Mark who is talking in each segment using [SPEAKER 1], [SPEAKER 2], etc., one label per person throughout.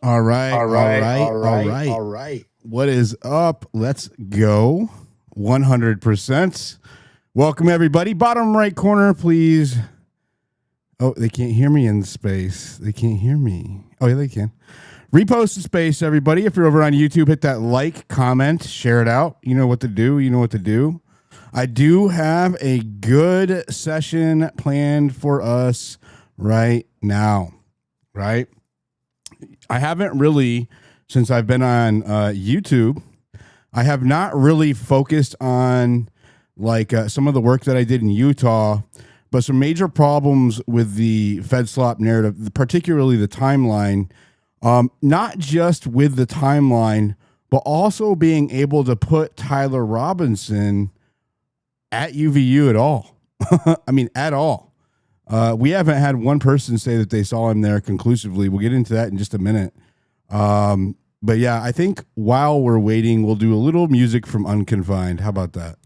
[SPEAKER 1] All right. What is up? Let's go. 100%. Welcome, everybody. Bottom right corner, please. Oh, they can't hear me in space. They can't hear me. Oh, yeah, they can. Repost the space, everybody. If you're over on YouTube, hit that like, comment, share it out. You know what to do. I do have a good session planned for us right now, right? I haven't really, since I've been on YouTube, I have not really focused on like some of the work that I did in Utah, but some major problems with the FEDslop narrative, particularly the timeline, not just with the timeline, but also being able to put Tyler Robinson at UVU at all. I mean, at all. We haven't had one person say that they saw him there conclusively. We'll get into that in just a minute. But yeah, I think while we're waiting, we'll do a little music from Unconfined. How about that?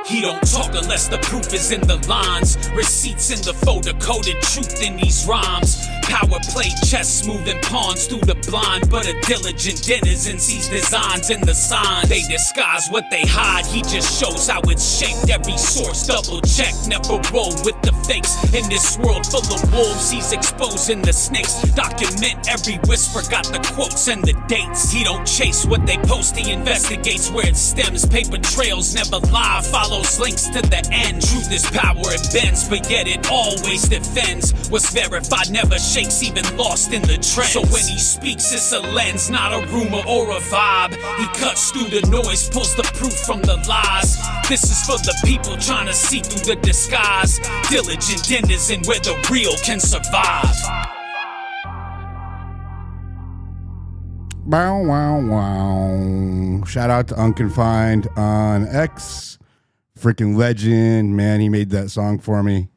[SPEAKER 2] He don't talk unless the proof is in the lines. Receipts in the photo-coded truth in these rhymes. Power play chess, moving pawns through the blind. But a diligent denizen sees designs in the signs. They disguise what they hide, he just shows how it's shaped. Every source double check, never roll with the fakes. In this world full of wolves, he's exposing the snakes. Document every whisper, got the quotes and the dates. He don't chase what they post, he investigates where it stems. Paper trails never lie, follows links to the end. Truth is power, it bends, but yet it always defends. What's verified never shakes, even lost in the trend. So when he speaks, it's a lens, not a rumor or a vibe. He cuts through the noise, pulls the proof from the lies. This is for the people trying to see through the disguise. Diligent denizen where the real can survive.
[SPEAKER 1] Bow, wow, wow. Shout out to Unconfined on X. Freaking legend, man. He made that song for me.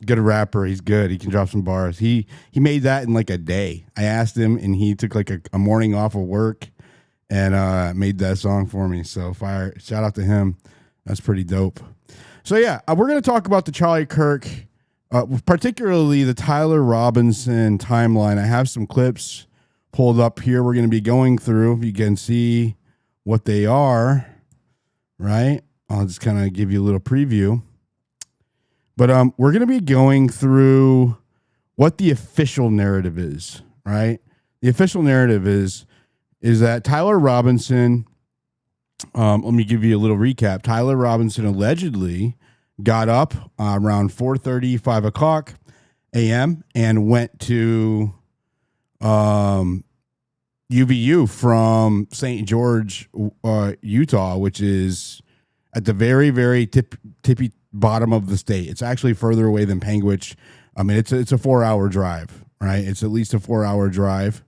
[SPEAKER 1] Good rapper. He's good. He can drop some bars. He made that in like a day. I asked him and he took like a morning off of work and made that song for me. So fire. Shout out to him. That's pretty dope. So yeah, we're going to talk about the Charlie Kirk, particularly the Tyler Robinson timeline. I have some clips pulled up here. We're going to be going through. You can see what they are, right? I'll just kind of give you a little preview. But we're going to be going through what the official narrative is, right? The official narrative is that Tyler Robinson, let me give you a little recap. Tyler Robinson allegedly got up around 4:30, 5 o'clock a.m. and went to UVU from St. George, Utah, which is at the very, very tippy bottom of the state. It's actually further away than Panguitch. I mean, it's a 4-hour drive, right? It's at least a 4-hour drive.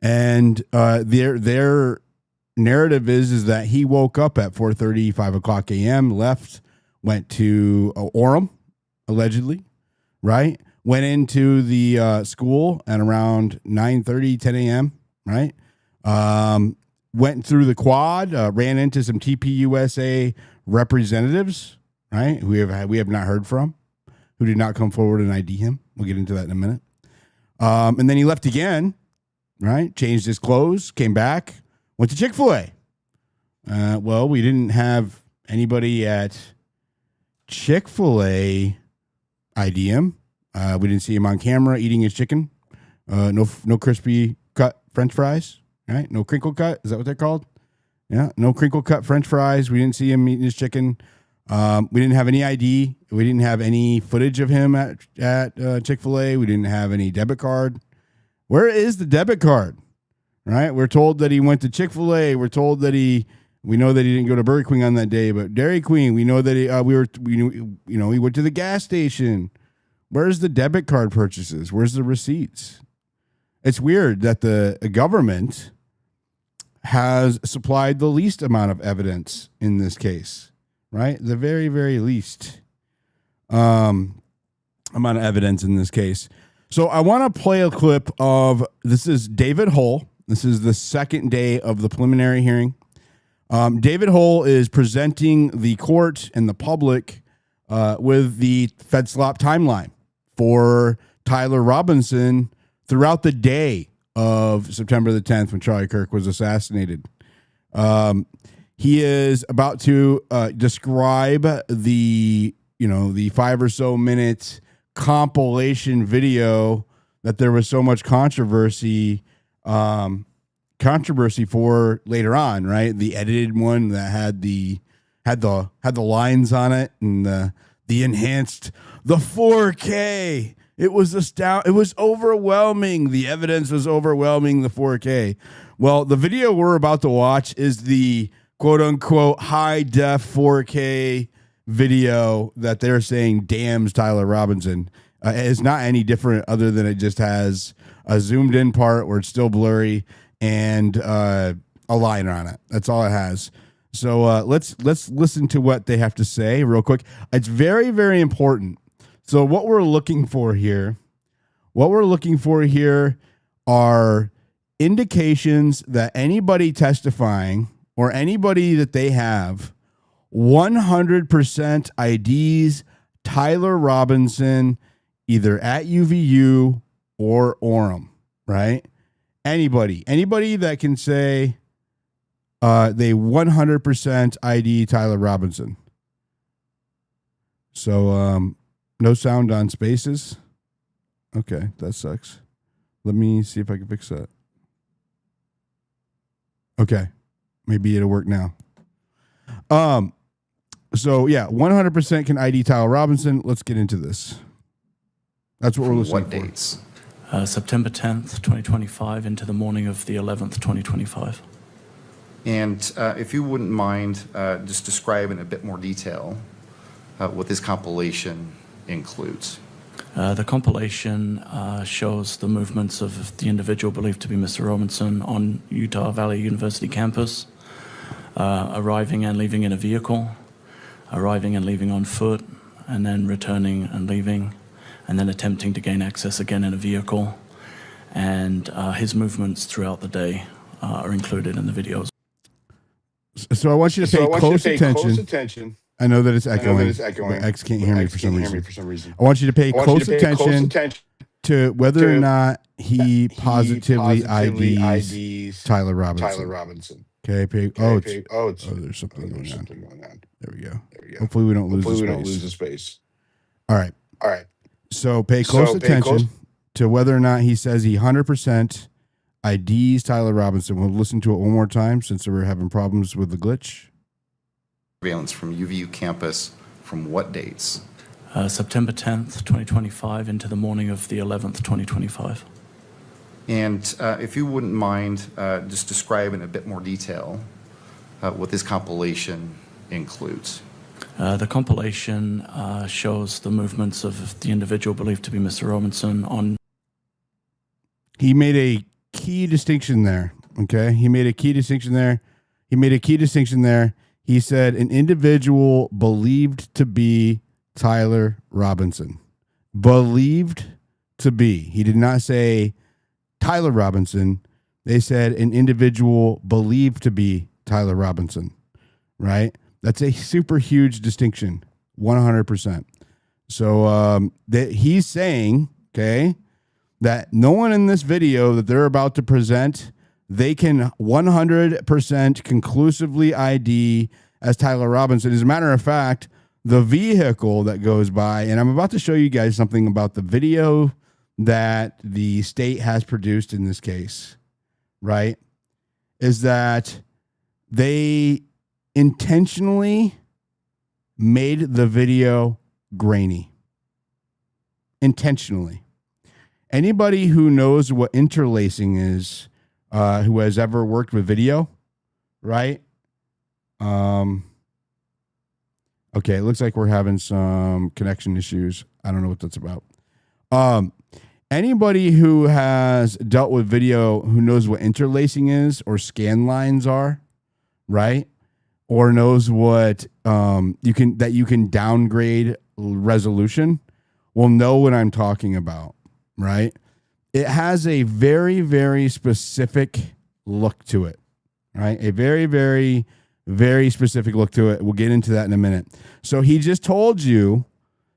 [SPEAKER 1] And their narrative is that he woke up at 4:30, 5 o'clock a.m., left, went to Orem, allegedly, right? Went into the school at around 9:30, 10 a.m., right? Went through the quad, ran into some TPUSA representatives, right? We have not heard from, who did not come forward and ID him. We'll get into that in a minute. And then he left again, right? Changed his clothes, came back, went to Chick-fil-A. Well, we didn't have anybody at Chick-fil-A ID him. We didn't see him on camera eating his chicken. No crispy cut French fries, right? No crinkle cut. Is that what they're called? Yeah, no crinkle cut French fries. We didn't see him eating his chicken. We didn't have any ID. We didn't have any footage of him at Chick-fil-A. We didn't have any debit card. Where is the debit card? Right? We're told that he went to Chick-fil-A. We're told that we know that he didn't go to Burger Queen on that day, but Dairy Queen, we know that he went to the gas station. Where's the debit card purchases? Where's the receipts? It's weird that the government has supplied the least amount of evidence in this case, right? The very, very least amount of evidence in this case. So I want to play a clip of, this is David Hull. This is the second day of the preliminary hearing. David Hull is presenting the court and the public with the FEDslop timeline for Tyler Robinson throughout the day of September the 10th when Charlie Kirk was assassinated. He is about to describe the 5 or so minute compilation video that there was so much controversy for later on, right? The edited one that had the lines on it and the enhanced, the 4K. It was it was overwhelming. The evidence was overwhelming. The 4K. Well, the video we're about to watch is the quote unquote high def 4K video that they're saying damns Tyler Robinson. It's not any different other than it just has a zoomed in part where it's still blurry and a liner on it. That's all it has. So let's listen to what they have to say real quick. It's very, very important. So what we're looking for here are indications that anybody testifying or anybody that they have 100% IDs Tyler Robinson either at UVU or Orem, right? Anybody that can say they 100% ID Tyler Robinson. So no sound on spaces. Okay, that sucks. Let me see if I can fix that. Okay, maybe it'll work now. So yeah, 100% can ID Tyler Robinson. Let's get into this. That's what we're listening for.
[SPEAKER 3] What dates?
[SPEAKER 4] September 10th, 2025 into the morning of the 11th, 2025.
[SPEAKER 3] And if you wouldn't mind just describing in a bit more detail what this compilation includes.
[SPEAKER 4] The compilation shows the movements of the individual believed to be Mr. Robinson on Utah Valley University campus, arriving and leaving in a vehicle, arriving and leaving on foot, and then returning and leaving, and then attempting to gain access again in a vehicle. And his movements throughout the day are included in the videos.
[SPEAKER 1] So I want you to pay close attention. I know that it's echoing. But X can't hear me for some reason. I want you to pay close attention to whether or not he positively IDs Tyler Robinson. Okay. There's something going on. There we go. Hopefully we don't lose the space. All right. So pay close attention to whether or not he says he 100% IDs Tyler Robinson. We'll listen to it one more time since we're having problems with the glitch.
[SPEAKER 3] Surveillance from UVU campus from what dates?
[SPEAKER 4] September 10th, 2025 into the morning of the 11th, 2025.
[SPEAKER 3] And if you wouldn't mind just describing in a bit more detail what this compilation includes.
[SPEAKER 4] The compilation shows the movements of the individual believed to be Mr. Robinson on.
[SPEAKER 1] He made a key distinction there. Okay. He made a key distinction there. He said an individual believed to be Tyler Robinson. Believed to be. He did not say Tyler Robinson. They said an individual believed to be Tyler Robinson. Right? That's a super huge distinction. 100%. So that he's saying, okay, that no one in this video that they're about to present, they can 100% conclusively ID as Tyler Robinson. As a matter of fact, the vehicle that goes by, and I'm about to show you guys something about the video that the state has produced in this case, right, is that they intentionally made the video grainy. Intentionally. Anybody who knows what interlacing is, who has ever worked with video, right? Okay, it looks like we're having some connection issues. I don't know what that's about. Anybody who has dealt with video who knows what interlacing is or scan lines are, right? Or knows what you can downgrade resolution will know what I'm talking about, right? It has a very, very specific look to it, right? A very, very, very specific look to it. We'll get into that in a minute. So he just told you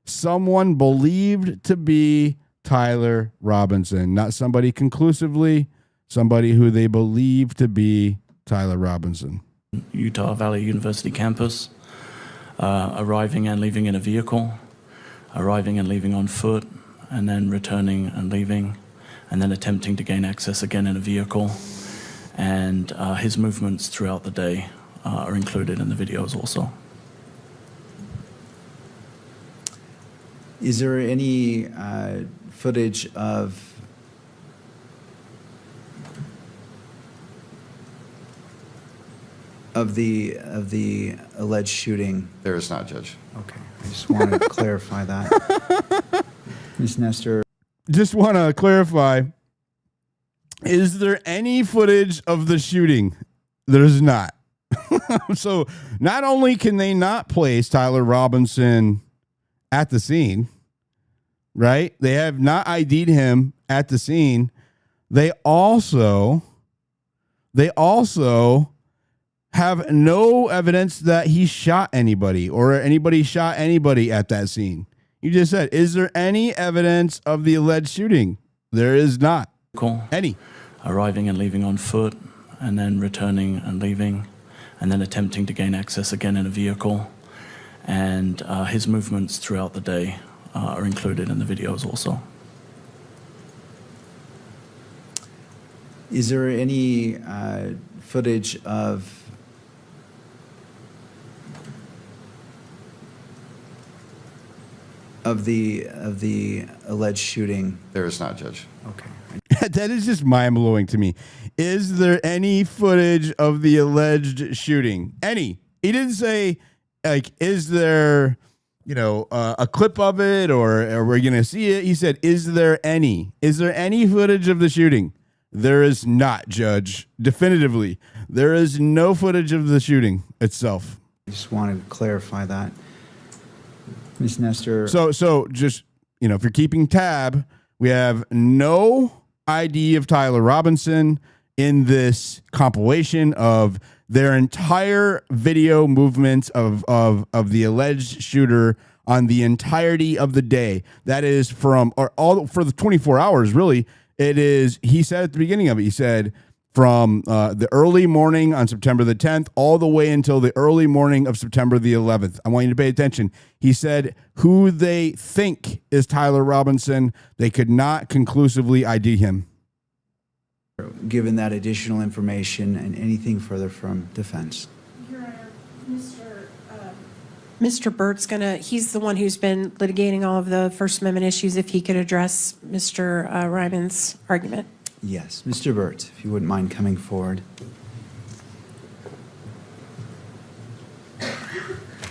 [SPEAKER 1] someone believed to be Tyler Robinson, not somebody conclusively, somebody who they believe to be Tyler Robinson.
[SPEAKER 4] Utah Valley University campus, arriving and leaving in a vehicle, arriving and leaving on foot, and then returning and leaving, and then attempting to gain access again in a vehicle. And his movements throughout the day are included in the videos also.
[SPEAKER 5] Is there any footage of the alleged shooting?
[SPEAKER 3] There is not, Judge.
[SPEAKER 5] Okay, I just wanted to clarify that. Ms. Nestor.
[SPEAKER 1] Just want to clarify, is there any footage of the shooting? There's not. So not only can they not place Tyler Robinson at the scene, right? They have not ID'd him at the scene. They also have no evidence that he shot anybody or anybody shot anybody at that scene. You just said, is there any evidence of the alleged shooting? There is not.
[SPEAKER 4] Cool.
[SPEAKER 1] Any.
[SPEAKER 4] Arriving and leaving on foot, and then returning and leaving, and then attempting to gain access again in a vehicle. And his movements throughout the day are included in the videos also.
[SPEAKER 5] Is there any footage of the alleged shooting?
[SPEAKER 3] There is not, Judge.
[SPEAKER 5] Okay.
[SPEAKER 1] That is just mind-blowing to me. Is there any footage of the alleged shooting? Any. He didn't say, like, is there, a clip of it or are we going to see it? He said, is there any? Is there any footage of the shooting? There is not, Judge. Definitively. There is no footage of the shooting itself.
[SPEAKER 5] I just wanted to clarify that. Ms. Nestor.
[SPEAKER 1] So just, if you're keeping tab, we have no ID of Tyler Robinson in this compilation of their entire video movements of the alleged shooter on the entirety of the day. That is for the 24 hours, really. It is, he said at the beginning of it, he said from the early morning on September the 10th all the way until the early morning of September the 11th. I want you to pay attention. He said who they think is Tyler Robinson. They could not conclusively ID him.
[SPEAKER 5] Given that additional information and anything further from defense.
[SPEAKER 6] Your Honor, Mr. Burt's he's the one who's been litigating all of the First Amendment issues. If he could address Mr. Ryman's argument.
[SPEAKER 5] Yes, Mr. Burt, if you wouldn't mind coming forward.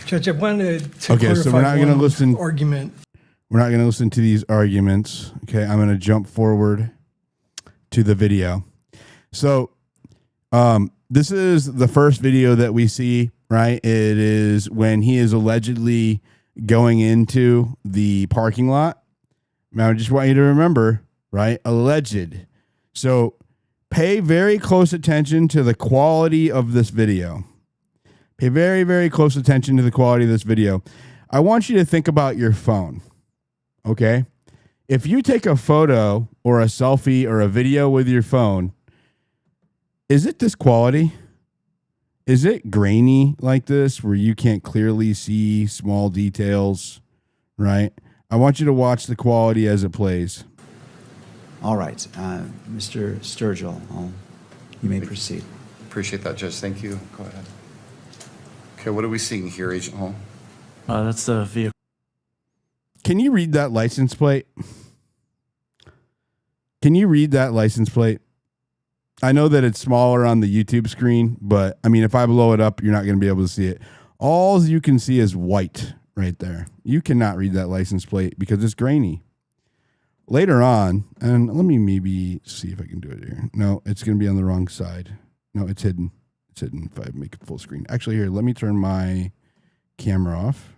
[SPEAKER 7] Judge, I wanted to
[SPEAKER 1] Okay, so we're not going to listen.
[SPEAKER 7] Argument.
[SPEAKER 1] We're not going to listen to these arguments. Okay, I'm going to jump forward to the video. So, this is the first video that we see, right? It is when he is allegedly going into the parking lot. Now, I just want you to remember, right? Alleged. So, pay very close attention to the quality of this video. Pay very, very close attention to the quality of this video. I want you to think about your phone, okay? If you take a photo or a selfie or a video with your phone, is it this quality? Is it grainy like this where you can't clearly see small details, right? I want you to watch the quality as it plays.
[SPEAKER 5] All right, Mr. Sturgill, you may proceed.
[SPEAKER 3] Appreciate that, Judge. Thank you. Go ahead. Okay, what are we seeing here, Agent Hall?
[SPEAKER 4] That's the vehicle.
[SPEAKER 1] Can you read that license plate? Can you read that license plate? I know that it's smaller on the YouTube screen, but I mean, if I blow it up, you're not going to be able to see it. All you can see is white right there. You cannot read that license plate because it's grainy. Later on, and let me maybe see if I can do it here. No, it's going to be on the wrong side. No, it's hidden. It's hidden if I make it full screen. Actually, here, let me turn my camera off.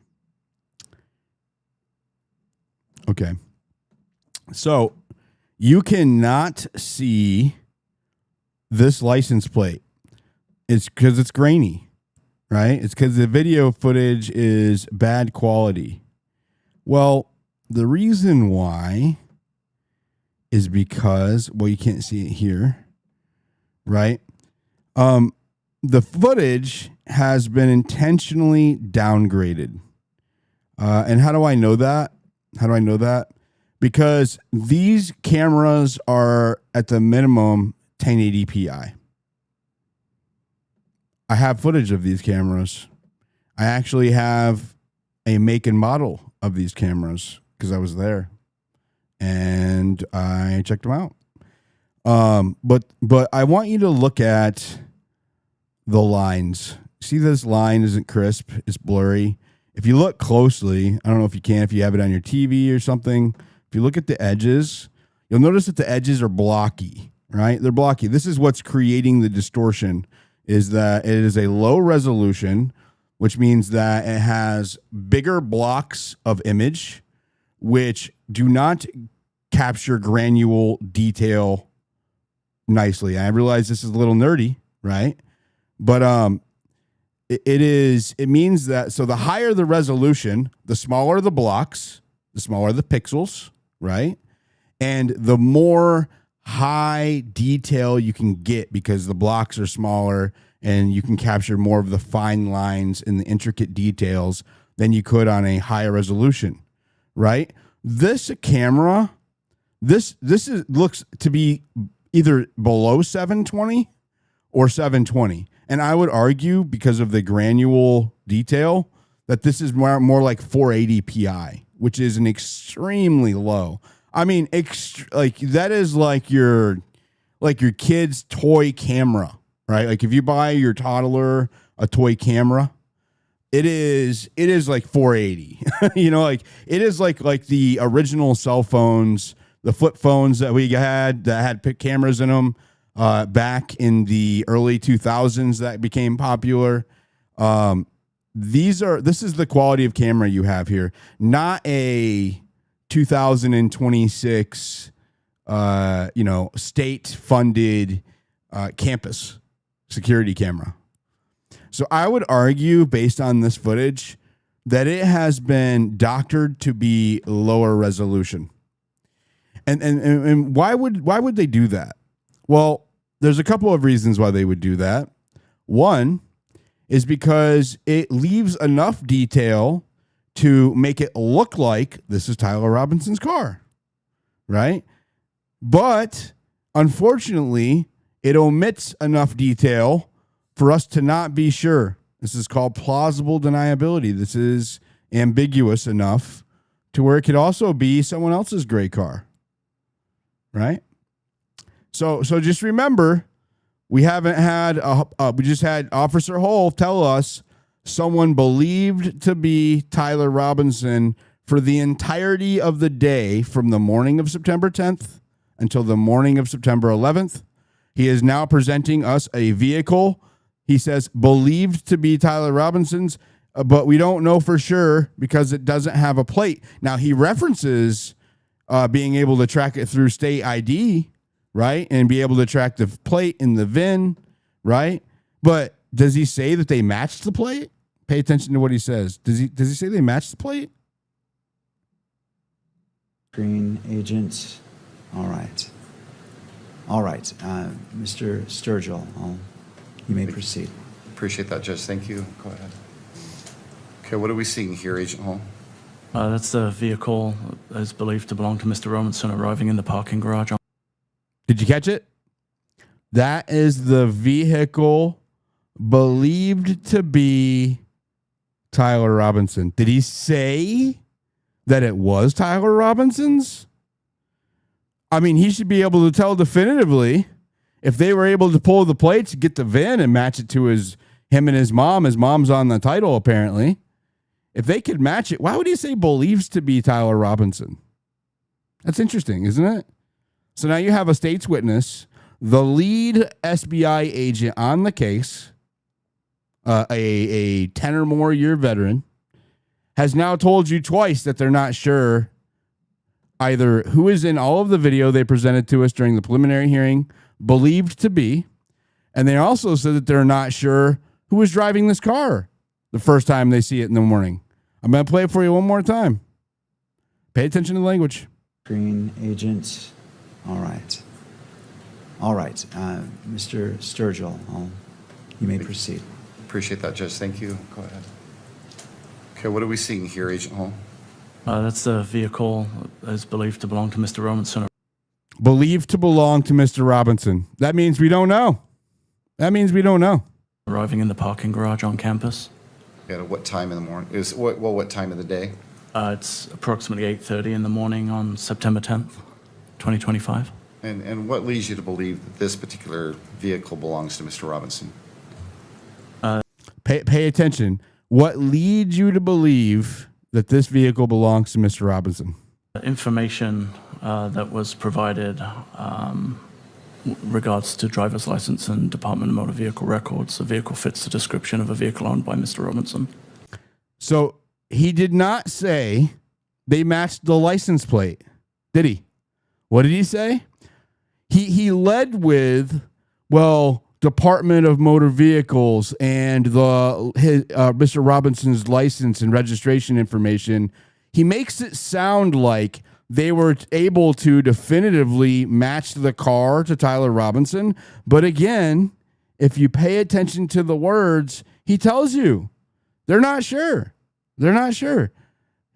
[SPEAKER 1] Okay. So you cannot see this license plate. It's because it's grainy, right? It's because the video footage is bad quality. Well, the reason why is because, well, you can't see it here, right? The footage has been intentionally downgraded. And how do I know that? How do I know that? Because these cameras are at the minimum 1080p. I have footage of these cameras. I actually have a make and model of these cameras because I was there and I checked them out. But I want you to look at the lines. See, this line isn't crisp. It's blurry. If you look closely, I don't know if you can, if you have it on your TV or something, if you look at the edges, you'll notice that the edges are blocky, right? They're blocky. This is what's creating the distortion, is that it is a low resolution, which means that it has bigger blocks of image, which do not capture granule detail nicely. I realize this is a little nerdy, right? But it means that, so the higher the resolution, the smaller the blocks, the smaller the pixels, right? And the more high detail you can get because the blocks are smaller and you can capture more of the fine lines and the intricate details than you could on a higher resolution, right? This camera, looks to be either below 720 or 720. And I would argue, because of the granule detail, that this is more like 480 pi, which is an extremely low. I mean, like that is like your kid's toy camera, right? Like if you buy your toddler a toy camera, it is like 480. You know, like it is like the original cell phones, the flip phones that we had that had cameras in them. Back in the early 2000s that became popular. This is the quality of camera you have here, not a 2026, state funded, campus security camera. So I would argue, based on this footage, that it has been doctored to be lower resolution. And why would they do that? Well, there's a couple of reasons why they would do that. One is because it leaves enough detail to make it look like this is Tyler Robinson's car, right? But unfortunately, it omits enough detail for us to not be sure. This is called plausible deniability. This is ambiguous enough to where it could also be someone else's gray car, right? So just remember, we haven't had we just had Officer Hull tell us someone believed to be Tyler Robinson for the entirety of the day from the morning of September 10th until the morning of September 11th. He is now presenting us a vehicle, he says, believed to be Tyler Robinson's, but we don't know for sure because it doesn't have a plate. Now, he references being able to track it through state ID, right? And be able to track the plate in the VIN, right? But does he say that they matched the plate? Pay attention to what he says. Does he say they matched the plate?
[SPEAKER 5] Green agent. All right. Mr. Sturgill, you may proceed.
[SPEAKER 3] Appreciate that, Judge. Thank you. Go ahead. Okay, what are we seeing here, Agent Hall?
[SPEAKER 4] That's the vehicle that is believed to belong to Mr. Robinson arriving in the parking garage.
[SPEAKER 1] Did you catch it? That is the vehicle believed to be Tyler Robinson. Did he say that it was Tyler Robinson's? I mean, he should be able to tell definitively if they were able to pull the plates, get the VIN, and match it to him and his mom. His mom's on the title, apparently. If they could match it, why would he say believes to be Tyler Robinson? That's interesting, isn't it? So now you have a state's witness, the lead SBI agent on the case, a 10 or more year veteran, has now told you twice that they're not sure either who is in all of the video they presented to us during the preliminary hearing believed to be, And they also said that they're not sure who was driving this car the first time they see it in the morning. I'm going to play it for you one more time. Pay attention to the language.
[SPEAKER 5] Green agent. All right. All right. Mr. Sturgill, you may proceed.
[SPEAKER 3] Appreciate that, Judge. Thank you. Go ahead. Okay, what are we seeing here, Agent Hall?
[SPEAKER 4] That's the vehicle that is believed to belong to Mr. Robinson.
[SPEAKER 1] Believed to belong to Mr. Robinson. That means we don't know. That means we don't know.
[SPEAKER 4] Arriving in the parking garage on campus.
[SPEAKER 3] At what time in the morning? What time of the day?
[SPEAKER 4] It's approximately 8:30 in the morning on September 10th, 2025.
[SPEAKER 3] And what leads you to believe that this particular vehicle belongs to Mr. Robinson?
[SPEAKER 1] Pay attention. What leads you to believe that this vehicle belongs to Mr. Robinson?
[SPEAKER 4] Information that was provided regards to driver's license and Department of Motor Vehicle records. The vehicle fits the description of a vehicle owned by Mr. Robinson.
[SPEAKER 1] So he did not say they matched the license plate, did he? What did he say? He led with, well, Department of Motor Vehicles and Mr. Robinson's license and registration information. He makes it sound like they were able to definitively match the car to Tyler Robinson. But again, if you pay attention to the words, he tells you they're not sure. They're not sure.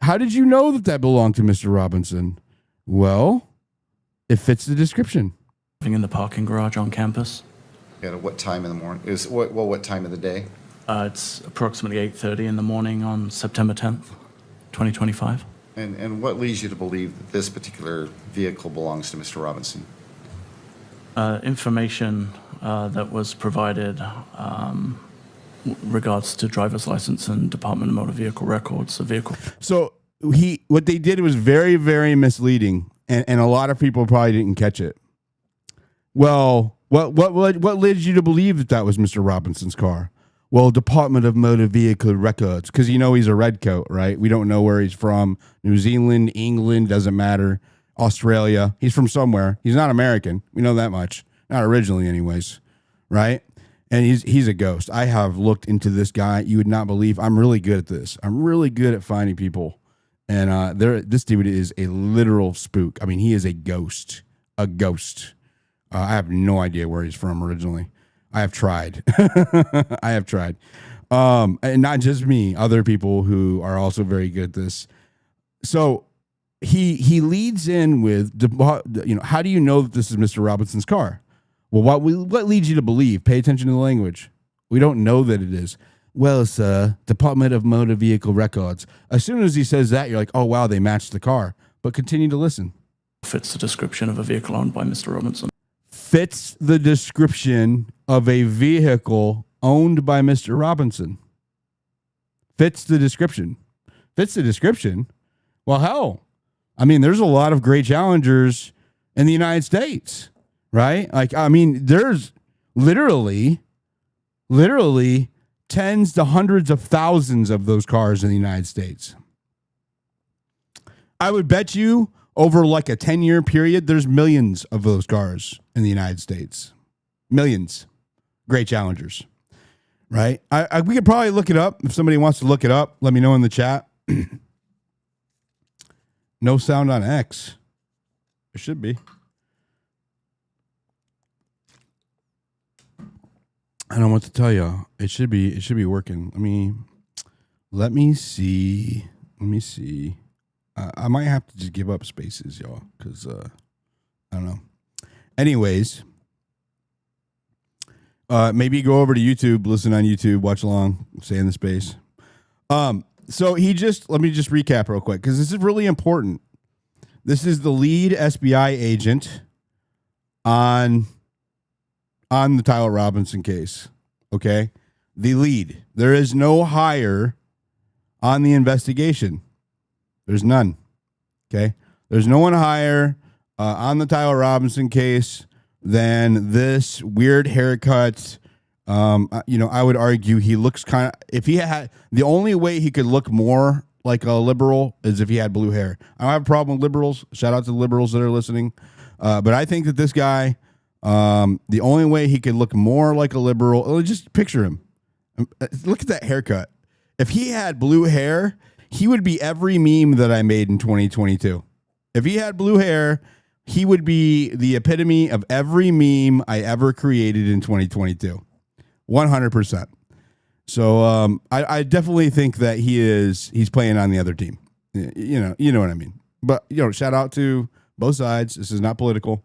[SPEAKER 1] How did you know that belonged to Mr. Robinson? Well, it fits the description.
[SPEAKER 4] In the parking garage on campus.
[SPEAKER 3] At what time in the morning? What time of the day?
[SPEAKER 4] It's approximately 8:30 in the morning on September 10th, 2025.
[SPEAKER 3] And what leads you to believe that this particular vehicle belongs to Mr. Robinson?
[SPEAKER 4] Information that was provided regards to driver's license and Department of Motor Vehicle records. The vehicle.
[SPEAKER 1] So what they did was very, very misleading, and a lot of people probably didn't catch it. Well, what led you to believe that was Mr. Robinson's car? Well, Department of Motor Vehicle records, because he's a redcoat, right? We don't know where he's from. New Zealand, England, doesn't matter. Australia. He's from somewhere. He's not American. We know that much. Not originally anyways, right? And he's a ghost. I have looked into this guy. You would not believe. I'm really good at this. I'm really good at finding people. And this dude is a literal spook. I mean, he is a ghost. A ghost. I have no idea where he's from originally. I have tried. I have tried. And not just me, other people who are also very good at this. So he leads in with, how do you know that this is Mr. Robinson's car? Well, what leads you to believe? Pay attention to the language. We don't know that it is. Well, sir, Department of Motor Vehicle records. As soon as he says that, you're like, oh, wow, they matched the car. But continue to listen.
[SPEAKER 4] Fits the description of a vehicle owned by Mr. Robinson.
[SPEAKER 1] Fits the description of a vehicle owned by Mr. Robinson. Fits the description. Fits the description. Well, hell, I mean, there's a lot of great challengers in the United States, right? Like, I mean, there's literally tens to hundreds of thousands of those cars in the United States. I would bet you over like a 10-year period, there's millions of those cars in the United States. Millions. Great challengers, right? We could probably look it up. If somebody wants to look it up, let me know in the chat. No sound on X. It should be. I don't know what to tell you. It should be working. Let me see. I might have to just give up spaces, y'all, because I don't know. Anyways, maybe go over to YouTube, listen on YouTube, watch along, stay in the space. So let me just recap real quick, because this is really important. This is the lead SBI agent on the Tyler Robinson case. Okay, the lead. There is no higher on the investigation. There's none. Okay. There's no one higher on the Tyler Robinson case than this weird haircut. I would argue he looks kind of, if he had, the only way he could look more like a liberal is if he had blue hair. I don't have a problem with liberals. Shout out to the liberals that are listening. But I think that this guy The only way he could look more like a liberal, just picture him. Look at that haircut. If he had blue hair, he would be every meme that I made in 2022. If he had blue hair, he would be the epitome of every meme I ever created in 2022. 100%. So I definitely think that he's playing on the other team. You know what I mean. But shout out to both sides. This is not political.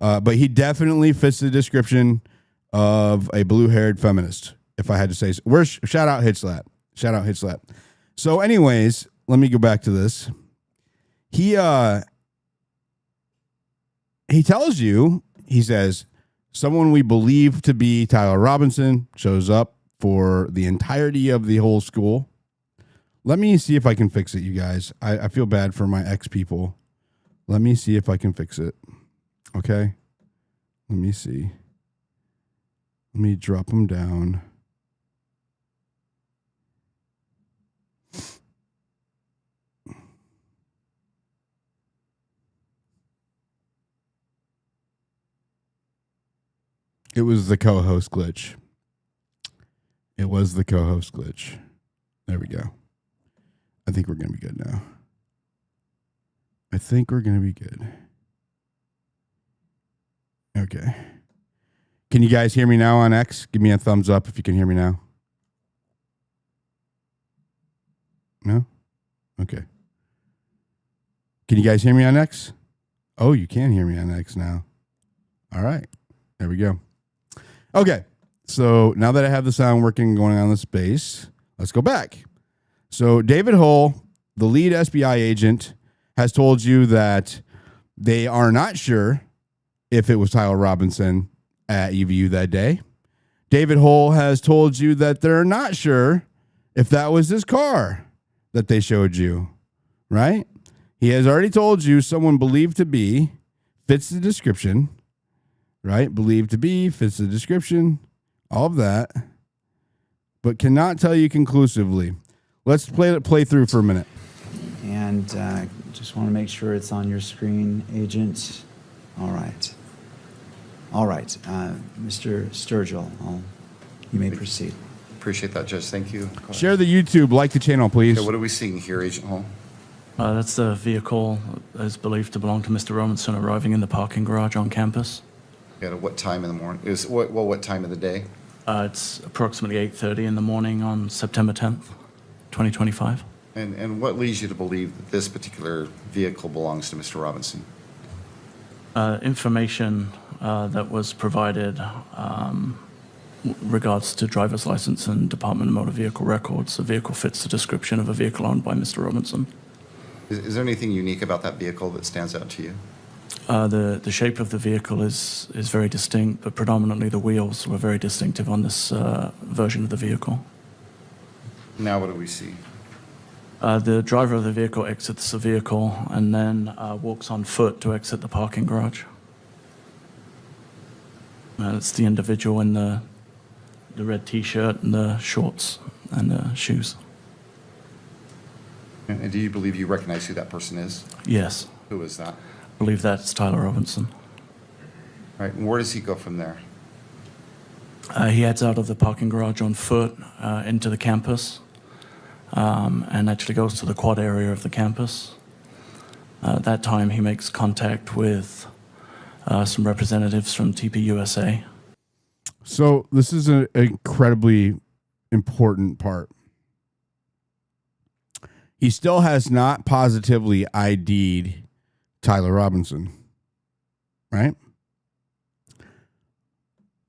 [SPEAKER 1] But he definitely fits the description of a blue-haired feminist, if I had to say so. Shout out Hitslap. Shout out Hitslap. So anyways, let me go back to this. He tells you, he says, someone we believe to be Tyler Robinson shows up for the entirety of the whole school. Let me see if I can fix it, you guys. I feel bad for my ex people. Let me see if I can fix it. Okay. Let me see. Let me drop them down. It was the co-host glitch. It was the co-host glitch. There we go. I think we're going to be good now. I think we're going to be good. Okay. Can you guys hear me now on X? Give me a thumbs up if you can hear me now. No? Okay. Can you guys hear me on X? Oh, you can hear me on X now. All right. There we go. Okay. So now that I have the sound working going on the space, let's go back. So David Hull, the lead SBI agent, has told you that they are not sure if it was Tyler Robinson at EVU that day. David Hull has told you that they're not sure if that was his car that they showed you, right? He has already told you someone believed to be fits the description, right? Believed to be fits the description, all of that, but cannot tell you conclusively. Let's play through for a minute.
[SPEAKER 5] And just want to make sure it's on your screen, Agent. All right. All right. Mr. Sturgill, you may proceed.
[SPEAKER 3] Appreciate that, Judge. Thank you.
[SPEAKER 1] Share the YouTube, like the channel, please.
[SPEAKER 3] Okay, what are we seeing here, Agent Hall?
[SPEAKER 4] That's the vehicle that is believed to belong to Mr. Robinson arriving in the parking garage on campus.
[SPEAKER 3] At what time in the morning? What time of the day?
[SPEAKER 4] It's approximately 8:30 in the morning on September 10th, 2025.
[SPEAKER 3] And what leads you to believe that this particular vehicle belongs to Mr. Robinson?
[SPEAKER 4] Information that was provided regards to driver's license and Department of Motor Vehicle records. The vehicle fits the description of a vehicle owned by Mr. Robinson.
[SPEAKER 3] Is there anything unique about that vehicle that stands out to you?
[SPEAKER 4] The shape of the vehicle is very distinct, but predominantly the wheels were very distinctive on this version of the vehicle.
[SPEAKER 3] Now what do we see?
[SPEAKER 4] The driver of the vehicle exits the vehicle and then walks on foot to exit the parking garage. It's the individual in the red T-shirt and the shorts and the shoes.
[SPEAKER 3] And do you believe you recognize who that person is?
[SPEAKER 4] Yes.
[SPEAKER 3] Who is that?
[SPEAKER 4] I believe that's Tyler Robinson.
[SPEAKER 3] All right, and where does he go from there?
[SPEAKER 4] He heads out of the parking garage on foot into the campus and actually goes to the quad area of the campus. At that time, he makes contact with some representatives from TPUSA.
[SPEAKER 1] So this is an incredibly important part. He still has not positively ID'd Tyler Robinson, right?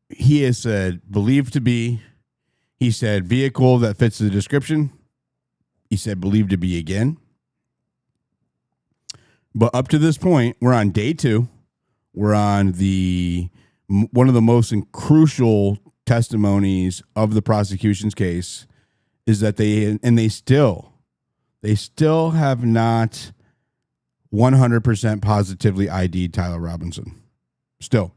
[SPEAKER 1] He has said believed to be. He said vehicle that fits the description. He said believed to be again. But up to this point, we're on day 2. We're on one of the most crucial testimonies of the prosecution's case is that they still have not 100% positively ID'd Tyler Robinson. Still.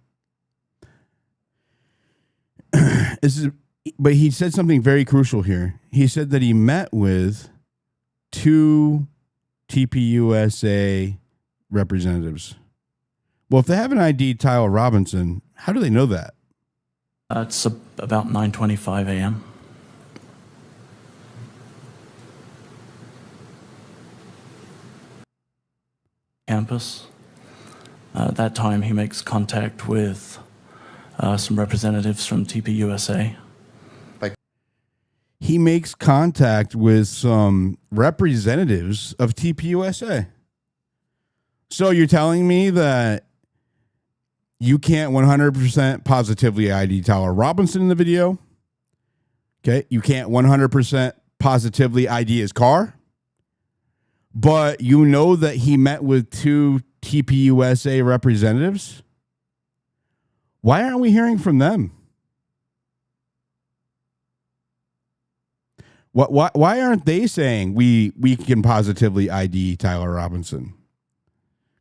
[SPEAKER 1] But he said something very crucial here. He said that he met with 2 TPUSA representatives. Well, if they haven't ID'd Tyler Robinson, How do they know that?
[SPEAKER 4] It's about 9:25 a.m. Campus. At that time, he makes contact with some representatives from TPUSA.
[SPEAKER 1] He makes contact with some representatives of TPUSA. So you're telling me that you can't 100% positively ID Tyler Robinson in the video? Okay. You can't 100% positively ID his car? But you know that he met with two TPUSA representatives? Why aren't we hearing from them? Why aren't they saying we can positively ID Tyler Robinson?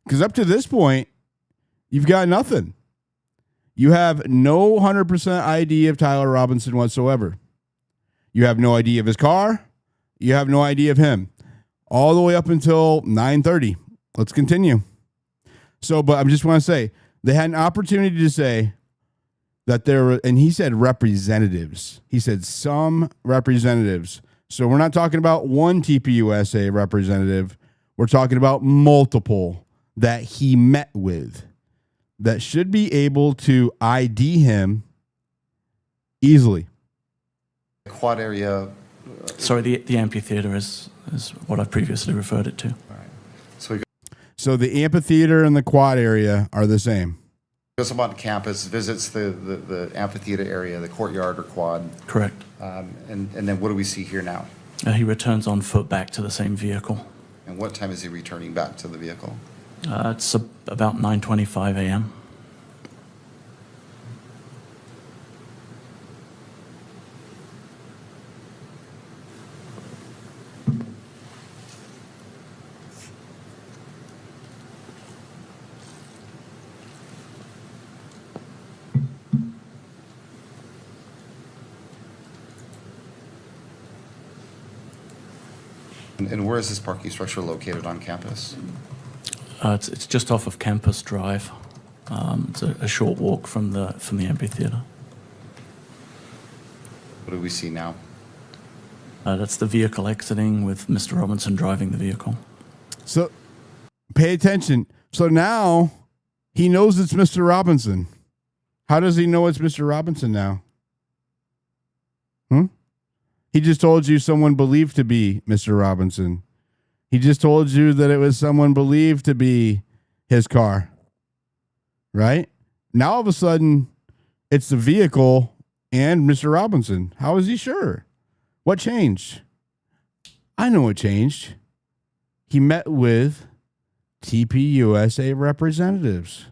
[SPEAKER 1] Because up to this point, you've got nothing. You have no 100% ID of Tyler Robinson whatsoever. You have no idea of his car. You have no idea of him. All the way up until 9:30. Let's continue. So, but I just want to say, they had an opportunity to say that there were, and he said representatives. He said some representatives. So we're not talking about one TPUSA representative. We're talking about multiple that he met with that should be able to ID him easily.
[SPEAKER 3] Quad area.
[SPEAKER 4] Sorry, the amphitheater is what I previously referred it to.
[SPEAKER 3] All right. So he
[SPEAKER 1] So the amphitheater and the quad area are the same.
[SPEAKER 3] goes up on campus, visits the amphitheater area, the courtyard or quad.
[SPEAKER 4] Correct.
[SPEAKER 3] And then what do we see here now?
[SPEAKER 4] He returns on foot back to the same vehicle.
[SPEAKER 3] And what time is he returning back to the vehicle?
[SPEAKER 4] It's about 9:25 a.m.
[SPEAKER 3] And where is this parking structure located on campus?
[SPEAKER 4] It's just off of Campus Drive. It's a short walk from the amphitheater.
[SPEAKER 3] What do we see now?
[SPEAKER 4] That's the vehicle exiting with Mr. Robinson driving the vehicle.
[SPEAKER 1] So pay attention. So now he knows it's Mr. Robinson. How does he know it's Mr. Robinson now? He just told you someone believed to be Mr. Robinson. He just told you that it was someone believed to be his car. Right? Now all of a sudden, it's the vehicle and Mr. Robinson. How is he sure? What changed? I know what changed. He met with TPUSA representatives.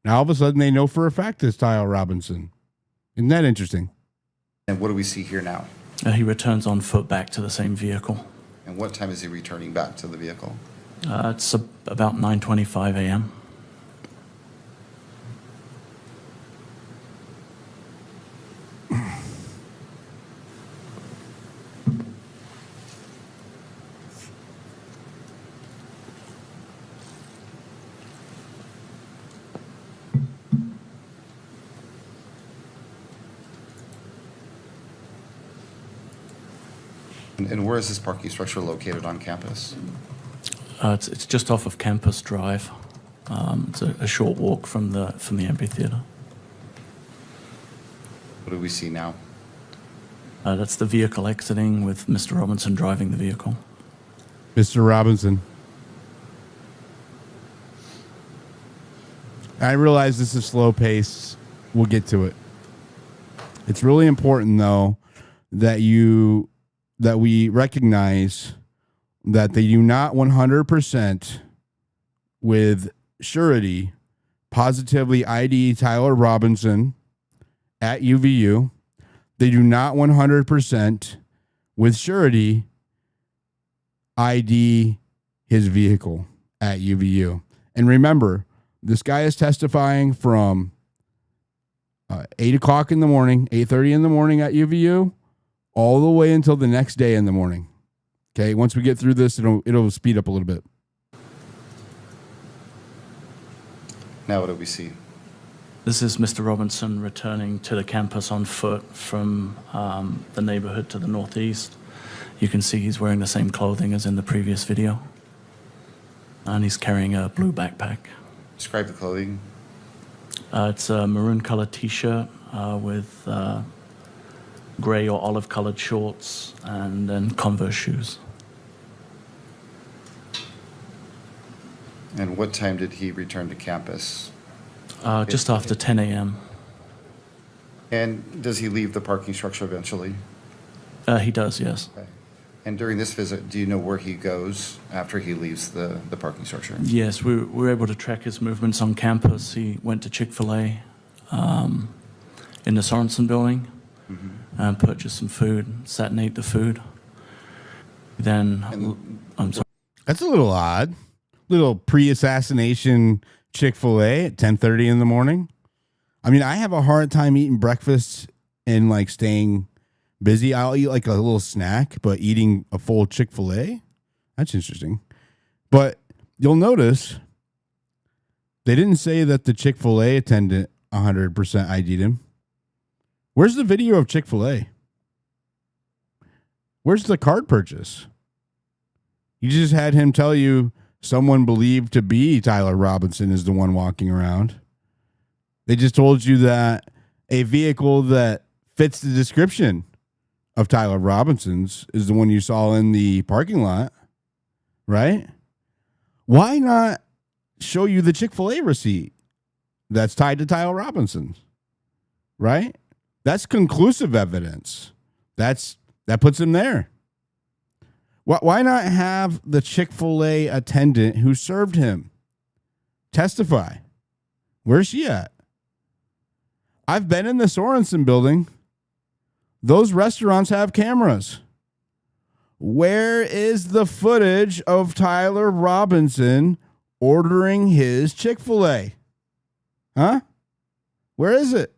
[SPEAKER 1] Now all of a sudden, they know for a fact it's Tyler Robinson. Isn't that interesting?
[SPEAKER 3] And what do we see here now?
[SPEAKER 4] He returns on foot back to the same vehicle.
[SPEAKER 3] And what time is he returning back to the vehicle?
[SPEAKER 4] It's about 9:25 a.m.
[SPEAKER 3] And where is this parking structure located on campus?
[SPEAKER 4] It's just off of Campus Drive. It's a short walk from the amphitheater.
[SPEAKER 3] What do we see now?
[SPEAKER 4] That's the vehicle exiting with Mr. Robinson driving the vehicle.
[SPEAKER 1] Mr. Robinson. I realize this is slow pace. We'll get to it. It's really important, though, that we recognize that they do not 100% with surety positively ID Tyler Robinson at UVU. They do not 100% with surety ID his vehicle at UVU. And remember, this guy is testifying from 8 o'clock in the morning, 8:30 in the morning at UVU, all the way until the next day in the morning. Okay, once we get through this, it'll speed up a little bit.
[SPEAKER 3] Now what do we see?
[SPEAKER 4] This is Mr. Robinson returning to the campus on foot from the neighborhood to the northeast. You can see he's wearing the same clothing as in the previous video. And he's carrying a blue backpack.
[SPEAKER 3] Describe the clothing.
[SPEAKER 4] It's a maroon colored t-shirt with gray or olive colored shorts and then Converse shoes.
[SPEAKER 3] And what time did he return to campus?
[SPEAKER 4] Just after 10 a.m.
[SPEAKER 3] And does he leave the parking structure eventually?
[SPEAKER 4] He does, yes.
[SPEAKER 3] Okay. And during this visit, do you know where he goes after he leaves the parking structure?
[SPEAKER 4] Yes, we were able to track his movements on campus. He went to Chick-fil-A in the Sorensen building and purchased some food, sat and ate the food. Then, I'm sorry.
[SPEAKER 1] That's a little odd. Little pre-assassination Chick-fil-A at 10:30 in the morning. I mean, I have a hard time eating breakfast and like staying busy. I'll eat like a little snack, but eating a full Chick-fil-A, that's interesting. But you'll notice they didn't say that the Chick-fil-A attendant 100% ID'd him. Where's the video of Chick-fil-A? Where's the card purchase? You just had him tell you someone believed to be Tyler Robinson is the one walking around. They just told you that a vehicle that fits the description of Tyler Robinson's is the one you saw in the parking lot, right? Why not show you the Chick-fil-A receipt that's tied to Tyler Robinson, right? That's conclusive evidence. That puts him there. Why not have the Chick-fil-A attendant who served him testify? Where's she at? I've been in the Sorensen building. Those restaurants have cameras. Where is the footage of Tyler Robinson ordering his Chick-fil-A? Huh? Where is it?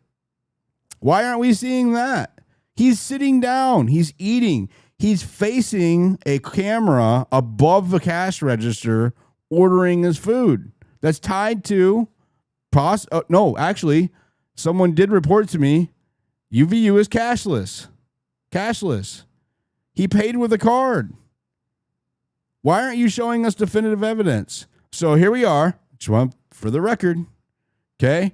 [SPEAKER 1] Why aren't we seeing that? He's sitting down. He's eating. He's facing a camera above the cash register ordering his food. That's tied to no, actually, someone did report to me UVU is cashless. Cashless. He paid with a card. Why aren't you showing us definitive evidence? So here we are. Just want for the record. Okay.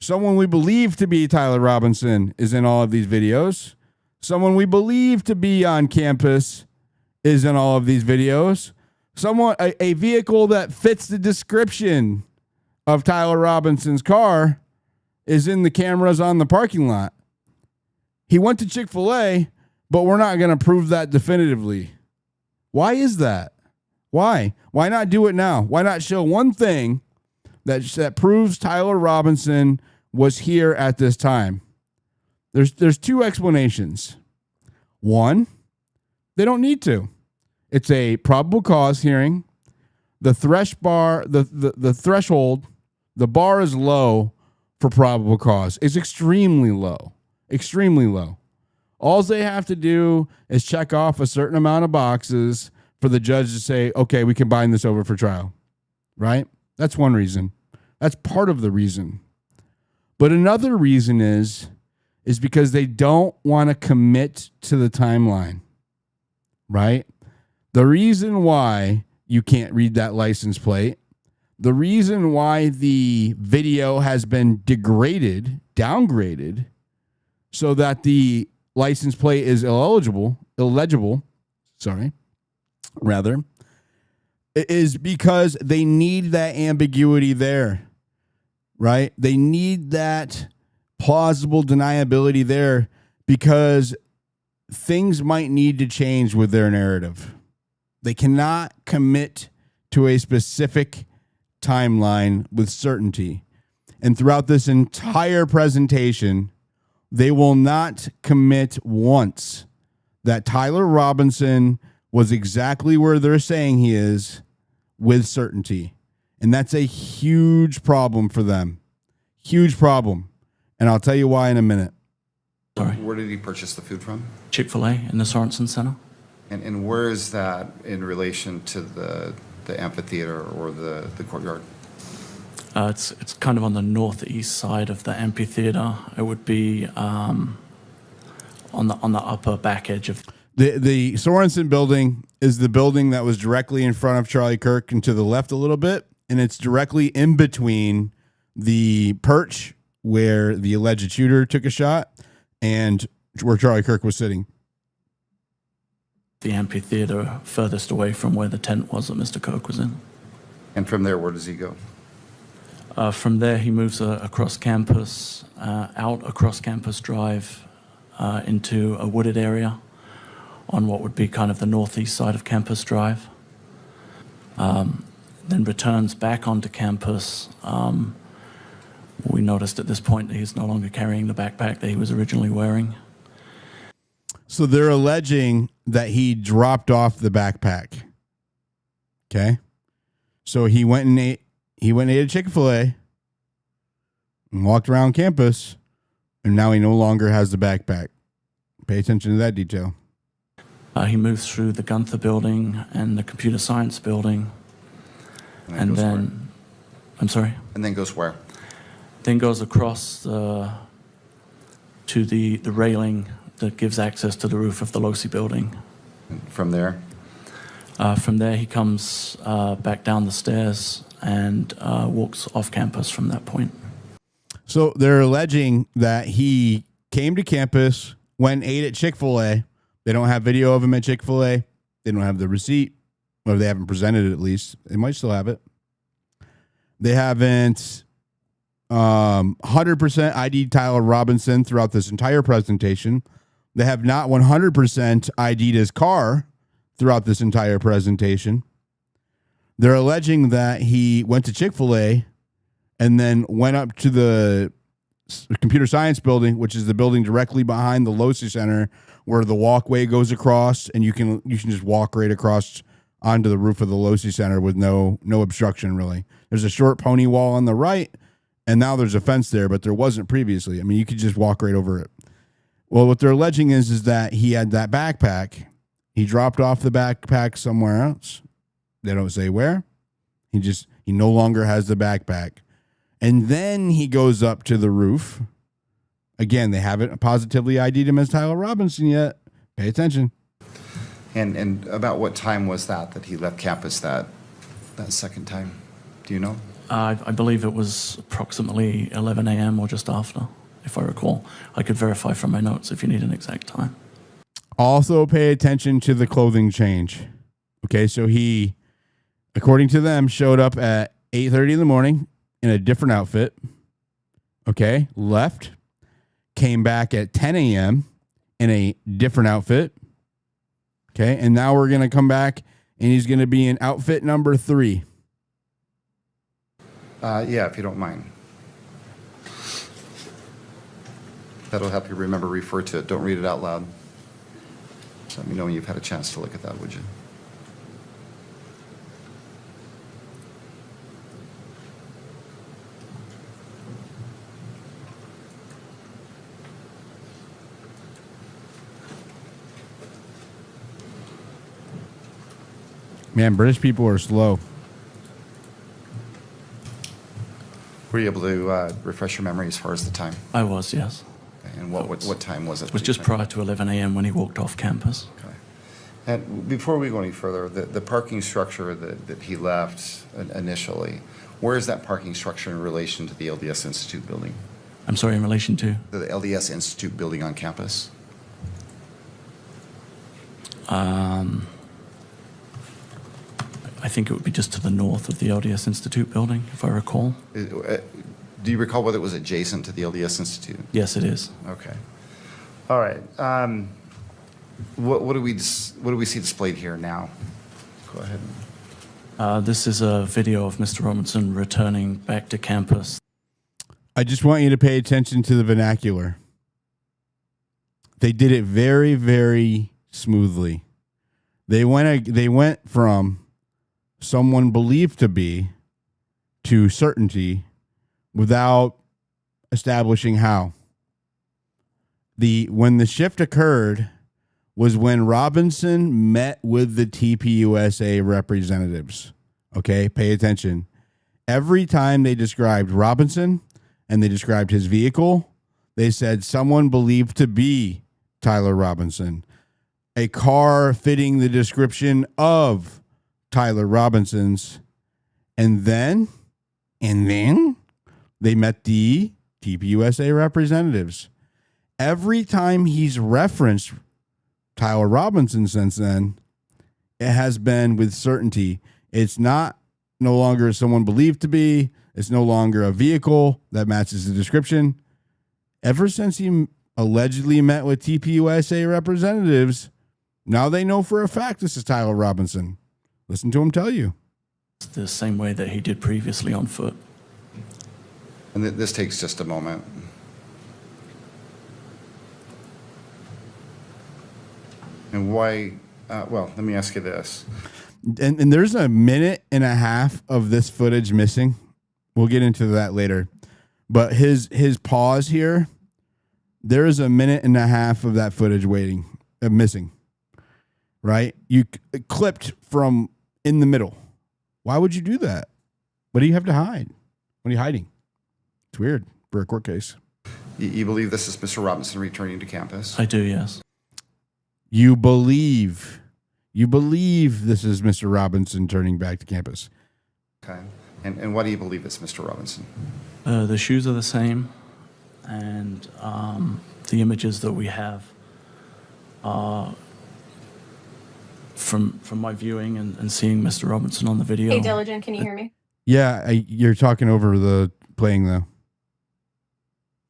[SPEAKER 1] Someone we believe to be Tyler Robinson is in all of these videos. Someone we believe to be on campus is in all of these videos. A vehicle that fits the description of Tyler Robinson's car is in the cameras on the parking lot. He went to Chick-fil-A, but we're not going to prove that definitively. Why is that? Why? Why not do it now? Why not show one thing that proves Tyler Robinson was here at this time? There's two explanations. One, they don't need to. It's a probable cause hearing. The threshold, the bar is low for probable cause. It's extremely low. Extremely low. All they have to do is check off a certain amount of boxes for the judge to say, okay, we can bind this over for trial. Right? That's one reason. That's part of the reason. But another reason is because they don't want to commit to the timeline. Right? The reason why you can't read that license plate, the reason why the video has been downgraded, so that the license plate is illegible, is because they need that ambiguity there, right? They need that plausible deniability there because things might need to change with their narrative. They cannot commit to a specific timeline with certainty. And throughout this entire presentation, they will not commit once that Tyler Robinson was exactly where they're saying he is with certainty. And that's a huge problem for them. Huge problem. And I'll tell you why in a minute.
[SPEAKER 4] Sorry.
[SPEAKER 3] Where did he purchase the food from?
[SPEAKER 4] Chick-fil-A in the Sorensen Center.
[SPEAKER 3] And where is that in relation to the amphitheater or the courtyard?
[SPEAKER 4] It's kind of on the northeast side of the amphitheater. It would be on the upper back edge of.
[SPEAKER 1] The Sorensen building is the building that was directly in front of Charlie Kirk and to the left a little bit, and it's directly in between the perch where the alleged shooter took a shot and where Charlie Kirk was sitting.
[SPEAKER 4] The amphitheater furthest away from where the tent was that Mr. Kirk was in.
[SPEAKER 3] And from there, where does he go?
[SPEAKER 4] From there, he moves across campus, out across Campus Drive into a wooded area on what would be kind of the northeast side of Campus Drive. Then returns back onto campus. We noticed at this point that he's no longer carrying the backpack that he was originally wearing.
[SPEAKER 1] So they're alleging that he dropped off the backpack. Okay. So he went and ate a Chick-fil-A and walked around campus, and now he no longer has the backpack. Pay attention to that detail.
[SPEAKER 4] He moves through the Gunther building and the computer science building. And
[SPEAKER 3] goes
[SPEAKER 4] then,
[SPEAKER 3] where?
[SPEAKER 4] I'm sorry?
[SPEAKER 3] And then goes where?
[SPEAKER 4] Then goes across to the railing that gives access to the roof of the Losi building.
[SPEAKER 3] And from there?
[SPEAKER 4] From there, he comes back down the stairs and walks off campus from that point.
[SPEAKER 1] So they're alleging that he came to campus, went and ate at Chick-fil-A. They don't have video of him at Chick-fil-A. They don't have the receipt, or they haven't presented it at least. They might still have it. They haven't 100% ID'd Tyler Robinson throughout this entire presentation. They have not 100% ID'd his car throughout this entire presentation. They're alleging that he went to Chick-fil-A and then went up to the computer science building, which is the building directly behind the Losi Center, where the walkway goes across, and you can just walk right across onto the roof of the Losi Center with no obstruction, really. There's a short pony wall on the right, and now there's a fence there, but there wasn't previously. I mean, you could just walk right over it. Well, what they're alleging is that he had that backpack. He dropped off the backpack somewhere else. They don't say where. He no longer has the backpack. And then he goes up to the roof. Again, they haven't positively ID'd him as Tyler Robinson yet. Pay attention.
[SPEAKER 3] And about what time was that he left campus that second time? Do you know?
[SPEAKER 4] I believe it was approximately 11 a.m. or just after, if I recall. I could verify from my notes if you need an exact time.
[SPEAKER 1] Also pay attention to the clothing change. Okay, so he, according to them, showed up at 8:30 in the morning in a different outfit. Okay, left, came back at 10 a.m. in a different outfit. Okay, and now we're going to come back, and he's going to be in outfit number 3.
[SPEAKER 3] Yeah, if you don't mind. That'll help you remember, refer to it. Don't read it out loud. So let me know when you've had a chance to look at that, would you?
[SPEAKER 1] Man, British people are slow.
[SPEAKER 3] Were you able to refresh your memory as far as the time?
[SPEAKER 4] I was, yes.
[SPEAKER 3] And what time was it?
[SPEAKER 4] It was just prior to 11 a.m. when he walked off campus.
[SPEAKER 3] Okay. And before we go any further, the parking structure that he left initially, where is that parking structure in relation to the LDS Institute building?
[SPEAKER 4] I'm sorry, in relation to?
[SPEAKER 3] The LDS Institute building on campus?
[SPEAKER 4] I think it would be just to the north of the LDS Institute building, if I recall.
[SPEAKER 3] Do you recall whether it was adjacent to the LDS Institute?
[SPEAKER 4] Yes, it is.
[SPEAKER 3] Okay. All right. What do we see displayed here now? Go ahead.
[SPEAKER 4] This is a video of Mr. Robinson returning back to campus.
[SPEAKER 1] I just want you to pay attention to the vernacular. They did it very, very smoothly. They went from someone believed to be to certainty without establishing how. When the shift occurred was when Robinson met with the TPUSA representatives. Okay, pay attention. Every time they described Robinson and they described his vehicle, they said someone believed to be Tyler Robinson, a car fitting the description of Tyler Robinson's. And then they met the TPUSA representatives. Every time he's referenced Tyler Robinson since then, it has been with certainty. It's no longer someone believed to be. It's no longer a vehicle that matches the description. Ever since he allegedly met with TPUSA representatives, now they know for a fact this is Tyler Robinson. Listen to him tell you.
[SPEAKER 4] It's the same way that he did previously on foot.
[SPEAKER 3] And this takes just a moment. And why, well, let me ask you this.
[SPEAKER 1] And there's a minute and a half of this footage missing. We'll get into that later. But his pause here, there is a minute and a half of that footage missing. Right? You clipped from in the middle. Why would you do that? What do you have to hide? What are you hiding? It's weird for a court case.
[SPEAKER 3] You believe this is Mr. Robinson returning to campus?
[SPEAKER 4] I do, yes.
[SPEAKER 1] You believe this is Mr. Robinson turning back to campus.
[SPEAKER 3] Okay. And why do you believe it's Mr. Robinson?
[SPEAKER 4] The shoes are the same, and the images that we have are from my viewing and seeing Mr. Robinson on the video.
[SPEAKER 8] Hey, Diligent, can you hear me?
[SPEAKER 1] Yeah, you're talking over the playing though.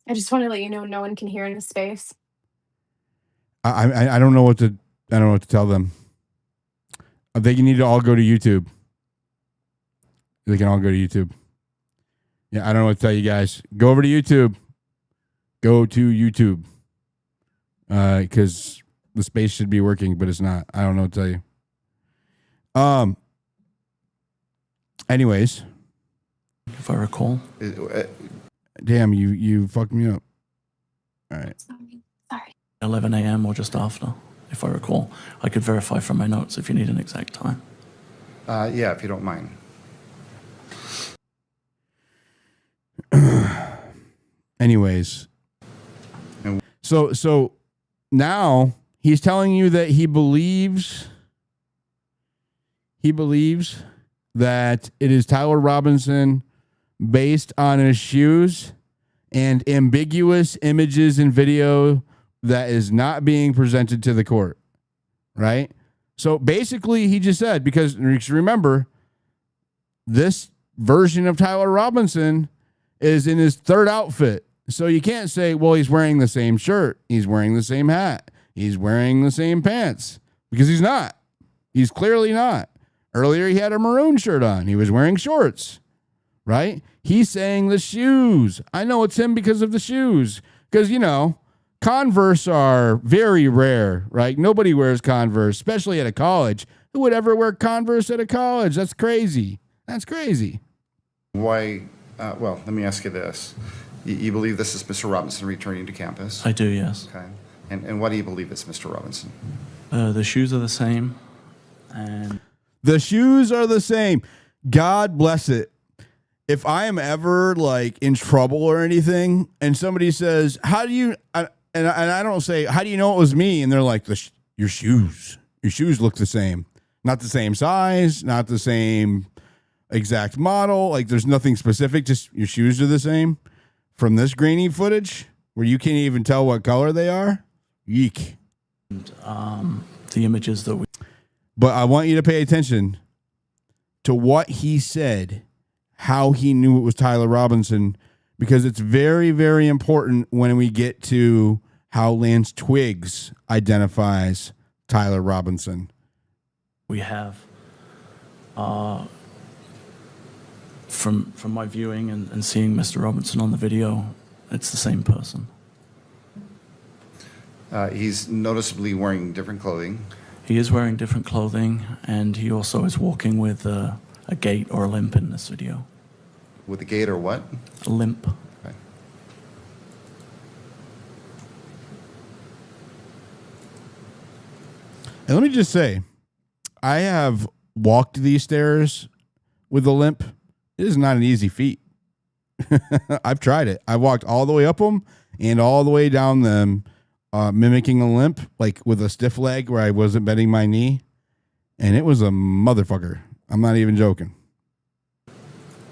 [SPEAKER 8] I just want to let you know no one can hear in this space.
[SPEAKER 1] I don't know what to tell them. They need to all go to YouTube. They can all go to YouTube. Yeah, I don't know what to tell you guys. Go over to YouTube. Go to YouTube. Because the space should be working, but it's not. I don't know what to tell you. Anyways.
[SPEAKER 4] If I recall.
[SPEAKER 1] Damn, you fucked me up. All right.
[SPEAKER 8] Sorry.
[SPEAKER 4] 11 a.m. or just after, if I recall. I could verify from my notes if you need an exact time.
[SPEAKER 3] Yeah, if you don't mind.
[SPEAKER 1] Anyways. So now he's telling you that he believes that it is Tyler Robinson based on his shoes and ambiguous images and video that is not being presented to the court, right? So basically he just said, because remember, this version of Tyler Robinson is in his third outfit. So you can't say, well, he's wearing the same shirt. He's wearing the same hat. He's wearing the same pants, because he's not. He's clearly not. Earlier, he had a maroon shirt on. He was wearing shorts, right? He's saying the shoes. I know it's him because of the shoes, because, Converse are very rare, right? Nobody wears Converse, especially at a college. Who would ever wear Converse at a college? That's crazy. That's crazy.
[SPEAKER 3] Why, well, let me ask you this. You believe this is Mr. Robinson returning to campus?
[SPEAKER 4] I do, yes.
[SPEAKER 3] Okay. And why do you believe it's Mr. Robinson?
[SPEAKER 4] The shoes are the same, and
[SPEAKER 1] the shoes are the same. God bless it. If I am ever in trouble or anything, and somebody says, "How do you?" and I don't say, "How do you know it was me?" And they're like, "Your shoes look the same. Not the same size, not the same exact model. There's nothing specific. Just your shoes are the same." From this grainy footage, where you can't even tell what color they are, yeek.
[SPEAKER 4] And, the images that we.
[SPEAKER 1] But I want you to pay attention to what he said, how he knew it was Tyler Robinson, because it's very, very important when we get to how Lance Twiggs identifies Tyler Robinson.
[SPEAKER 4] We have, from my viewing and seeing Mr. Robinson on the video, it's the same person.
[SPEAKER 3] He's noticeably wearing different clothing.
[SPEAKER 4] He is wearing different clothing, and he also is walking with a gait or a limp in this video.
[SPEAKER 3] With a gait or what?
[SPEAKER 4] A limp.
[SPEAKER 3] Okay.
[SPEAKER 1] And let me just say, I have walked these stairs with a limp, It is not an easy feat. I've tried it. I walked all the way up them and all the way down them, mimicking a limp, like with a stiff leg where I wasn't bending my knee. And it was a motherfucker. I'm not even joking.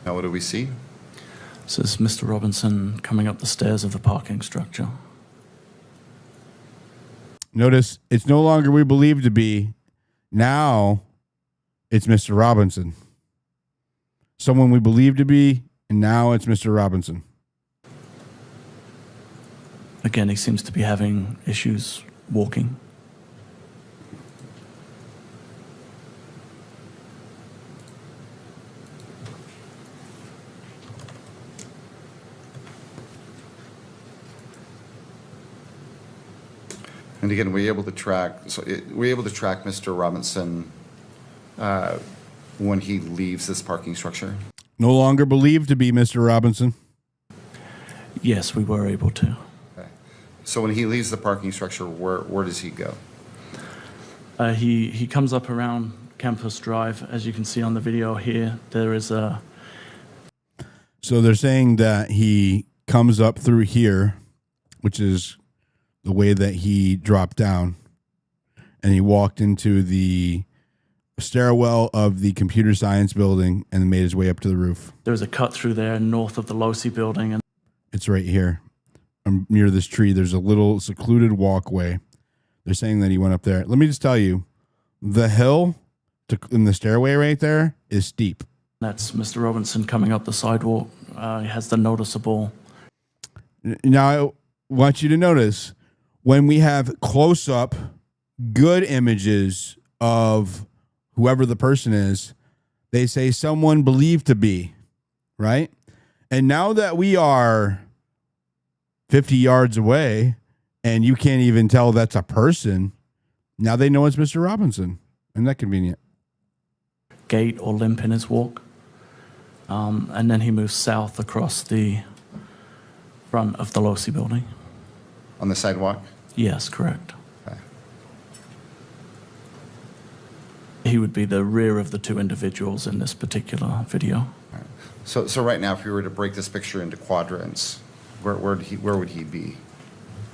[SPEAKER 3] Now, what do we see?
[SPEAKER 4] This is Mr. Robinson coming up the stairs of the parking structure.
[SPEAKER 1] Notice it's no longer we believe to be. Now it's Mr. Robinson. Someone we believe to be, and now it's Mr. Robinson.
[SPEAKER 4] Again, he seems to be having issues walking.
[SPEAKER 3] And again, were you able to track Mr. Robinson when he leaves this parking structure?
[SPEAKER 1] No longer believed to be Mr. Robinson.
[SPEAKER 4] Yes, we were able to.
[SPEAKER 3] Okay. So when he leaves the parking structure, where does he go?
[SPEAKER 4] He comes up around Campus Drive. As you can see on the video here, there is a...
[SPEAKER 1] So they're saying that he comes up through here, which is the way that he dropped down, and he walked into the stairwell of the computer science building and made his way up to the roof.
[SPEAKER 4] There's a cut through there north of the Losi building. And
[SPEAKER 1] it's right here. I'm near this tree. There's a little secluded walkway. They're saying that he went up there. Let me just tell you, the hill in the stairway right there is steep.
[SPEAKER 4] That's Mr. Robinson coming up the sidewalk. He has the noticeable...
[SPEAKER 1] Now, I want you to notice, when we have close-up, good images of whoever the person is, they say someone believed to be, right? And now that we are 50 yards away and you can't even tell that's a person, now they know it's Mr. Robinson. Isn't that convenient?
[SPEAKER 4] Gait or limp in his walk. And then he moves south across the front of the Losi building.
[SPEAKER 3] On the sidewalk?
[SPEAKER 4] Yes, correct.
[SPEAKER 3] Okay.
[SPEAKER 4] He would be the rear of the two individuals in this particular video.
[SPEAKER 3] All right. So right now, if we were to break this picture into quadrants, where would he be?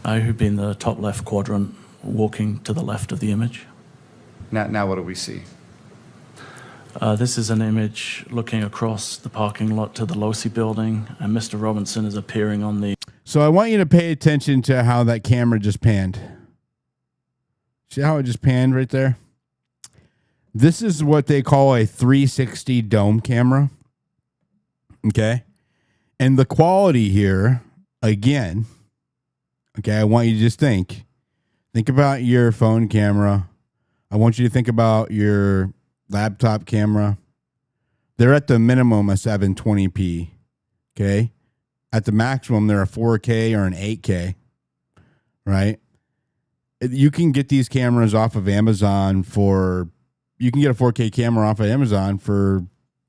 [SPEAKER 4] He'd be in the top left quadrant, walking to the left of the image.
[SPEAKER 3] Now what do we see?
[SPEAKER 4] This is an image looking across the parking lot to the Losi building, and Mr. Robinson is appearing on the...
[SPEAKER 1] So I want you to pay attention to how that camera just panned. See how it just panned right there? This is what they call a 360 dome camera. Okay? And the quality here, again, okay, I want you to just think about your phone camera. I want you to think about your laptop camera. They're at the minimum a 720p. Okay? At the maximum, they're a 4K or an 8K, right? You can get these cameras off of Amazon you can get a 4K camera off of Amazon for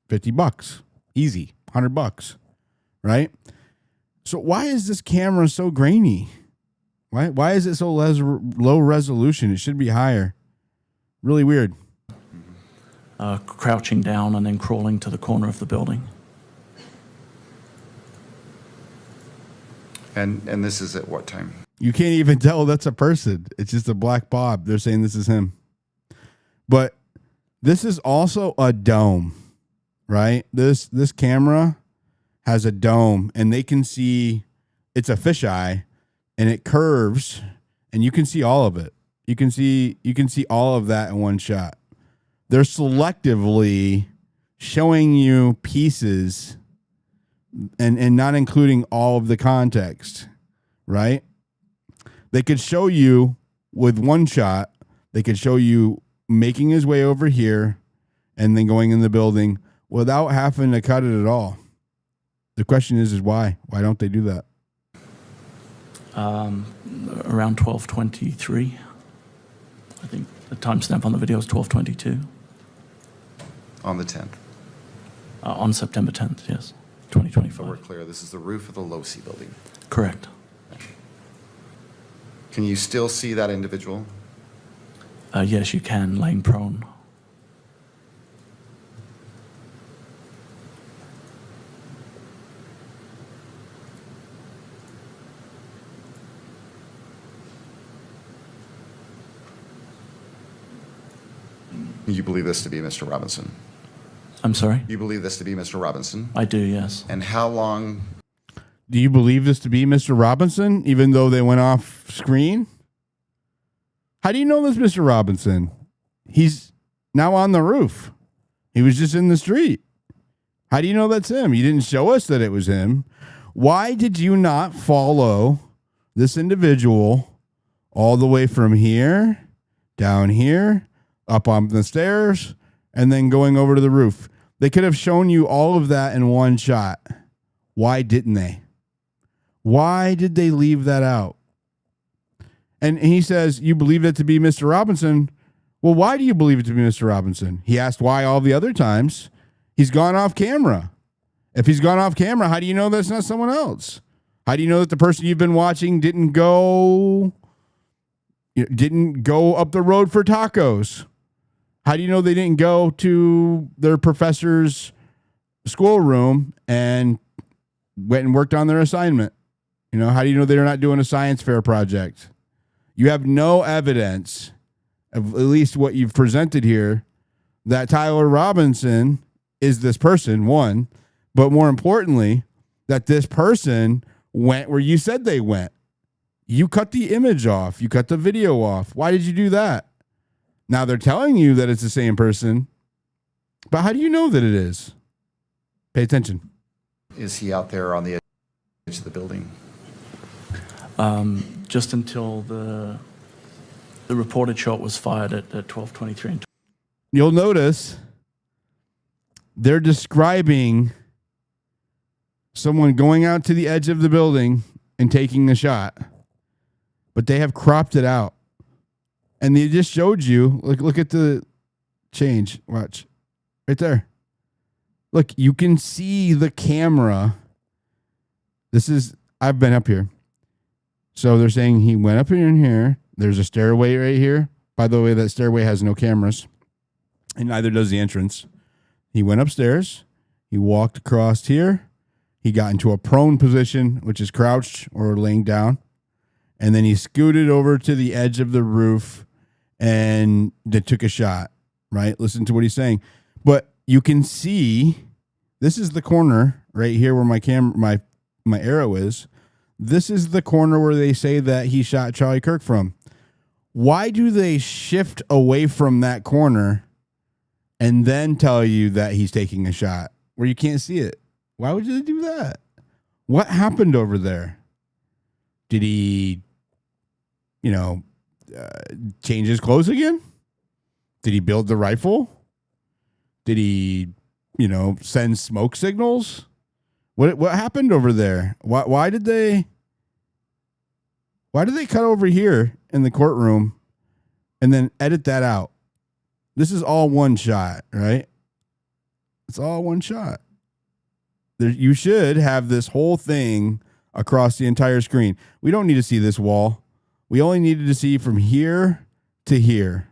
[SPEAKER 1] $50. Easy. $100, right? So why is this camera so grainy? Why is it so low resolution? It should be higher. Really weird.
[SPEAKER 4] Crouching down and then crawling to the corner of the building.
[SPEAKER 3] And this is at what time?
[SPEAKER 1] You can't even tell that's a person. It's just a black bob. They're saying this is him. But this is also a dome, right? This camera has a dome, and they can see it's a fisheye, and it curves, and you can see all of it. You can see all of that in one shot. They're selectively showing you pieces and not including all of the context, right? They could show you with one shot, they could show you making his way over here and then going in the building without having to cut it at all. The question is why? Why don't they do that?
[SPEAKER 4] Around 12:23. I think the timestamp on the video is 12:22.
[SPEAKER 3] On the 10th.
[SPEAKER 4] On September 10th, yes,
[SPEAKER 3] So we're
[SPEAKER 4] 2025.
[SPEAKER 3] clear. This is the roof of the Losi building.
[SPEAKER 4] Correct.
[SPEAKER 3] Can you still see that individual?
[SPEAKER 4] Yes, you can, laying prone.
[SPEAKER 3] You believe this to be Mr. Robinson?
[SPEAKER 4] I'm sorry?
[SPEAKER 3] You believe this to be Mr. Robinson?
[SPEAKER 4] I do, yes.
[SPEAKER 3] And how long?
[SPEAKER 1] Do you believe this to be Mr. Robinson, even though they went off screen? How do you know this Mr. Robinson? He's now on the roof. He was just in the street. How do you know that's him? You didn't show us that it was him. Why did you not follow this individual all the way from here, down here, up on the stairs, and then going over to the roof? They could have shown you all of that in one shot. Why didn't they? Why did they leave that out? And he says, you believe it to be Mr. Robinson. Well, why do you believe it to be Mr. Robinson? He asked why all the other times. He's gone off camera. If he's gone off camera, how do you know that's not someone else? How do you know that the person you've been watching didn't go up the road for tacos? How do you know they didn't go to their professor's schoolroom and went and worked on their assignment? You know, how do you know they're not doing a science fair project? You have no evidence of at least what you've presented here that Tyler Robinson is this person, one, but more importantly, that this person went where you said they went. You cut the image off. You cut the video off. Why did you do that? Now they're telling you that it's the same person, but how do you know that it is? Pay attention.
[SPEAKER 3] Is he out there on the edge of the building?
[SPEAKER 4] Just until the reported shot was fired at 12:23 and
[SPEAKER 1] You'll notice they're describing someone going out to the edge of the building and taking a shot, but they have cropped it out. And they just showed you, look at the change. Watch. Right there. Look, you can see the camera. I've been up here. So they're saying he went up in here. There's a stairway right here. By the way, that stairway has no cameras, and neither does the entrance. He went upstairs. He walked across here. He got into a prone position, which is crouched or laying down. And then he scooted over to the edge of the roof and they took a shot, right? Listen to what he's saying. But you can see, this is the corner right here where my arrow is. This is the corner where they say that he shot Charlie Kirk from. Why do they shift away from that corner and then tell you that he's taking a shot where you can't see it? Why would they do that? What happened over there? Did he, change his clothes again? Did he build the rifle? Did he, send smoke signals? What happened over there? Why did they cut over here in the courtroom and then edit that out? This is all one shot, right? It's all one shot. You should have this whole thing across the entire screen. We don't need to see this wall. We only needed to see from here to here.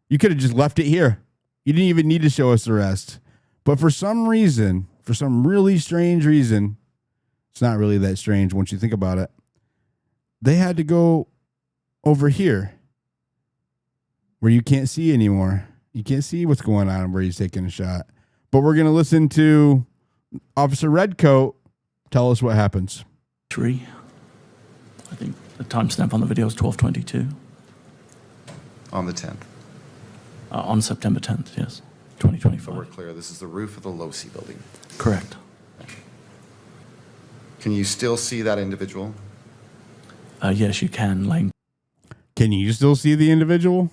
[SPEAKER 1] You could have just left it here. You didn't even need to show us the rest. But for some reason, for some really strange reason, it's not really that strange once you think about it, they had to go over here where you can't see anymore. You can't see what's going on where he's taking a shot. But we're going to listen to Officer Redcoat tell us what happens.
[SPEAKER 4] 3. I think the timestamp on the video is 12:22.
[SPEAKER 3] On the 10th.
[SPEAKER 4] On September 10th, yes,
[SPEAKER 3] So we're
[SPEAKER 4] 2025.
[SPEAKER 3] clear. This is the roof of the Losi building.
[SPEAKER 4] Correct.
[SPEAKER 3] Can you still see that individual?
[SPEAKER 4] Yes, you can, laying
[SPEAKER 1] Can you still see the individual?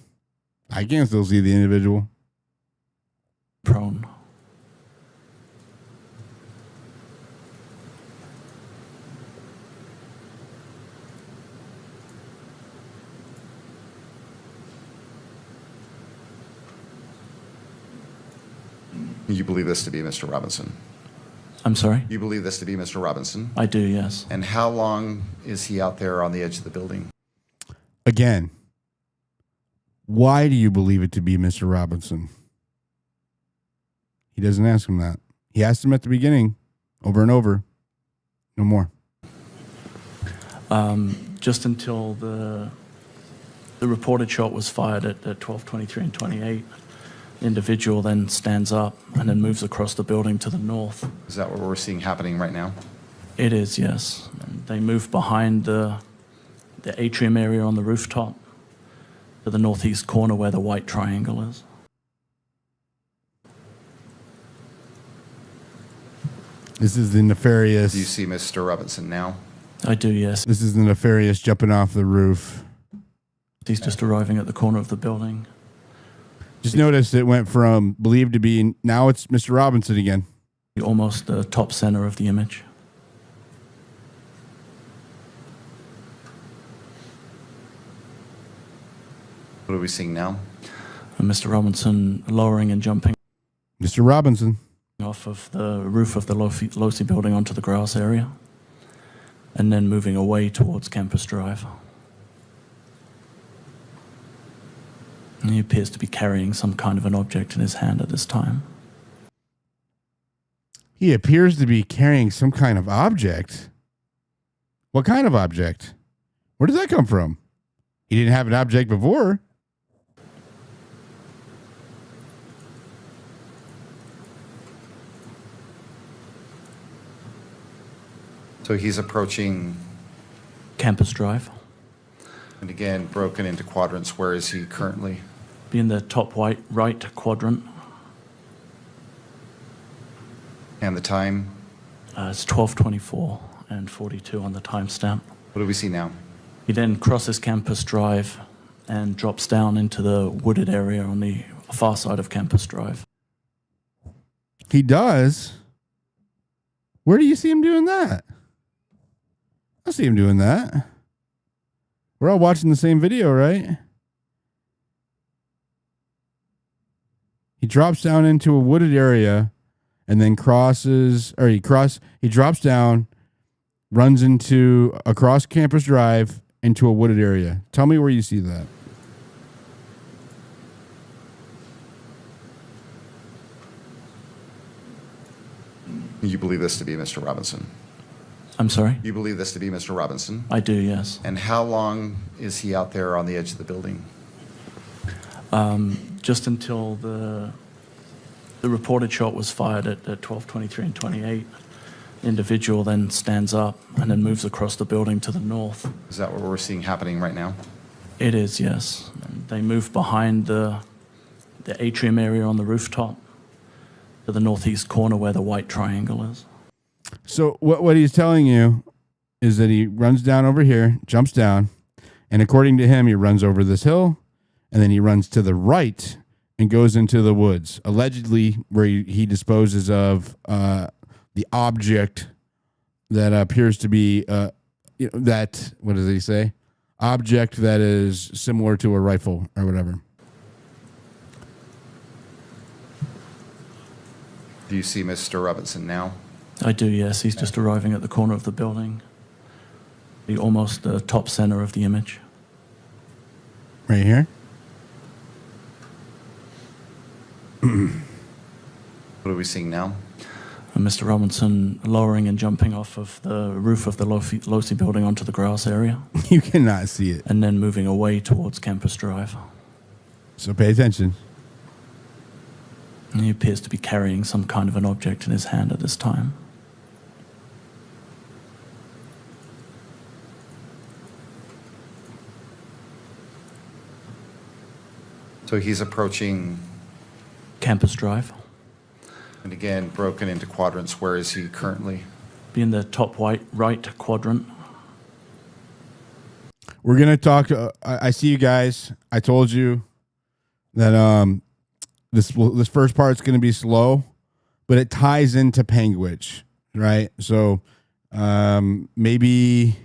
[SPEAKER 1] I can still see the individual.
[SPEAKER 4] prone.
[SPEAKER 3] You believe this to be Mr. Robinson?
[SPEAKER 4] I'm sorry?
[SPEAKER 3] You believe this to be Mr. Robinson?
[SPEAKER 4] I do, yes.
[SPEAKER 3] And how long is he out there on the edge of the building?
[SPEAKER 1] Again, why do you believe it to be Mr. Robinson? He doesn't ask him that. He asked him at the beginning over and over. No more.
[SPEAKER 4] Just until the reported shot was fired at 12:23 and 28. Individual then stands up and then moves across the building to the north.
[SPEAKER 3] Is that what we're seeing happening right now?
[SPEAKER 4] It is, yes. They move behind the atrium area on the rooftop to the northeast corner where the white triangle is.
[SPEAKER 1] This is the nefarious.
[SPEAKER 3] Do you see Mr. Robinson now?
[SPEAKER 4] I do, yes.
[SPEAKER 1] This is the nefarious jumping off the roof.
[SPEAKER 4] He's just arriving at the corner of the building.
[SPEAKER 1] Just noticed it went from believed to be, now it's Mr. Robinson again.
[SPEAKER 4] Almost the top center of the image.
[SPEAKER 3] What are we seeing now?
[SPEAKER 4] And Mr. Robinson lowering and jumping
[SPEAKER 1] Mr. Robinson.
[SPEAKER 4] off of the roof of the Losi building onto the grass area, and then moving away towards Campus Drive. And he appears to be carrying some kind of an object in his hand at this time.
[SPEAKER 1] He appears to be carrying some kind of object. What kind of object? Where does that come from? He didn't have an object before.
[SPEAKER 3] So he's approaching,
[SPEAKER 4] Campus Drive.
[SPEAKER 3] and again, broken into quadrants. Where is he currently?
[SPEAKER 4] Be in the top right quadrant.
[SPEAKER 3] And the time?
[SPEAKER 4] It's 12:24 and 42 on the timestamp.
[SPEAKER 3] What do we see now?
[SPEAKER 4] He then crosses Campus Drive and drops down into the wooded area on the far side of Campus Drive.
[SPEAKER 1] He does. Where do you see him doing that? I see him doing that. We're all watching the same video, right? He drops down into a wooded area and then he drops down, runs across Campus Drive into a wooded area. Tell me where you see that.
[SPEAKER 3] You believe this to be Mr. Robinson?
[SPEAKER 4] I'm sorry?
[SPEAKER 3] You believe this to be Mr. Robinson?
[SPEAKER 4] I do, yes.
[SPEAKER 3] And how long is he out there on the edge of the building?
[SPEAKER 4] Just until the reported shot was fired at 12:23 and 28. Individual then stands up and then moves across the building to the north.
[SPEAKER 3] Is that what we're seeing happening right now?
[SPEAKER 4] It is, yes. They move behind the atrium area on the rooftop to the northeast corner where the white triangle is.
[SPEAKER 1] So what he's telling you is that he runs down over here, jumps down, and according to him, he runs over this hill, and then he runs to the right and goes into the woods, allegedly where he disposes of the object that appears to be that, what does he say? Object that is similar to a rifle or whatever.
[SPEAKER 3] Do you see Mr. Robinson now?
[SPEAKER 4] I do, yes. He's just arriving at the corner of the building, almost the top center of the image.
[SPEAKER 1] Right here?
[SPEAKER 3] What are we seeing now?
[SPEAKER 4] And Mr. Robinson lowering and jumping off of the roof of the Losi building onto the grass area,
[SPEAKER 1] You cannot see it.
[SPEAKER 4] and then moving away towards Campus Drive.
[SPEAKER 1] So pay attention.
[SPEAKER 4] And he appears to be carrying some kind of an object in his hand at this time.
[SPEAKER 3] So he's approaching,
[SPEAKER 4] Campus Drive.
[SPEAKER 3] and again, broken into quadrants. Where is he currently?
[SPEAKER 4] Be in the top right quadrant.
[SPEAKER 1] We're going to talk. I see you guys. I told you that this first part's going to be slow, but it ties into Panguitch, right? So maybe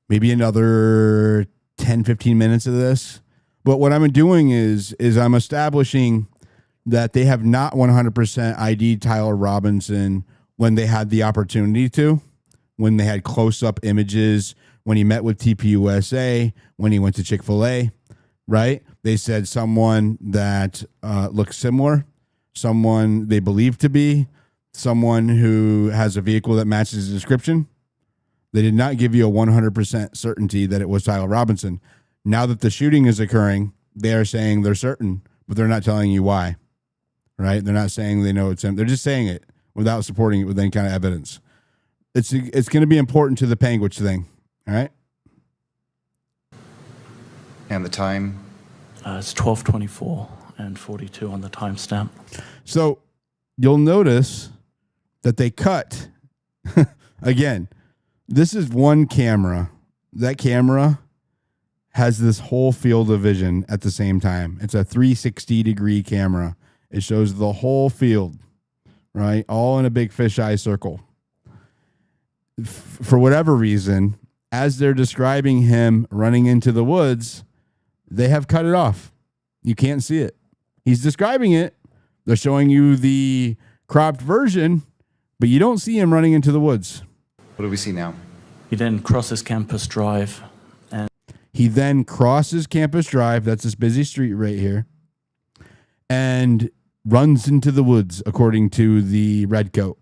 [SPEAKER 1] another 10, 15 minutes of this. But what I'm doing is I'm establishing that they have not 100% ID'd Tyler Robinson when they had the opportunity to, when they had close-up images, when he met with TPUSA, when he went to Chick-fil-A, right? They said someone that looks similar, someone they believe to be, someone who has a vehicle that matches the description. They did not give you a 100% certainty that it was Tyler Robinson. Now that the shooting is occurring, they are saying they're certain but they're not telling you why, right? They're not saying they know it's him. They're just saying it without supporting it with any kind of evidence. It's going to be important to the Panguitch thing, all right?
[SPEAKER 3] And the time?
[SPEAKER 4] It's 12:24 and 42 on the timestamp.
[SPEAKER 1] So you'll notice that they cut. Again, this is one camera. That camera has this whole field of vision at the same time. It's a 360-degree camera. It shows the whole field, right? All in a big fisheye circle. For whatever reason, as they're describing him running into the woods, they have cut it off. You can't see it. He's describing it. They're showing you the cropped version, but you don't see him running into the woods.
[SPEAKER 3] What do we see now?
[SPEAKER 4] He then crosses Campus Drive, and
[SPEAKER 1] He then crosses Campus Drive. That's this busy street right here. And runs into the woods, according to the red coat.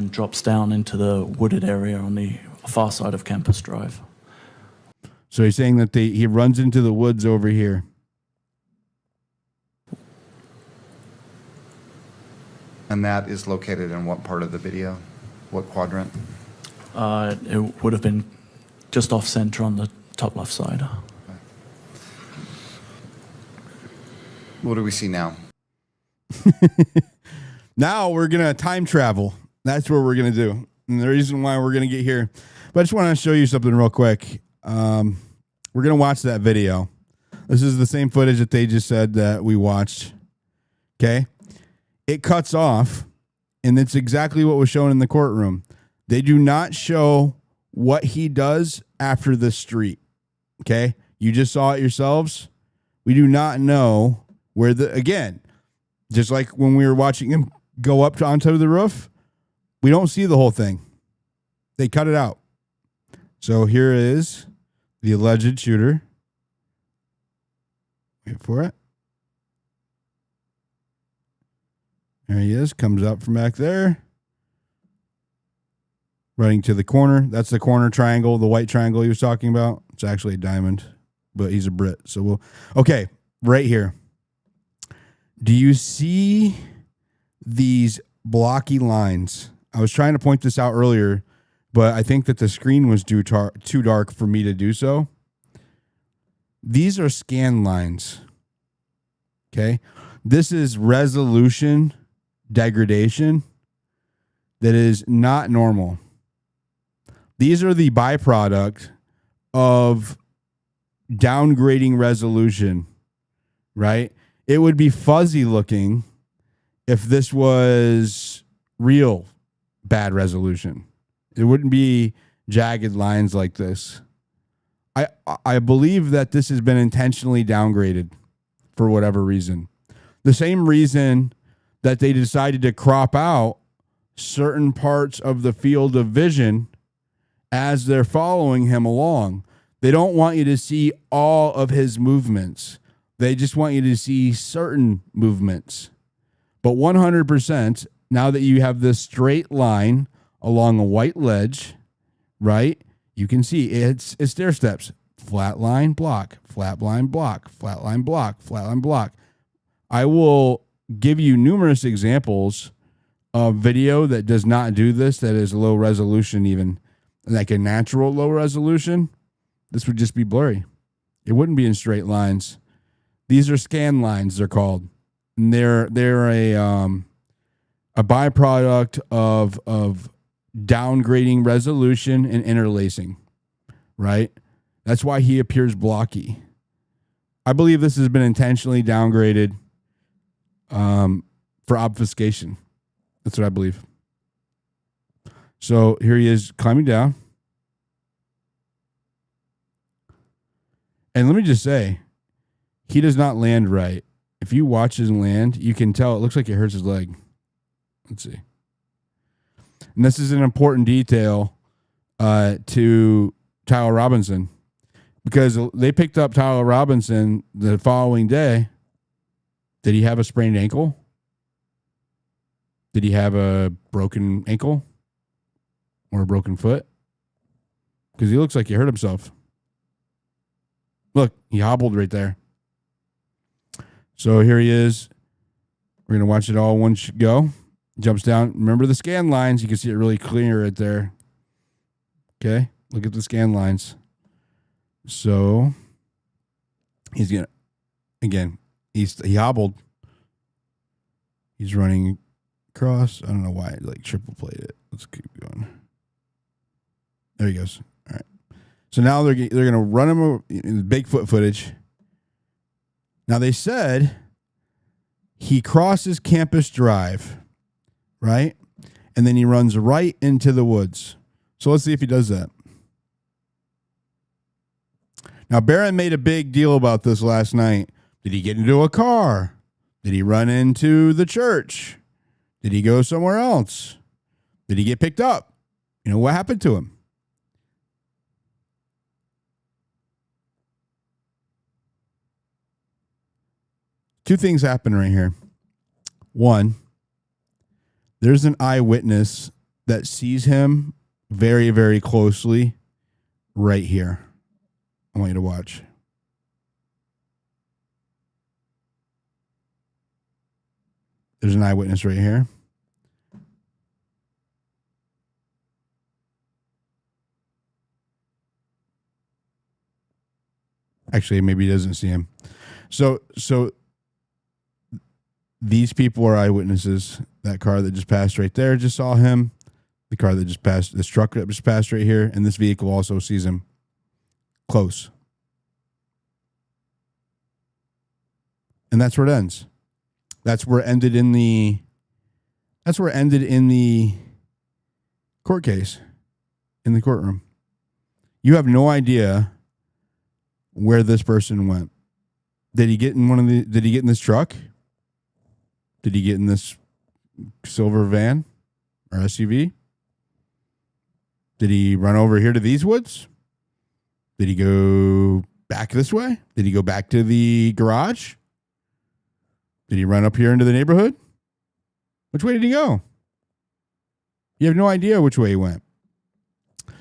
[SPEAKER 4] drops down into the wooded area on the far side of Campus Drive.
[SPEAKER 1] So he's saying that he runs into the woods over here.
[SPEAKER 3] And that is located in what part of the video? What quadrant?
[SPEAKER 4] It would have been just off center on the top left side.
[SPEAKER 3] What do we see now?
[SPEAKER 1] Now we're going to time travel. That's what we're going to do. And the reason why we're going to get here. But I just want to show you something real quick. We're going to watch that video. This is the same footage that they just said that we watched. Okay. It cuts off, and it's exactly what was shown in the courtroom. They do not show what he does after the street. Okay. You just saw it yourselves. We do not know where again, just like when we were watching him go up onto the roof, we don't see the whole thing. They cut it out. So here is the alleged shooter. Wait for it. There he is. Comes up from back there. Running to the corner. That's the corner triangle, the white triangle he was talking about. It's actually a diamond, but he's a Brit. So okay, right here. Do you see these blocky lines? I was trying to point this out earlier, but I think that the screen was too dark for me to do so. These are scan lines. Okay. This is resolution degradation that is not normal. These are the byproduct of downgrading resolution, right? It would be fuzzy looking if this was real bad resolution. It wouldn't be jagged lines like this. I believe that this has been intentionally downgraded for whatever reason. The same reason that they decided to crop out certain parts of the field of vision as they're following him along. They don't want you to see all of his movements. They just want you to see certain movements. But 100%, now that you have this straight line along a white ledge, right? You can see it's stair steps. Flat line, block, flat line, block, flat line, block, flat line, block. I will give you numerous examples of video that does not do this, that is low resolution even. Like a natural low resolution, this would just be blurry. It wouldn't be in straight lines. These are scan lines, they're called. And they're a byproduct of downgrading resolution and interlacing, right? That's why he appears blocky. I believe this has been intentionally downgraded for obfuscation. That's what I believe. So here he is climbing down. And let me just say, he does not land right. If you watch his land, you can tell it looks like it hurts his leg. Let's see. And this is an important detail to Tyler Robinson, because they picked up Tyler Robinson the following day. Did he have a sprained ankle? Did he have a broken ankle or a broken foot? Because he looks like he hurt himself. Look, he hobbled right there. So here he is. We're going to watch it all one go. Jumps down. Remember the scan lines. You can see it really clear right there. Okay. Look at the scan lines. So he's going to, again, he hobbled. He's running across. I don't know why I triple played it. Let's keep going. There he goes. All right. So now they're going to run him over in the Bigfoot footage. Now they said he crosses Campus Drive, right? And then he runs right into the woods. So let's see if he does that. Now Barron made a big deal about this last night. Did he get into a car? Did he run into the church? Did he go somewhere else? Did he get picked up? What happened to him? Two things happen right here. One, there's an eyewitness that sees him very, very closely right here. I want you to watch. There's an eyewitness right here. Actually, maybe he doesn't see him. So these people are eyewitnesses. That car that just passed right there just saw him. The car that just passed, this truck that just passed right here, and this vehicle also sees him close. And that's where it ends. That's where it ended in the court case, in the courtroom. You have no idea where this person went. Did he get in this truck? Did he get in this silver van or SUV? Did he run over here to these woods? Did he go back this way? Did he go back to the garage? Did he run up here into the neighborhood? Which way did he go? You have no idea which way he went.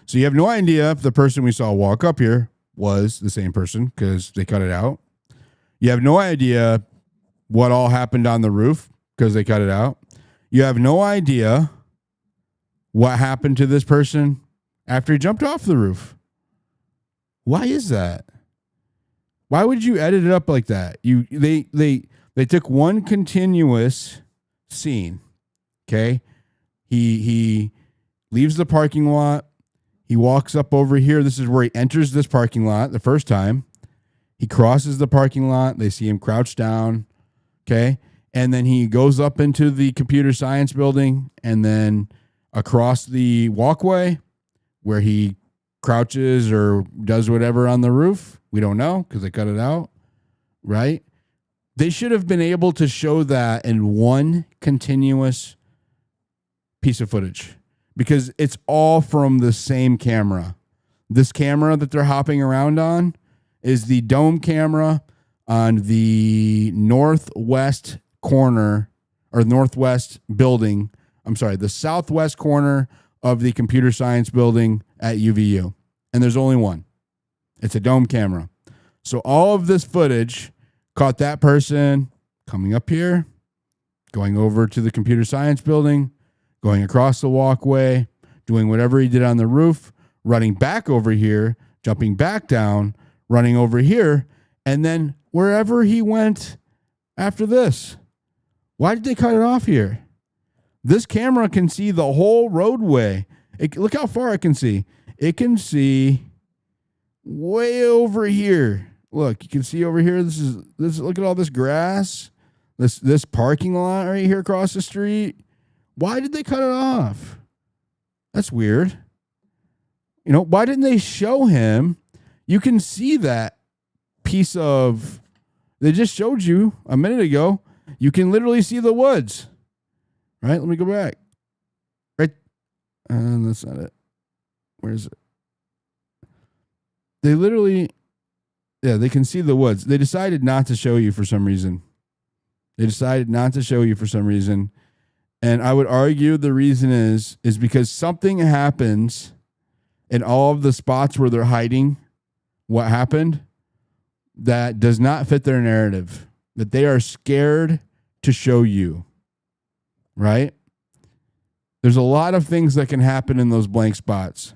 [SPEAKER 1] So you have no idea if the person we saw walk up here was the same person because they cut it out. You have no idea what all happened on the roof because they cut it out. You have no idea what happened to this person after he jumped off the roof. Why is that? Why would you edit it up like that? They took one continuous scene. Okay. He leaves the parking lot. He walks up over here. This is where he enters this parking lot the first time. He crosses the parking lot. They see him crouched down. Okay. And then he goes up into the computer science building and then across the walkway where he crouches or does whatever on the roof. We don't know because they cut it out. Right. They should have been able to show that in one continuous piece of footage because it's all from the same camera. This camera that they're hopping around on is the dome camera on the northwest corner or northwest building. I'm sorry, the southwest corner of the computer science building at UVU. And there's only one. It's a dome camera. So all of this footage caught that person coming up here, going over to the computer science building, going across the walkway, doing whatever he did on the roof, running back over here, jumping back down, running over here, and then wherever he went after this. Why did they cut it off here? This camera can see the whole roadway. Look how far it can see. It can see way over here. Look, you can see over here. This. Look at all this grass. This parking lot right here across the street. Why did they cut it off? That's weird. Why didn't they show him? You can see that piece of. They just showed you a minute ago. You can literally see the woods. Right? Let me go back. Right. That's not it. Where is it? They literally. Yeah, they can see the woods. They decided not to show you for some reason. And I would argue the reason is because something happens in all of the spots where they're hiding what happened that does not fit their narrative. that they are scared to show you, right? There's a lot of things that can happen in those blank spots.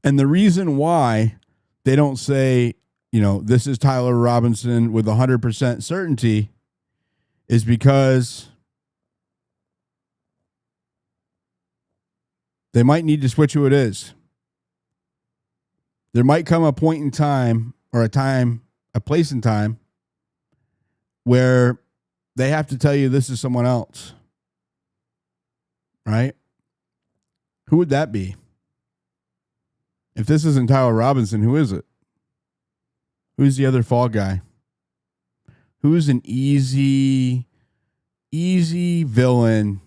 [SPEAKER 1] And the reason why they don't say, this is Tyler Robinson with 100% certainty is because they might need to switch who it is. There might come a point in time or a place in time where they have to tell you this is someone else. Right? Who would that be? If this isn't Tyler Robinson, who is it? Who's the other fall guy? Who's an easy villain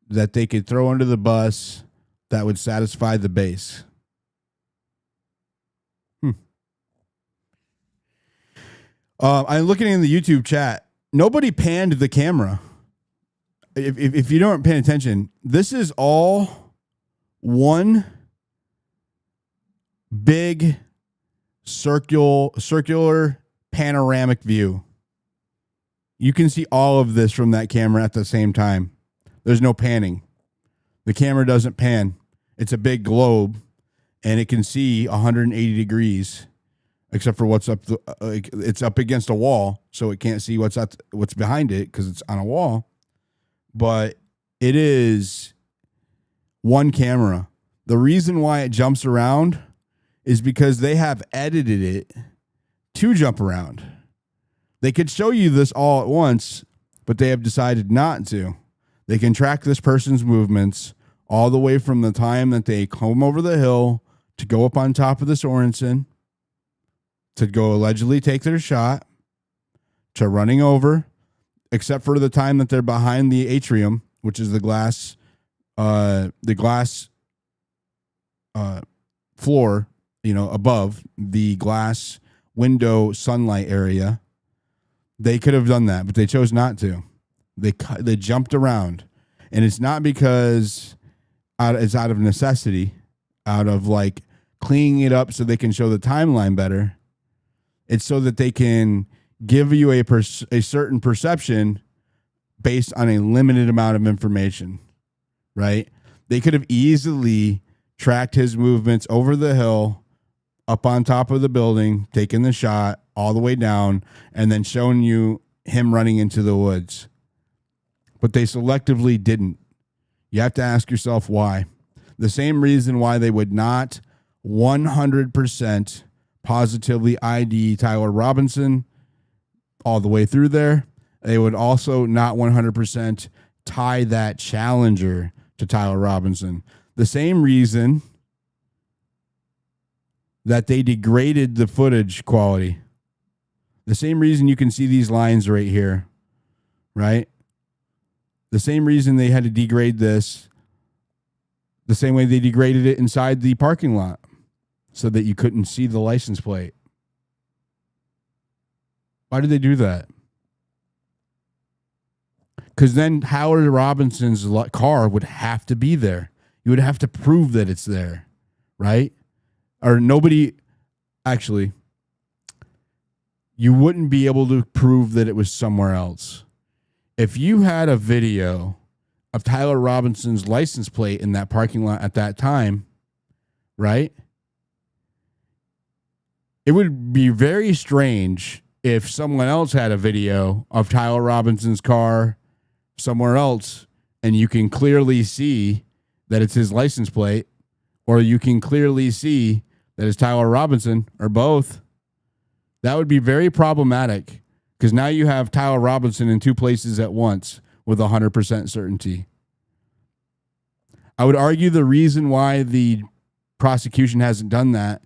[SPEAKER 1] that they could throw under the bus that would satisfy the base? I'm looking in the YouTube chat. Nobody panned the camera. If you don't pay attention, this is all one big circular panoramic view. You can see all of this from that camera at the same time. There's no panning. The camera doesn't pan. It's a big globe, and it can see 180 degrees, except for what's up. It's up against a wall, so it can't see what's behind it because it's on a wall. But it is one camera. The reason why it jumps around is because they have edited it to jump around. They could show you this all at once, but they have decided not to. They can track this person's movements all the way from the time that they come over the hill to go up on top of the Sorensen, to go allegedly take their shot, to running over, except for the time that they're behind the atrium, which is the glass floor, above the glass window sunlight area. They could have done that, but they chose not to. They jumped around, and it's not because it's out of necessity, out of like cleaning it up so they can show the timeline better. It's so that they can give you a certain perception based on a limited amount of information, right? They could have easily tracked his movements over the hill, up on top of the building, taken the shot all the way down, and then shown you him running into the woods. But they selectively didn't. You have to ask yourself why. The same reason why they would not 100% positively ID Tyler Robinson all the way through there. They would also not 100% tie that challenger to Tyler Robinson. The same reason that they degraded the footage quality. The same reason you can see these lines right here, right? The same reason they had to degrade this, the same way they degraded it inside the parking lot so that you couldn't see the license plate. Why did they do that? Because then Howard Robinson's car would have to be there. You would have to prove that it's there, right? Or nobody, actually, you wouldn't be able to prove that it was somewhere else. If you had a video of Tyler Robinson's license plate in that parking lot at that time, right? It would be very strange if someone else had a video of Tyler Robinson's car somewhere else and you can clearly see that it's his license plate, or you can clearly see that it's Tyler Robinson, or both. That would be very problematic because now you have Tyler Robinson in two places at once with 100% certainty. I would argue the reason why the prosecution hasn't done that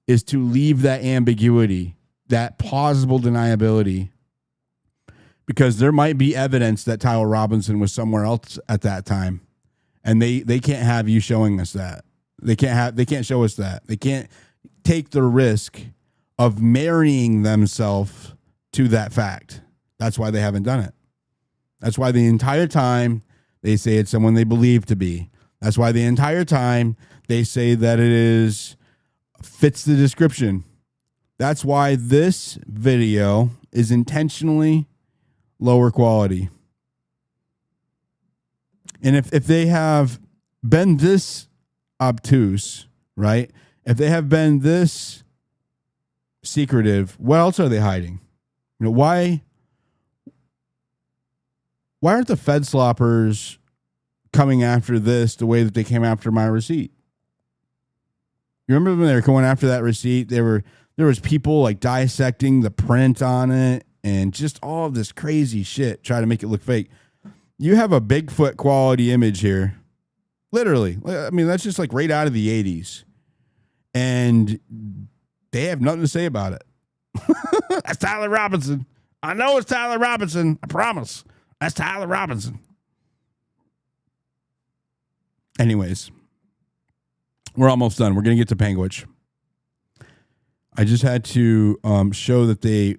[SPEAKER 1] is to leave that ambiguity, that plausible deniability, because there might be evidence that Tyler Robinson was somewhere else at that time, and they can't have you showing us that. They can't show us that. They can't take the risk of marrying themselves to that fact. That's why they haven't done it. That's why the entire time they say it's someone they believe to be. That's why the entire time they say that it fits the description. That's why this video is intentionally lower quality. And if they have been this obtuse, right? If they have been this secretive, what else are they hiding? You know, why aren't the FedSloppers coming after this the way that they came after my receipt? You remember when they were going after that receipt? There was people like dissecting the print on it and just all of this crazy shit, trying to make it look fake. You have a Bigfoot quality image here. Literally. I mean, that's just like right out of the 80s. And they have nothing to say about it. That's Tyler Robinson. I know it's Tyler Robinson. I promise. That's Tyler Robinson. Anyways, we're almost done. We're going to get to Panguitch. I just had to show that they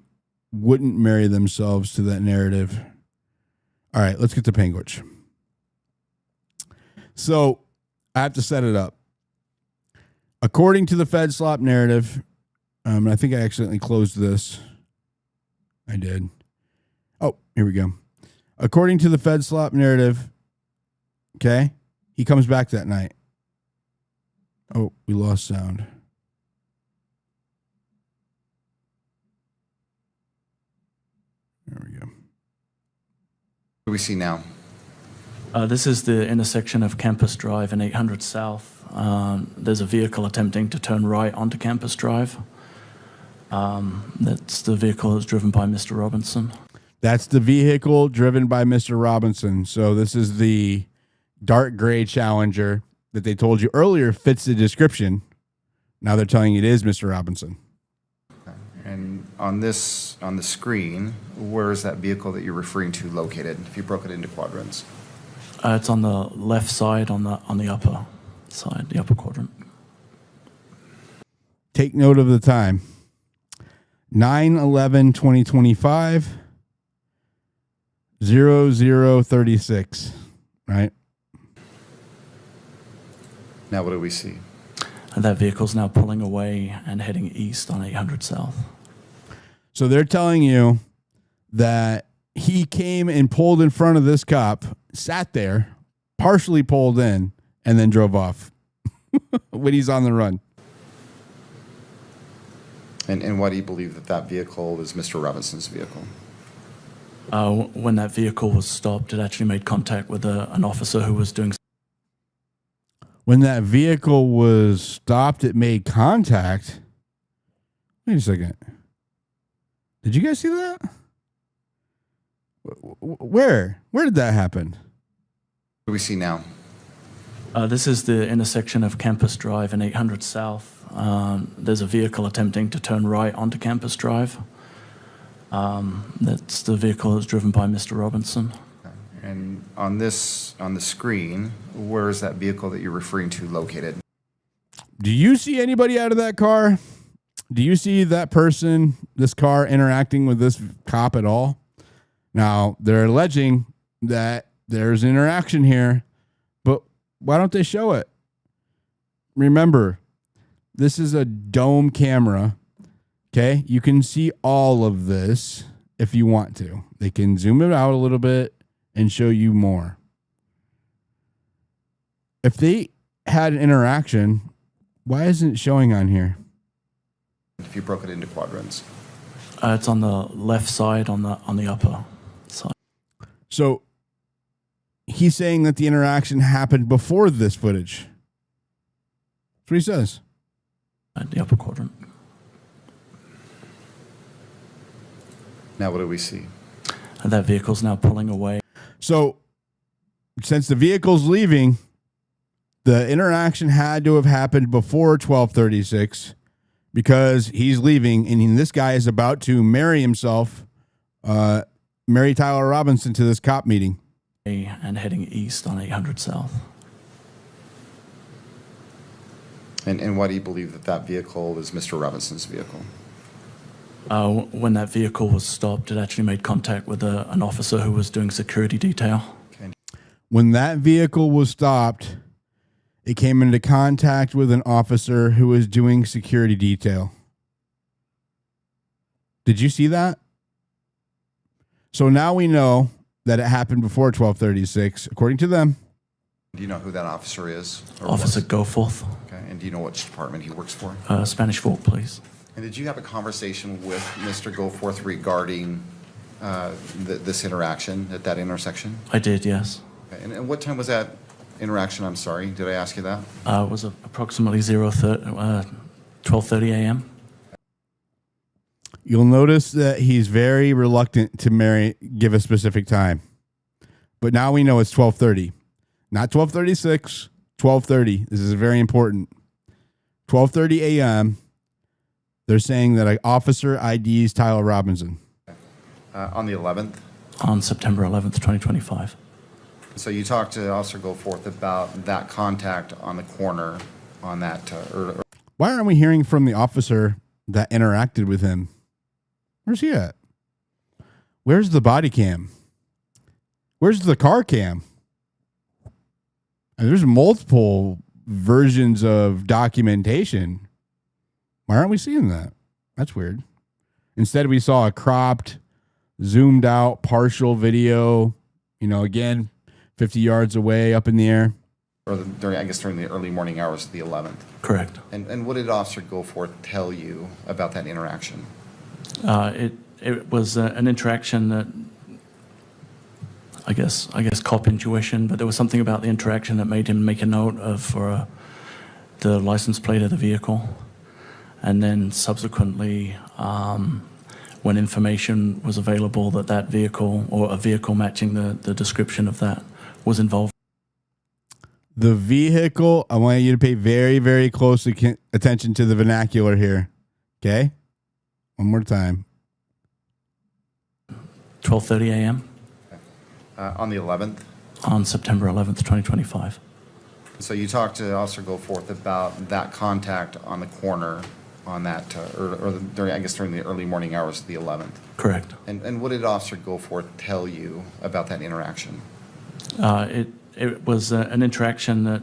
[SPEAKER 1] wouldn't marry themselves to that narrative. All right, let's get to Panguitch. So I have to set it up. According to the FedSlop narrative, and I think I accidentally closed this. I did. Oh, here we go. According to the FedSlop narrative, okay, he comes back that night. Oh, we lost sound. There we go.
[SPEAKER 3] What do we see now?
[SPEAKER 4] This is the intersection of Campus Drive and 800 South. There's a vehicle attempting to turn right onto Campus Drive. That's the vehicle that's driven by Mr. Robinson.
[SPEAKER 1] That's the vehicle driven by Mr. Robinson. So this is the dark gray Challenger that they told you earlier fits the description. Now they're telling you it is Mr. Robinson.
[SPEAKER 3] And on the screen, where is that vehicle that you're referring to located, if you broke it into quadrants?
[SPEAKER 4] It's on the left side, on the upper side, the upper quadrant.
[SPEAKER 1] Take note of the time. 9/11/2025, 0036, right?
[SPEAKER 3] Now what do we see?
[SPEAKER 4] And that vehicle's now pulling away and heading east on 800 South.
[SPEAKER 1] So they're telling you that he came and pulled in front of this cop, sat there, partially pulled in, and then drove off when he's on the run.
[SPEAKER 3] And why do you believe that that vehicle is Mr. Robinson's vehicle?
[SPEAKER 4] When that vehicle was stopped, it actually made contact with an officer who was doing.
[SPEAKER 1] When that vehicle was stopped, it made contact. Wait a second. Did you guys see that? Where? Where did that happen?
[SPEAKER 3] What do we see now?
[SPEAKER 4] This is the intersection of Campus Drive and 800 South. There's a vehicle attempting to turn right onto Campus Drive. That's the vehicle that's driven by Mr. Robinson.
[SPEAKER 3] And on the screen, where is that vehicle that you're referring to located?
[SPEAKER 1] Do you see anybody out of that car? Do you see that person, this car, interacting with this cop at all? Now, they're alleging that there's interaction here, but why don't they show it? Remember, this is a dome camera, okay? You can see all of this if you want to. They can zoom it out a little bit and show you more. If they had an interaction, why isn't it showing on here?
[SPEAKER 3] If you broke it into quadrants.
[SPEAKER 4] It's on the left side, on the upper side.
[SPEAKER 1] So he's saying that the interaction happened before this footage. That's what he says.
[SPEAKER 4] At the upper quadrant.
[SPEAKER 3] Now what do we see?
[SPEAKER 4] And that vehicle's now pulling away.
[SPEAKER 1] So since the vehicle's leaving, the interaction had to have happened before 1236 because he's leaving and this guy is about to marry himself, marry Tyler Robinson to this cop meeting.
[SPEAKER 4] And heading east on 800 South.
[SPEAKER 3] And why do you believe that that vehicle is Mr. Robinson's vehicle?
[SPEAKER 4] When that vehicle was stopped, it actually made contact with an officer who was doing security detail.
[SPEAKER 3] Okay.
[SPEAKER 1] When that vehicle was stopped, it came into contact with an officer who was doing security detail. Did you see that? So now we know that it happened before 1236, according to them.
[SPEAKER 3] Do you know who that officer is? or
[SPEAKER 4] Officer
[SPEAKER 3] was?
[SPEAKER 4] Goforth,
[SPEAKER 3] Okay, and do you know which department he works for?
[SPEAKER 4] Spanish Fork, please.
[SPEAKER 3] And did you have a conversation with Mr. Goforth regarding this interaction at that intersection?
[SPEAKER 4] I did, yes.
[SPEAKER 3] Okay, and what time was that interaction? I'm sorry, did I ask you that?
[SPEAKER 4] It was approximately 12:30 a.m.
[SPEAKER 1] You'll notice that he's very reluctant to give a specific time. But now we know it's 12:30. Not 12:36, 12:30. This is very important. 12:30 a.m. They're saying that an officer IDs Tyler Robinson.
[SPEAKER 3] On the 11th?
[SPEAKER 4] On September 11th, 2025.
[SPEAKER 3] So you talked to Officer Goforth about that contact on the corner on that,
[SPEAKER 1] Why aren't we hearing from the officer that interacted with him? Where's he at? Where's the body cam? Where's the car cam? And there's multiple versions of documentation. Why aren't we seeing that? That's weird. Instead, we saw a cropped, zoomed out, partial video, again, 50 yards away up in the air.
[SPEAKER 3] or during the early morning hours of the 11th.
[SPEAKER 4] Correct.
[SPEAKER 3] And what did Officer Goforth tell you about that interaction?
[SPEAKER 4] It was an interaction that I guess cop intuition, but there was something about the interaction that made him make a note of the license plate of the vehicle, and then subsequently, when information was available that vehicle or a vehicle matching the description of that was involved.
[SPEAKER 1] The vehicle, I want you to pay very, very close attention to the vernacular here. Okay? One more time.
[SPEAKER 4] 12:30 a.m.
[SPEAKER 3] On the 11th?
[SPEAKER 4] On September 11th, 2025.
[SPEAKER 3] So you talked to Officer Goforth about that contact on the corner on that, during the early morning hours of the 11th.
[SPEAKER 4] Correct.
[SPEAKER 3] And what did Officer Goforth tell you about that interaction?
[SPEAKER 4] It was an interaction that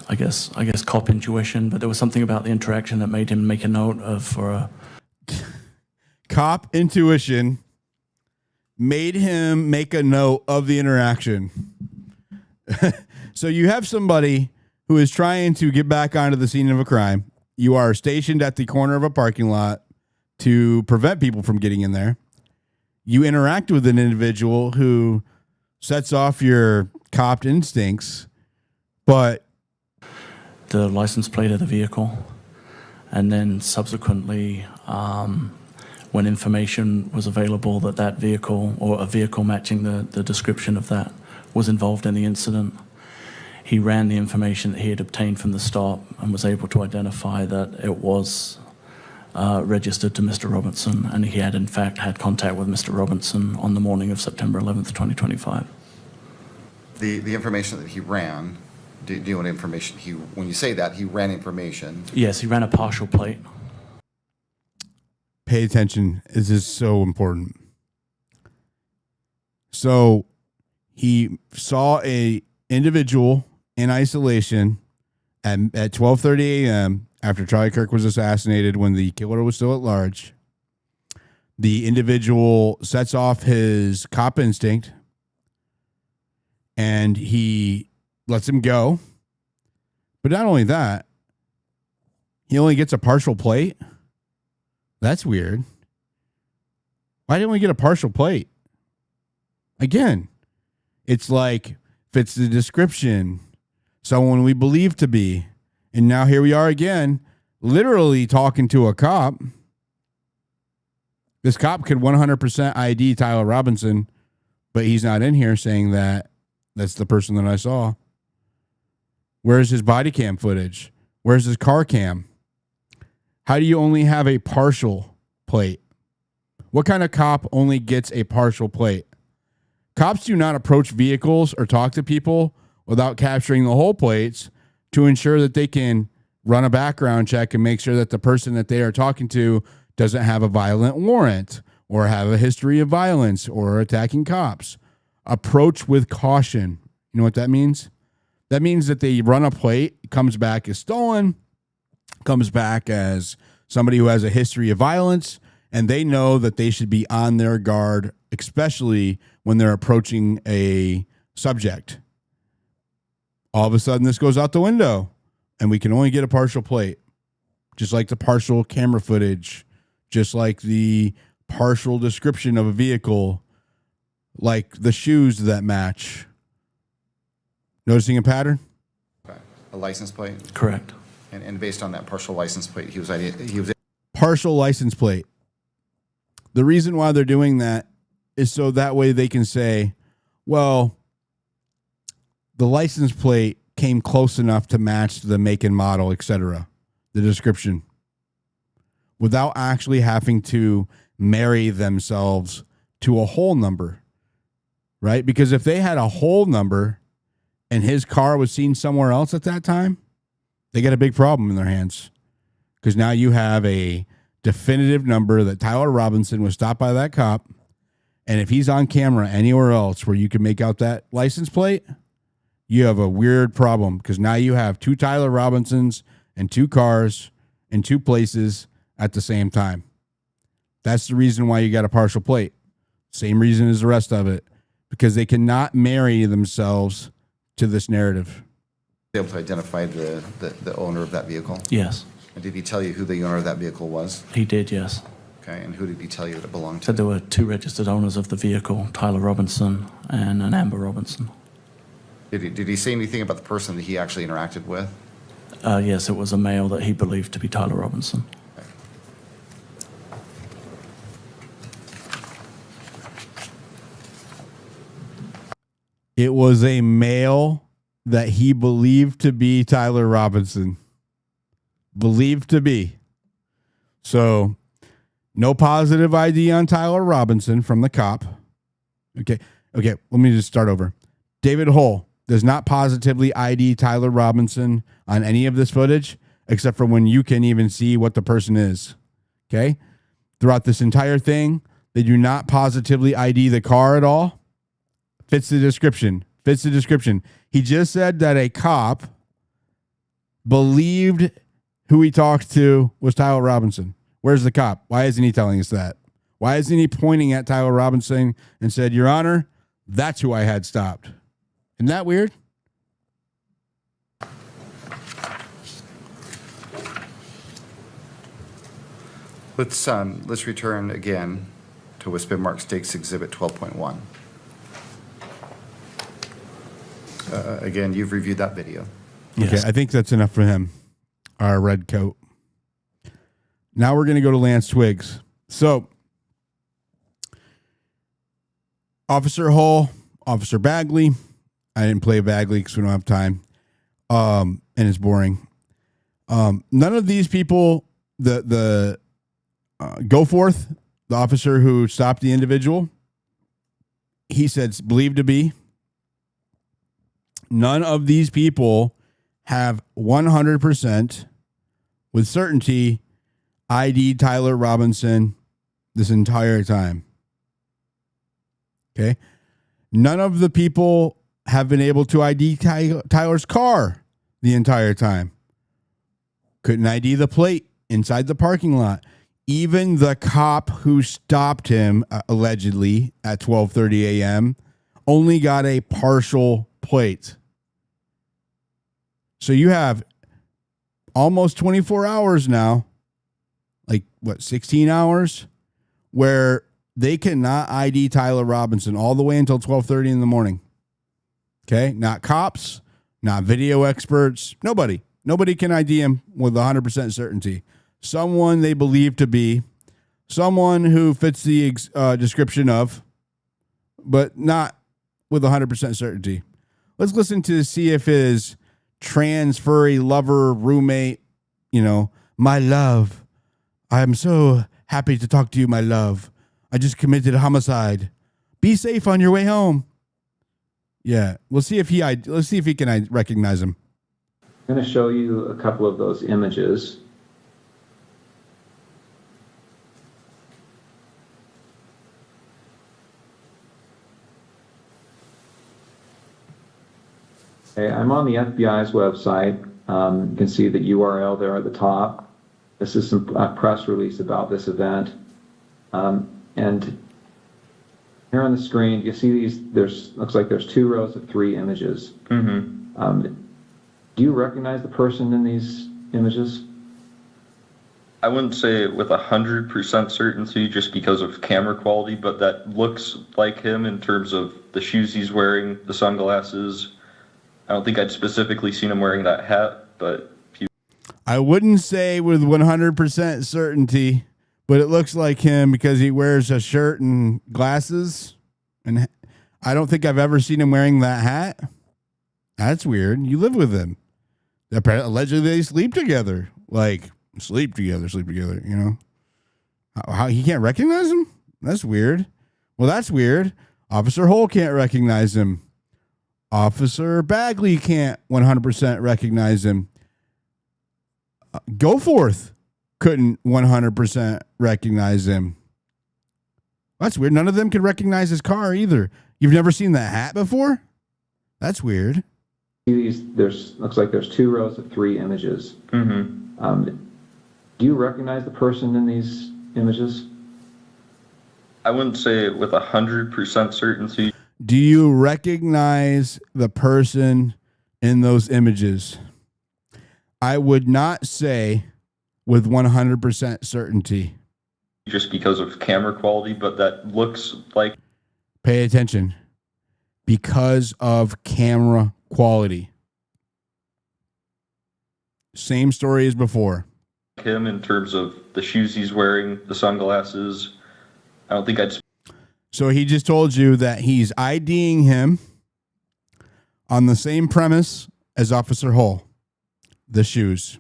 [SPEAKER 4] I guess cop intuition, but there was something about the interaction that made him make a note of
[SPEAKER 1] Cop intuition made him make a note of the interaction. So you have somebody who is trying to get back onto the scene of a crime. You are stationed at the corner of a parking lot to prevent people from getting in there. You interact with an individual who sets off your cop instincts, but
[SPEAKER 4] the license plate of the vehicle, and then subsequently, when information was available that vehicle or a vehicle matching the description of that was involved in the incident, he ran the information that he had obtained from the stop and was able to identify that it was registered to Mr. Robinson, and he had in fact had contact with Mr. Robinson on the morning of September 11th, 2025.
[SPEAKER 3] The information that he ran, do you know what information when you say that, he ran information?
[SPEAKER 4] Yes, he ran a partial plate.
[SPEAKER 1] pay attention. This is so important. So he saw a individual in isolation at 12:30 a.m. after Charlie Kirk was assassinated, when the killer was still at large. The individual sets off his cop instinct and he lets him go. But not only that, he only gets a partial plate. That's weird. Why didn't we get a partial plate? Again, it's like fits the description, someone we believe to be. And now here we are again, literally talking to a cop. This cop could 100% ID Tyler Robinson, but he's not in here saying that that's the person that I saw. Where's his body cam footage? Where's his car cam? How do you only have a partial plate? What kind of cop only gets a partial plate? Cops do not approach vehicles or talk to people without capturing the whole plates to ensure that they can run a background check and make sure that the person that they are talking to doesn't have a violent warrant or have a history of violence or attacking cops. Approach with caution. You know what that means? That means that they run a plate, comes back as stolen, comes back as somebody who has a history of violence, and they know that they should be on their guard, especially when they're approaching a subject. All of a sudden, this goes out the window, and we can only get a partial plate, just like the partial camera footage, just like the partial description of a vehicle, like the shoes that match. Noticing a pattern?
[SPEAKER 3] Okay. A license plate?
[SPEAKER 4] Correct.
[SPEAKER 3] And based on that partial license plate, he was
[SPEAKER 1] Partial license plate. The reason why they're doing that is so that way they can say, well, the license plate came close enough to match the make and model, etc., the description, without actually having to marry themselves to a whole number, right? Because if they had a whole number and his car was seen somewhere else at that time, they got a big problem in their hands, because now you have a definitive number that Tyler Robinson was stopped by that cop. And if he's on camera anywhere else where you can make out that license plate, you have a weird problem, because now you have two Tyler Robinsons and two cars in two places at the same time. That's the reason why you got a partial plate. Same reason as the rest of it, because they cannot marry themselves to this narrative.
[SPEAKER 3] able to identify the owner of that vehicle?
[SPEAKER 4] Yes,
[SPEAKER 3] And did he tell you who the owner of that vehicle was?
[SPEAKER 4] he did, yes.
[SPEAKER 3] Okay, and who did he tell you that it belonged to?
[SPEAKER 4] Said there were two registered owners of the vehicle, Tyler Robinson and an Amber Robinson.
[SPEAKER 3] Did he say anything about the person that he actually interacted with?
[SPEAKER 4] Yes, it was a male that he believed to be Tyler Robinson.
[SPEAKER 1] It was a male that he believed to be Tyler Robinson. Believed to be. So, no positive ID on Tyler Robinson from the cop. Okay, let me just start over. David Hull does not positively ID Tyler Robinson on any of this footage, except for when you can even see what the person is. Okay? Throughout this entire thing, they do not positively ID the car at all. Fits the description. He just said that a cop believed who he talked to was Tyler Robinson. Where's the cop? Why isn't he telling us that? Why isn't he pointing at Tyler Robinson and said, Your Honor, that's who I had stopped? Isn't that weird?
[SPEAKER 3] Let's return again to Wispin Mark Stakes Exhibit 12.1. Again, you've reviewed that video.
[SPEAKER 1] Okay,
[SPEAKER 4] Yes.
[SPEAKER 1] I think that's enough for him. Our red coat. Now we're going to go to Lance Twiggs. So, Officer Hull, Officer Bagley. I didn't play Bagley because we don't have time. And it's boring. None of these people, the Goforth, the officer who stopped the individual, he said believed to be. None of these people have 100% with certainty ID'd Tyler Robinson this entire time. Okay. None of the people have been able to ID Tyler's car the entire time. Couldn't ID the plate inside the parking lot. Even the cop who stopped him allegedly at 12:30 a.m. only got a partial plate. So you have almost 24 hours now, like what, 16 hours, where they cannot ID Tyler Robinson all the way until 12:30 in the morning. Okay? Not cops, not video experts, nobody. Nobody can ID him with 100% certainty. Someone they believe to be, someone who fits the description of, but not with 100% certainty. Let's listen to see if his trans furry lover roommate, my love, I'm so happy to talk to you, my love. I just committed a homicide. Be safe on your way home. Yeah, let's see if he can recognize him.
[SPEAKER 9] I'm going to show you a couple of those images. Okay, I'm on the FBI's website. You can see the URL there at the top. This is some press release about this event. And here on the screen, you see these, looks like there's 2 rows of 3 images. Do you recognize the person in these images?
[SPEAKER 10] I wouldn't say it with 100% certainty just because of camera quality, but that looks like him in terms of the shoes he's wearing, the sunglasses. I don't think I'd specifically seen him wearing that hat, but
[SPEAKER 1] I wouldn't say with 100% certainty, but it looks like him because he wears a shirt and glasses. And I don't think I've ever seen him wearing that hat. That's weird. You live with him. Allegedly, they sleep together. Like, sleep together, you know? How he can't recognize him? That's weird. Well, that's weird. Officer Hull can't recognize him. Officer Bagley can't 100% recognize him. Goforth couldn't 100% recognize him. That's weird. None of them could recognize his car either. You've never seen that hat before? That's weird.
[SPEAKER 9] Looks like there's 2 rows of 3 images. Do you recognize the person in these images?
[SPEAKER 10] I wouldn't say it with 100% certainty.
[SPEAKER 1] Do you recognize the person in those images? I would not say with 100% certainty.
[SPEAKER 10] Just because of camera quality, but that looks like...
[SPEAKER 1] Pay attention. Because of camera quality. Same story as before.
[SPEAKER 10] Him in terms of the shoes he's wearing, the sunglasses. I don't think I'd...
[SPEAKER 1] So he just told you that he's IDing him on the same premise as Officer Hull. The shoes.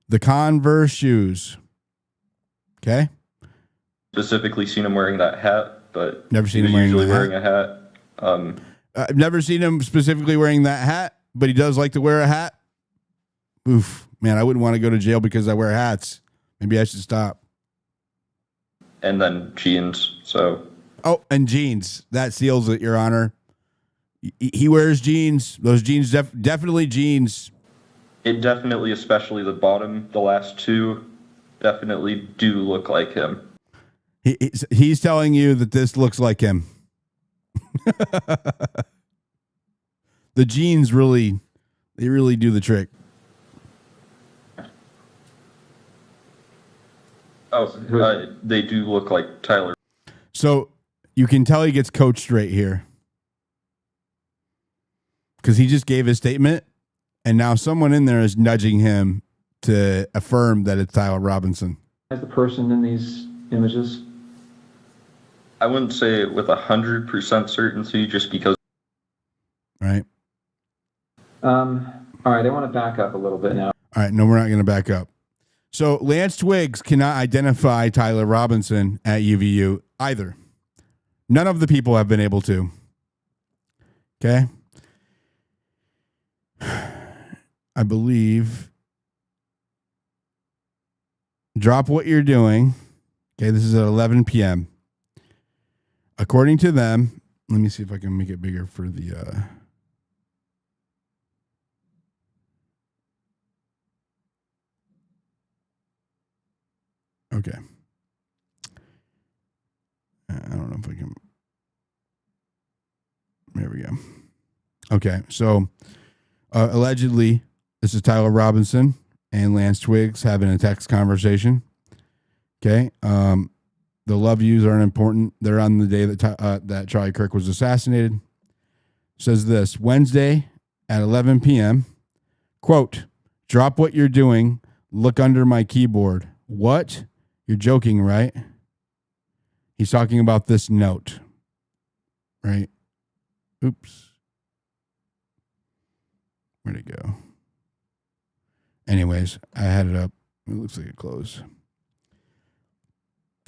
[SPEAKER 1] The Converse shoes. Okay?
[SPEAKER 10] Specifically seen him wearing that hat, but...
[SPEAKER 1] Never seen him wearing
[SPEAKER 10] a hat.
[SPEAKER 1] I've never seen him specifically wearing that hat, but he does like to wear a hat. Oof. Man, I wouldn't want to go to jail because I wear hats. Maybe I should stop.
[SPEAKER 10] And then jeans, so...
[SPEAKER 1] Oh, and jeans. That seals it, Your Honor. He wears jeans. Those jeans, definitely jeans.
[SPEAKER 10] It definitely, especially the bottom, the last 2, definitely do look like him.
[SPEAKER 1] He's telling you that this looks like him. The jeans really do the trick.
[SPEAKER 10] Oh, they do look like Tyler.
[SPEAKER 1] So you can tell he gets coached right here. Because he just gave his statement, and now someone in there is nudging him to affirm that it's Tyler Robinson.
[SPEAKER 9] Is the person in these images?
[SPEAKER 10] I wouldn't say it with 100% certainty just because...
[SPEAKER 1] Right.
[SPEAKER 9] All right, I want to back up a little bit now.
[SPEAKER 1] All right, no, we're not going to back up. So Lance Twiggs cannot identify Tyler Robinson at UVU either. None of the people have been able to. Okay. I believe. Drop what you're doing. Okay, this is at 11 p.m. According to them, let me see if I can make it bigger for the... Okay. I don't know if I can. There we go. Okay. So allegedly, this is Tyler Robinson and Lance Twiggs having a text conversation. Okay. The love yous aren't important. They're on the day that that Charlie Kirk was assassinated. Says this Wednesday at 11 p.m. Quote, drop what you're doing. Look under my keyboard. What? You're joking, right? He's talking about this note, right? Oops. Where'd it go? Anyways, I had it up. It looks like it closed.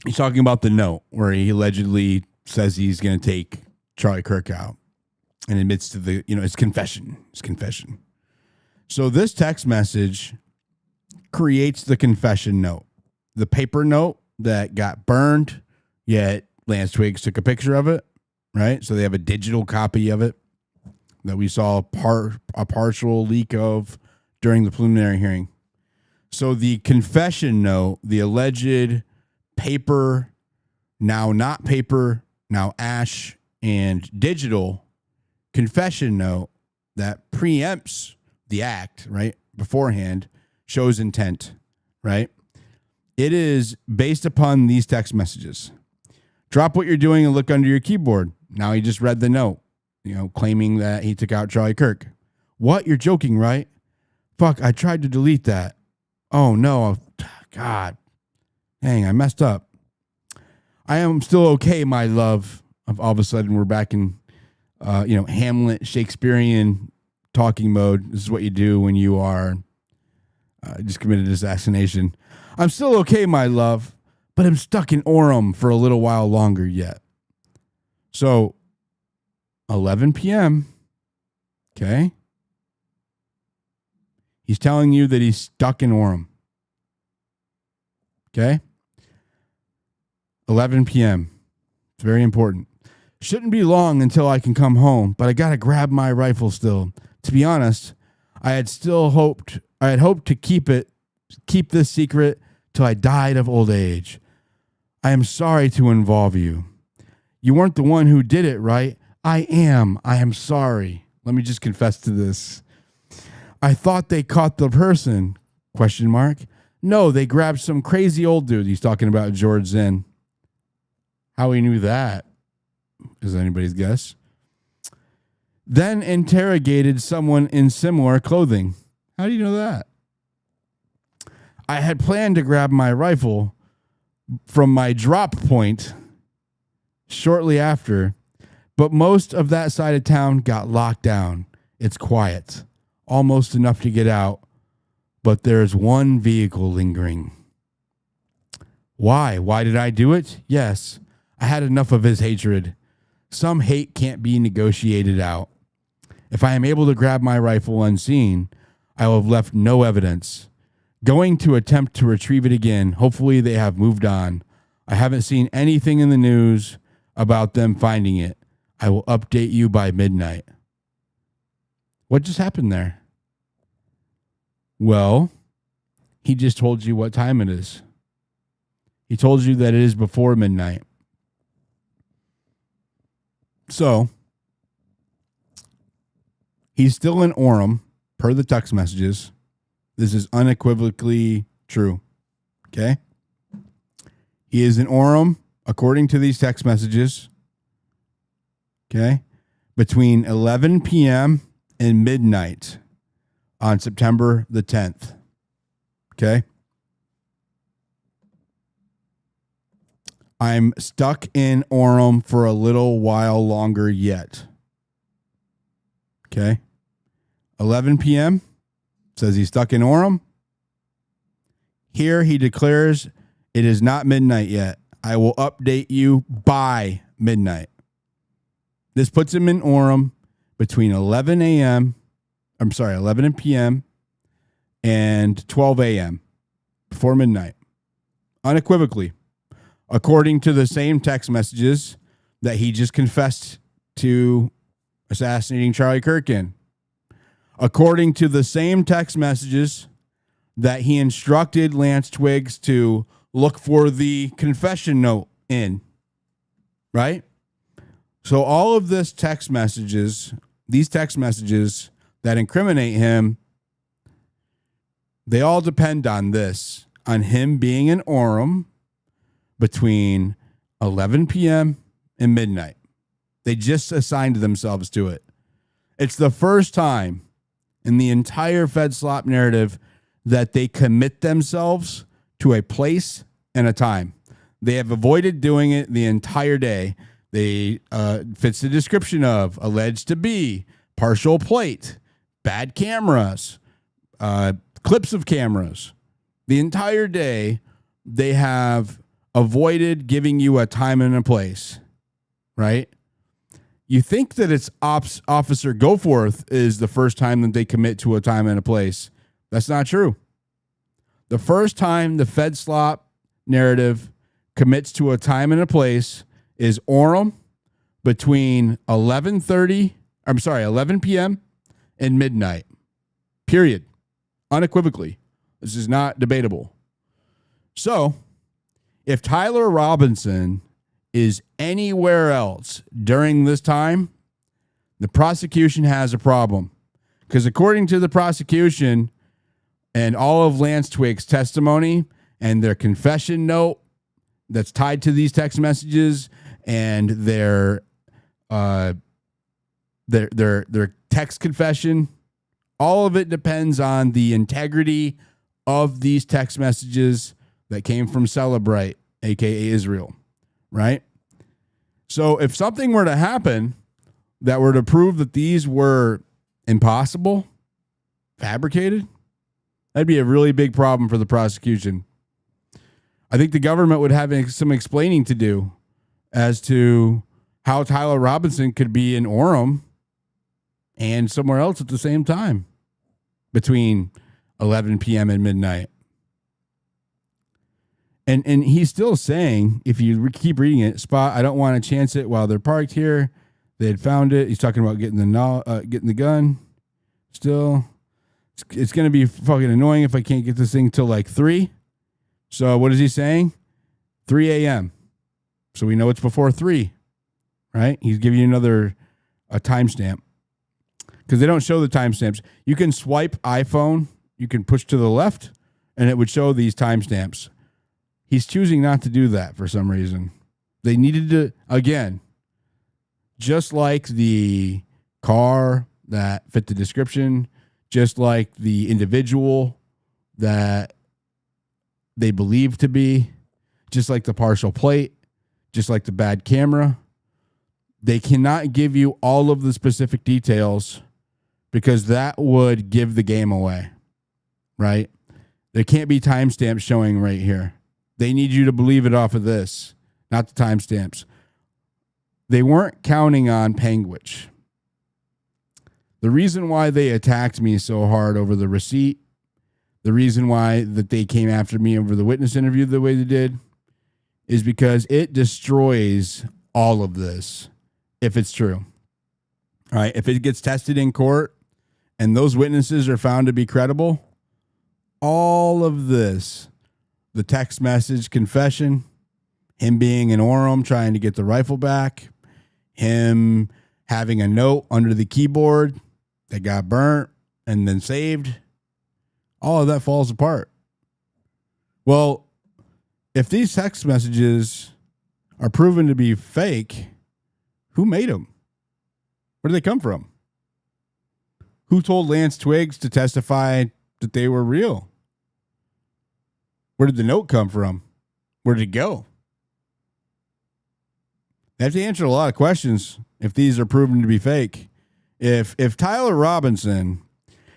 [SPEAKER 1] He's talking about the note where he allegedly says he's going to take Charlie Kirk out and admits to the, it's confession. It's confession. So this text message creates the confession note. The paper note that got burned, yet Lance Twiggs took a picture of it, right? So they have a digital copy of it that we saw a partial leak of during the preliminary hearing. So the confession note, the alleged paper now not paper, now ash and digital confession note that preempts the act, right? Beforehand, shows intent, right? It is based upon these text messages. Drop what you're doing and look under your keyboard. Now he just read the note, claiming that he took out Charlie Kirk. What? You're joking, right? Fuck, I tried to delete that. Oh, no. God. Dang, I messed up. I am still okay, my love. All of a sudden, we're back in, Hamlet, Shakespearean talking mode. This is what you do when you are just committed assassination. I'm still okay, my love, but I'm stuck in Orem for a little while longer yet. So, 11 p.m., okay? He's telling you that he's stuck in Orem. Okay? 11 p.m. It's very important. Shouldn't be long until I can come home, but I got to grab my rifle still. To be honest, I had hoped to keep this secret till I died of old age. I am sorry to involve you. You weren't the one who did it, right? I am sorry. Let me just confess to this. I thought they caught the person, ? No, they grabbed some crazy old dude. He's talking about George Zinn. How he knew that is anybody's guess. Then interrogated someone in similar clothing. How do you know that? I had planned to grab my rifle from my drop point shortly after, but most of that side of town got locked down. It's quiet, almost enough to get out, but there's one vehicle lingering. Why? Why did I do it? Yes, I had enough of his hatred. Some hate can't be negotiated out. If I am able to grab my rifle unseen, I will have left no evidence. Going to attempt to retrieve it again. Hopefully they have moved on. I haven't seen anything in the news about them finding it. I will update you by midnight. What just happened there? Well, he just told you what time it is. He told you that it is before midnight. So, he's still in Orem, per the text messages. This is unequivocally true. Okay? He is in Orem, according to these text messages. Okay? Between 11 p.m. and midnight on September the 10th. Okay? I'm stuck in Orem for a little while longer yet. Okay? 11 p.m. says he's stuck in Orem. Here he declares it is not midnight yet. I will update you by midnight. This puts him in Orem between 11 p.m. and 12 a.m. before midnight. Unequivocally. According to the same text messages that he just confessed to assassinating Charlie Kirk in. According to the same text messages that he instructed Lance Twiggs to look for the confession note in. Right? So all of these text messages that incriminate him, they all depend on this, on him being in Orem between 11 p.m. and midnight. They just assigned themselves to it. It's the first time in the entire FedSlop narrative that they commit themselves to a place and a time. They have avoided doing it the entire day. They fits the description of alleged to be, partial plate, bad cameras, clips of cameras. The entire day, they have avoided giving you a time and a place, right? You think that it's Officer Goforth is the first time that they commit to a time and a place. That's not true. The first time the FedSlop narrative commits to a time and a place is Orem between 11 p.m. and midnight. Period. Unequivocally. This is not debatable. So, if Tyler Robinson is anywhere else during this time, the prosecution has a problem. Because according to the prosecution and all of Lance Twig's testimony and their confession note that's tied to these text messages and their text confession, all of it depends on the integrity of these text messages that came from Celebrate, aka Israel, right? So if something were to happen that were to prove that these were impossible, fabricated, that'd be a really big problem for the prosecution. I think the government would have some explaining to do as to how Tyler Robinson could be in Orem and somewhere else at the same time between 11 p.m. and midnight. And he's still saying, if you keep reading it, Spot, I don't want to chance it while they're parked here. They had found it. He's talking about getting the gun. Still, it's going to be fucking annoying if I can't get this thing till like 3. So what is he saying? 3 a.m. So we know it's before 3, right? He's giving you a timestamp because they don't show the timestamps. You can swipe iPhone, you can push to the left, and it would show these timestamps. He's choosing not to do that for some reason. They needed to, again, just like the car that fit the description, just like the individual that they believe to be, just like the partial plate, just like the bad camera. They cannot give you all of the specific details because that would give the game away, right? There can't be timestamps showing right here. They need you to believe it off of this, not the timestamps. They weren't counting on Panguitch. The reason why they attacked me so hard over the receipt, the reason why that they came after me over the witness interview the way they did, is because it destroys all of this if it's true. All right, if it gets tested in court and those witnesses are found to be credible, all of this, the text message confession, him being in Orem trying to get the rifle back, him having a note under the keyboard that got burnt and then saved, all of that falls apart. Well, if these text messages are proven to be fake, who made them? Where did they come from? Who told Lance Twiggs to testify that they were real? Where did the note come from? Where did it go? They have to answer a lot of questions if these are proven to be fake. If Tyler Robinson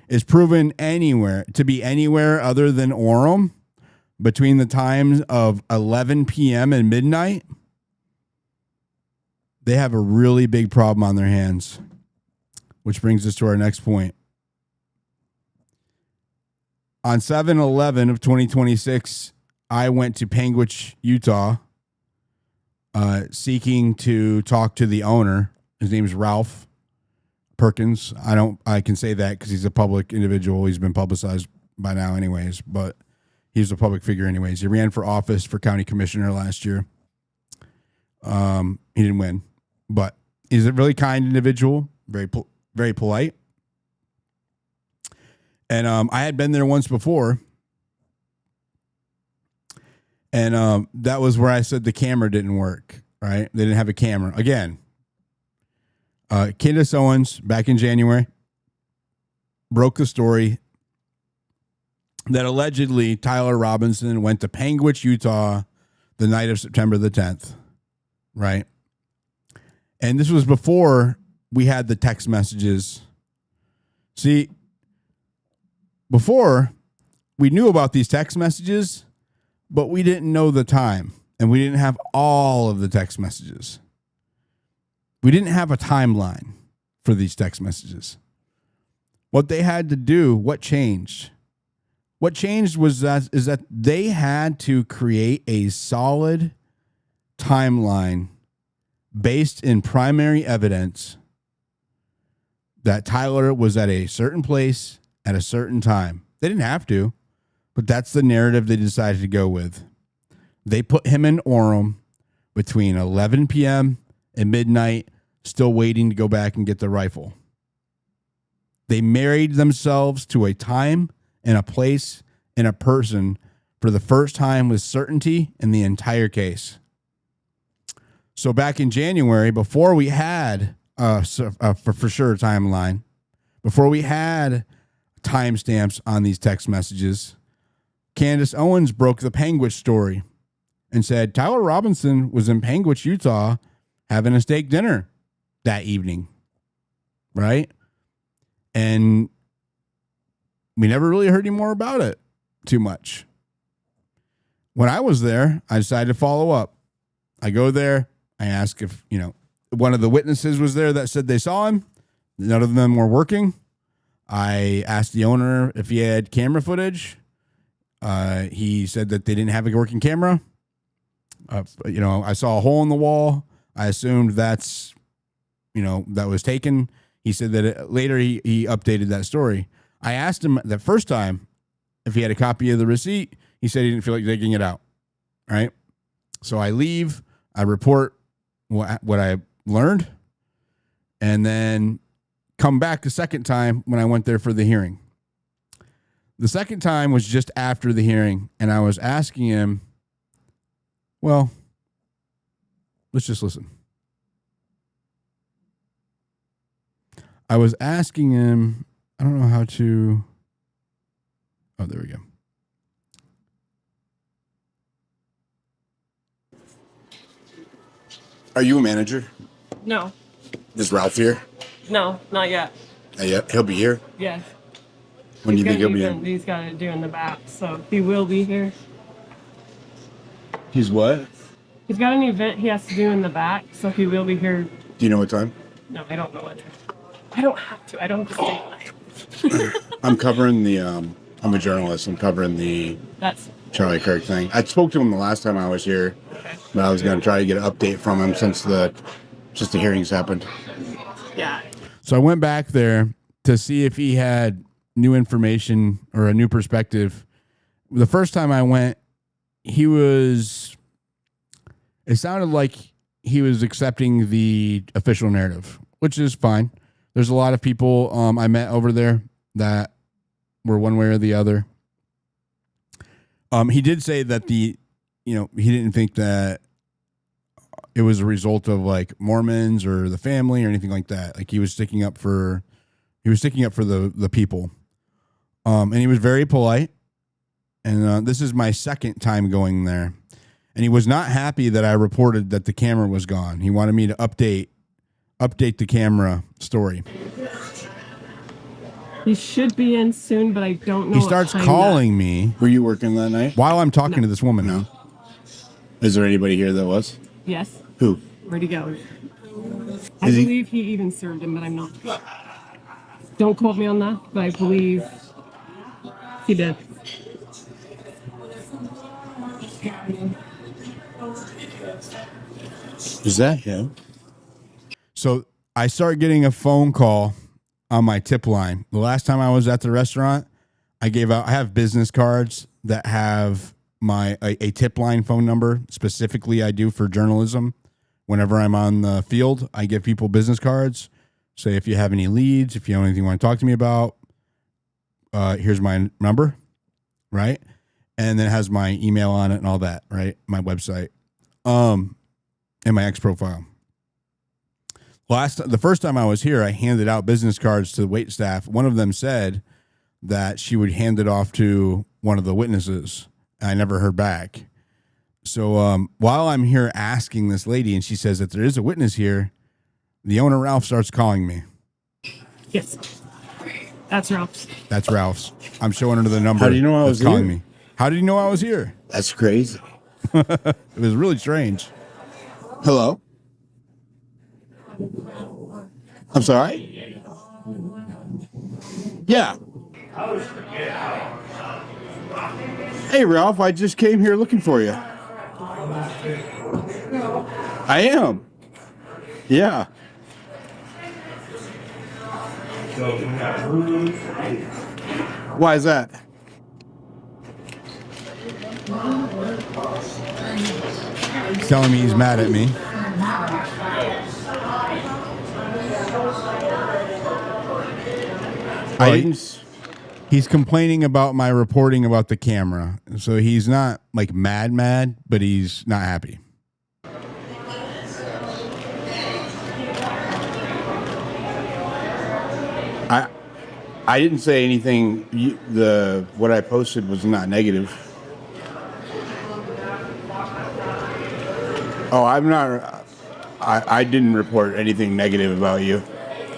[SPEAKER 1] is proven to be anywhere other than Orem between the times of 11 p.m. and midnight, they have a really big problem on their hands, which brings us to our next point. On 7/11 of 2026, I went to Panguitch, Utah, seeking to talk to the owner. His name is Ralph Perkins. I can say that because he's a public individual. He's been publicized by now anyways, but he's a public figure anyways. He ran for office for county commissioner last year. He didn't win, but he's a really kind individual, very polite. And I had been there once before. And that was where I said the camera didn't work, right? They didn't have a camera. Again, Candace Owens, back in January, broke the story that allegedly Tyler Robinson went to Panguitch, Utah, the night of September the 10th, right? And this was before we had the text messages. See, before, we knew about these text messages, but we didn't know the time, and we didn't have all of the text messages. We didn't have a timeline for these text messages. What they had to do, what changed? What changed is that they had to create a solid timeline based in primary evidence that Tyler was at a certain place at a certain time. They didn't have to, but that's the narrative they decided to go with. They put him in Orem between 11 p.m. and midnight, still waiting to go back and get the rifle. They married themselves to a time and a place and a person for the first time with certainty in the entire case. So back in January, before we had a for sure timeline, before we had timestamps on these text messages, Candace Owens broke the Panguitch story and said Tyler Robinson was in Panguitch, Utah, having a steak dinner that evening, right? And we never really heard any more about it too much. When I was there, I decided to follow up. I go there. I ask if, one of the witnesses was there that said they saw him. None of them were working. I asked the owner if he had camera footage. He said that they didn't have a working camera. I saw a hole in the wall. I assumed that was taken. He said that later he updated that story. I asked him the first time if he had a copy of the receipt. He said he didn't feel like taking it out. Right. So I leave. I report what I learned, and then come back the second time when I went there for the hearing. The second time was just after the hearing, and I was asking him, well, let's just listen. I was asking him, I don't know how to, oh, there we go. Are you a manager?
[SPEAKER 11] No.
[SPEAKER 1] Is Ralph here?
[SPEAKER 11] No, not yet.
[SPEAKER 1] Not yet. He'll be here?
[SPEAKER 11] Yes.
[SPEAKER 1] When do you think he'll be in?
[SPEAKER 11] He's got to do in the back, so he will be here.
[SPEAKER 1] He's what?
[SPEAKER 11] He's got an event he has to do in the back, so he will be here.
[SPEAKER 1] Do you know what time?
[SPEAKER 11] No, I don't know what time. I don't have to. I don't have to stay.
[SPEAKER 1] I'm covering the, I'm a journalist. I'm covering the Charlie Kirk thing. I spoke to him the last time I was here, but I was going to try to get an update from him since the hearings happened.
[SPEAKER 11] Yeah. So
[SPEAKER 1] I went back there to see if he had new information or a new perspective. The first time I went, it sounded like he was accepting the official narrative, which is fine. There's a lot of people I met over there that were one way or the other. He did say that he didn't think that it was a result of like Mormons or the family or anything like that. Like he was sticking up for the people. And he was very polite. And this is my second time going there. And he was not happy that I reported that the camera was gone. He wanted me to update the camera story.
[SPEAKER 11] he should be in soon, but I don't know.
[SPEAKER 1] He starts calling me.
[SPEAKER 12] Were you working that night?
[SPEAKER 1] While I'm talking to this woman now.
[SPEAKER 12] Is there anybody here that was?
[SPEAKER 11] Yes.
[SPEAKER 12] Who?
[SPEAKER 11] Where'd he go? I believe he even served him, but I'm not. Don't quote me on that, but I believe he did.
[SPEAKER 12] Is that him?
[SPEAKER 1] So I start getting a phone call on my tip line. The last time I was at the restaurant, I have business cards that have a tip line phone number. Specifically, I do for journalism. Whenever I'm on the field, I give people business cards. Say, if you have any leads, if you have anything you want to talk to me about, here's my number, right? And then it has my email on it and all that, right? My website, and my X profile. The first time I was here, I handed out business cards to the wait staff. One of them said that she would hand it off to one of the witnesses. I never heard back. So while I'm here asking this lady, and she says that there is a witness here, the owner, Ralph, starts calling me.
[SPEAKER 11] Yes. That's Ralph's.
[SPEAKER 1] That's Ralph's. I'm showing her the number.
[SPEAKER 12] How do you know I was
[SPEAKER 1] calling
[SPEAKER 12] here?
[SPEAKER 1] me? How did you know I was here?
[SPEAKER 12] That's crazy.
[SPEAKER 1] It was really strange.
[SPEAKER 12] Hello? I'm sorry? Yeah. Hey, Ralph, I just came here looking for you. I am. Yeah. Why is that?
[SPEAKER 1] He's telling me he's mad at me. He's complaining about my reporting about the camera. So he's not like mad, but he's not happy.
[SPEAKER 12] I didn't say anything. What I posted was not negative. Oh, I'm not. I didn't report anything negative about you.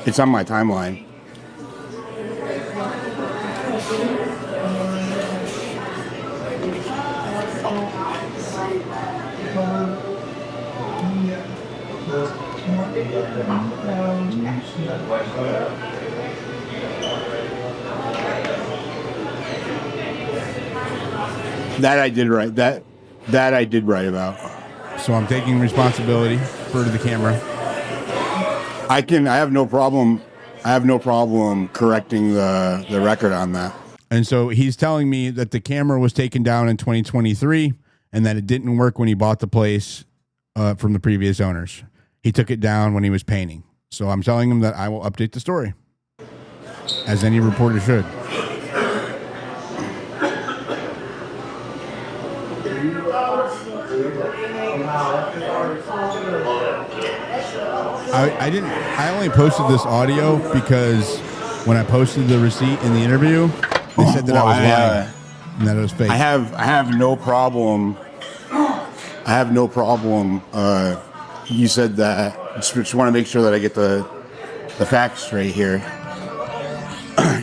[SPEAKER 12] It's on my timeline. That I did right. That I did write about.
[SPEAKER 1] So I'm taking responsibility for the camera.
[SPEAKER 12] I have no problem. I have no problem correcting the record on that.
[SPEAKER 1] And so he's telling me that the camera was taken down in 2023 and that it didn't work when he bought the place from the previous owners. He took it down when he was painting. So I'm telling him that I will update the story, as any reporter should. I only posted this audio because when I posted the receipt in the interview, they said that I was lying and that it was fake.
[SPEAKER 12] I have no problem. You said that. Just want to make sure that I get the facts straight here.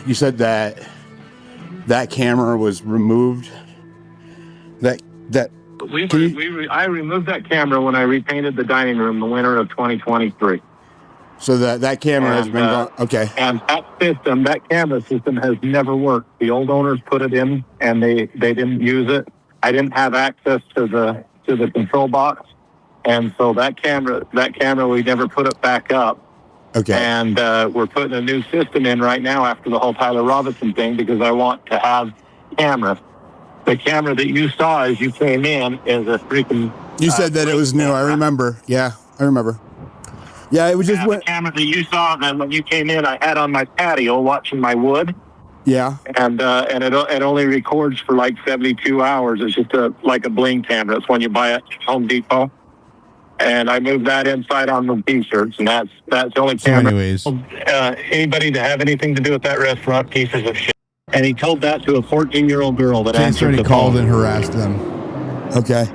[SPEAKER 12] You said that camera was removed.
[SPEAKER 13] I removed that camera when I repainted the dining room the winter of 2023.
[SPEAKER 12] So that camera has been gone. Okay.
[SPEAKER 13] And that camera system has never worked. The old owners put it in and they didn't use it. I didn't have access to the control box. And so that camera we never put it back up.
[SPEAKER 12] Okay.
[SPEAKER 13] And we're putting a new system in right now after the whole Tyler Robinson thing because I want to have cameras. The camera that you saw as you came in is a freaking...
[SPEAKER 12] You said that it was new. I remember. Yeah, I remember. Yeah, it was just...
[SPEAKER 13] The camera that you saw that when you came in, I had on my patio watching my wood.
[SPEAKER 12] Yeah.
[SPEAKER 13] And it only records for like 72 hours. It's just like a bling camera. It's when you buy it at Home Depot. And I moved that inside on the T-shirts, and that's the only camera.
[SPEAKER 1] Anyways.
[SPEAKER 13] Anybody to have anything to do with that restaurant, pieces of shit. And he told that to a 14-year-old girl that answered the
[SPEAKER 1] called
[SPEAKER 13] phone.
[SPEAKER 1] and harassed them.
[SPEAKER 12] Okay.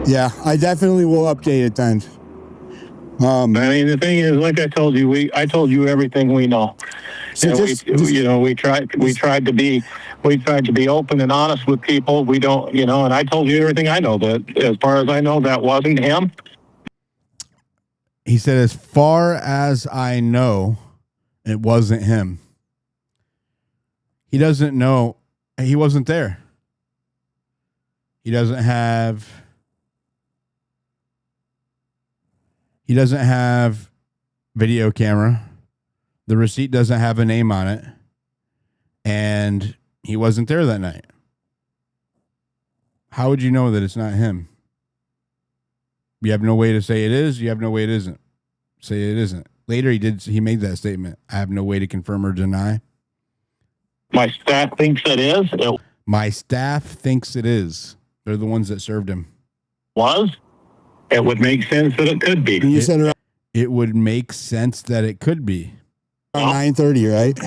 [SPEAKER 12] Yeah, I definitely will update it then.
[SPEAKER 13] I mean, the thing is, like I told you, I told you everything we know.
[SPEAKER 12] So
[SPEAKER 13] we tried to be open and honest with people. We don't, and I told you everything I know. That as far as I know, that wasn't him.
[SPEAKER 1] He said, as far as I know, it wasn't him. He doesn't know. He wasn't there. He doesn't have video camera. The receipt doesn't have a name on it. And he wasn't there that night. How would you know that it's not him? You have no way to say it is. You have no way it isn't. Say it isn't. Later, he made that statement. I have no way to confirm or deny.
[SPEAKER 13] My staff thinks it is.
[SPEAKER 1] My staff thinks it is. They're the ones that served him.
[SPEAKER 13] It would make sense that it could be.
[SPEAKER 12] You said
[SPEAKER 1] it would make sense that it could be.
[SPEAKER 12] Around 9:30, right?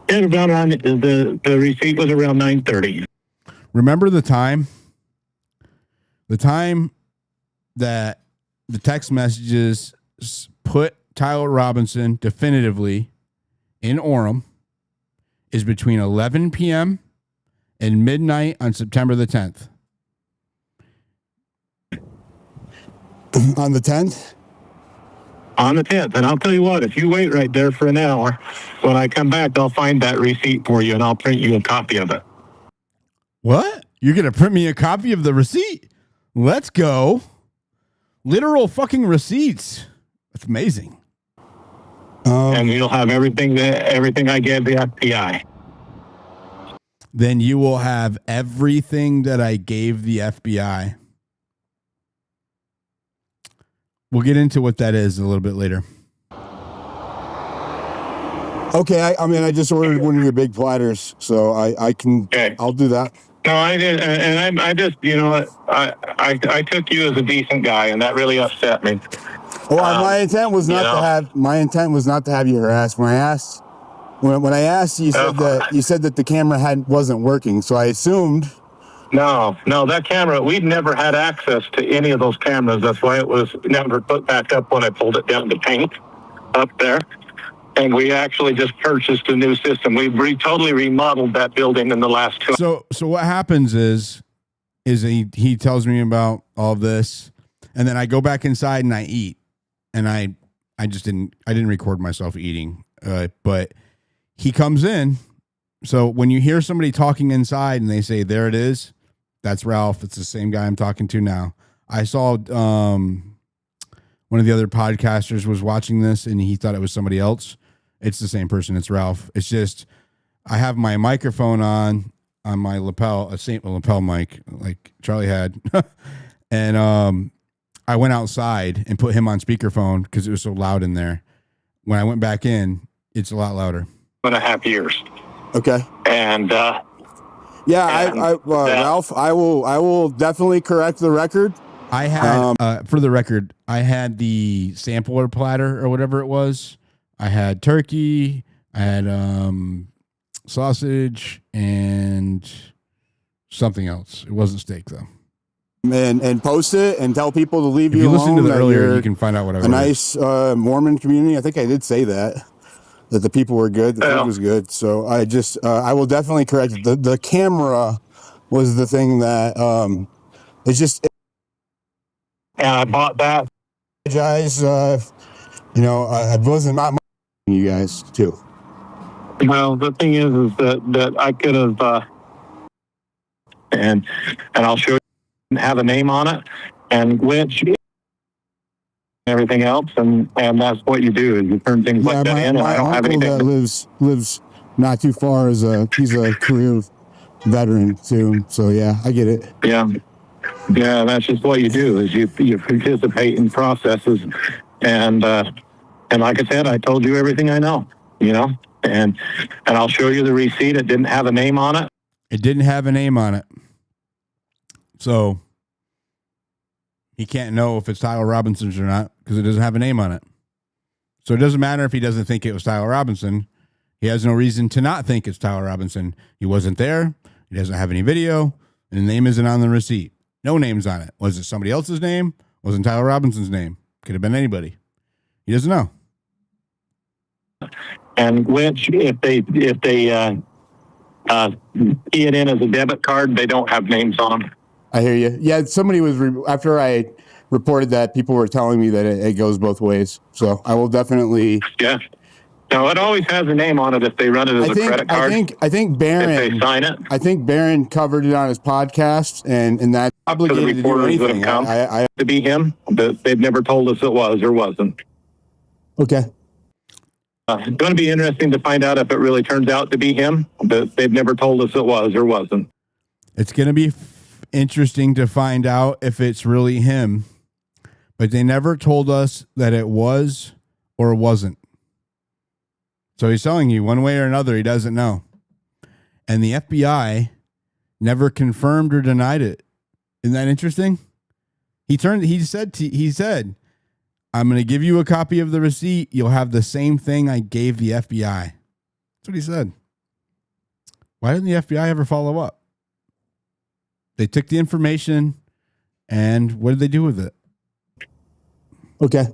[SPEAKER 13] Yeah, about around the receipt was around 9:30.
[SPEAKER 1] Remember the time? The time that the text messages put Tyler Robinson definitively in Orem is between 11 p.m. and midnight on September the 10th.
[SPEAKER 12] On the 10th?
[SPEAKER 13] On the 10th. And I'll tell you what, if you wait right there for an hour, when I come back, I'll find that receipt for you and I'll print you a copy of it.
[SPEAKER 1] What? You're going to print me a copy of the receipt? Let's go. Literal fucking receipts. That's amazing.
[SPEAKER 13] And you'll have everything I gave the FBI.
[SPEAKER 1] then you will have everything that I gave the FBI. We'll get into what that is a little bit later.
[SPEAKER 12] Okay, I mean, I just ordered one of your big platters, so I can.
[SPEAKER 13] Okay.
[SPEAKER 12] I'll do that.
[SPEAKER 13] No, I did, and I just, you know, I took you as a decent guy, and that really upset me.
[SPEAKER 12] Well, my intent was not to have. My intent was not to have you harassed. When I asked, when I asked, you said that the camera wasn't working, so I assumed.
[SPEAKER 13] No, that camera, we'd never had access to any of those cameras. That's why it was never put back up when I pulled it down to paint up there. And we actually just purchased a new system. We totally remodeled that building in the last 2
[SPEAKER 1] So what happens is he tells me about all this, and then I go back inside and I eat, and I didn't record myself eating, but he comes in. So when you hear somebody talking inside and they say, "There it is," that's Ralph. It's the same guy I'm talking to now. I saw one of the other podcasters was watching this and he thought it was somebody else. It's the same person. It's Ralph. It's just I have my microphone on my lapel, a St. lapel mic like Charlie had. And I went outside and put him on speakerphone because it was so loud in there. When I went back in, it's a lot louder.
[SPEAKER 13] 2.5 years.
[SPEAKER 12] Okay.
[SPEAKER 13] And
[SPEAKER 12] Ralph, I will definitely correct the record.
[SPEAKER 1] I had for the record, I had the sampler platter or whatever it was. I had turkey, I had sausage, and something else. It wasn't steak though.
[SPEAKER 12] And post it and tell people to leave
[SPEAKER 1] If
[SPEAKER 12] you
[SPEAKER 1] you
[SPEAKER 12] alone.
[SPEAKER 1] listen to the earlier, you can find out what I
[SPEAKER 12] a nice Mormon community. I think I did say that the people were good, the food was good. So I just I will definitely correct it. The camera was the thing that it's just.
[SPEAKER 13] And I bought that.
[SPEAKER 12] Guys, I wasn't not you guys too.
[SPEAKER 13] Well, the thing is that I could have, and I'll show you, have a name on it, and which everything else, and that's what you do is you turn things like that in. And I don't have anything.
[SPEAKER 12] That lives not too far. He's a career veteran too. So yeah, I get it.
[SPEAKER 13] Yeah, that's just what you do is you participate in processes, and like I said, I told you everything I know, and I'll show you the receipt. It didn't have a name on it.
[SPEAKER 1] It didn't have a name on it. So he can't know if it's Tyler Robinson's or not because it doesn't have a name on it. So it doesn't matter if he doesn't think it was Tyler Robinson. He has no reason to not think it's Tyler Robinson. He wasn't there. He doesn't have any video, and the name isn't on the receipt. No names on it. Was it somebody else's name? Wasn't Tyler Robinson's name? Could have been anybody. He doesn't know.
[SPEAKER 13] And which, if they key it in as a debit card, they don't have names on them.
[SPEAKER 12] I hear you. Yeah, somebody was after I reported that, people were telling me that it goes both ways. So I will definitely.
[SPEAKER 13] Yeah. No, it always has a name on it if they run it as a credit card.
[SPEAKER 12] I think Barron.
[SPEAKER 13] If they sign it.
[SPEAKER 12] I think Barron covered it on his podcast, and that obligated to do anything.
[SPEAKER 13] I to be him, but they've never told us it was or wasn't.
[SPEAKER 12] Okay.
[SPEAKER 13] It's going to be interesting to find out if it really turns out to be him, but they've never told us it was or wasn't.
[SPEAKER 1] It's going to be interesting to find out if it's really him, but they never told us that it was or wasn't. So he's telling you one way or another, he doesn't know. And the FBI never confirmed or denied it. Isn't that interesting? He said, I'm going to give you a copy of the receipt. You'll have the same thing I gave the FBI. That's what he said. Why didn't the FBI ever follow up? They took the information and what did they do with it?
[SPEAKER 12] Okay.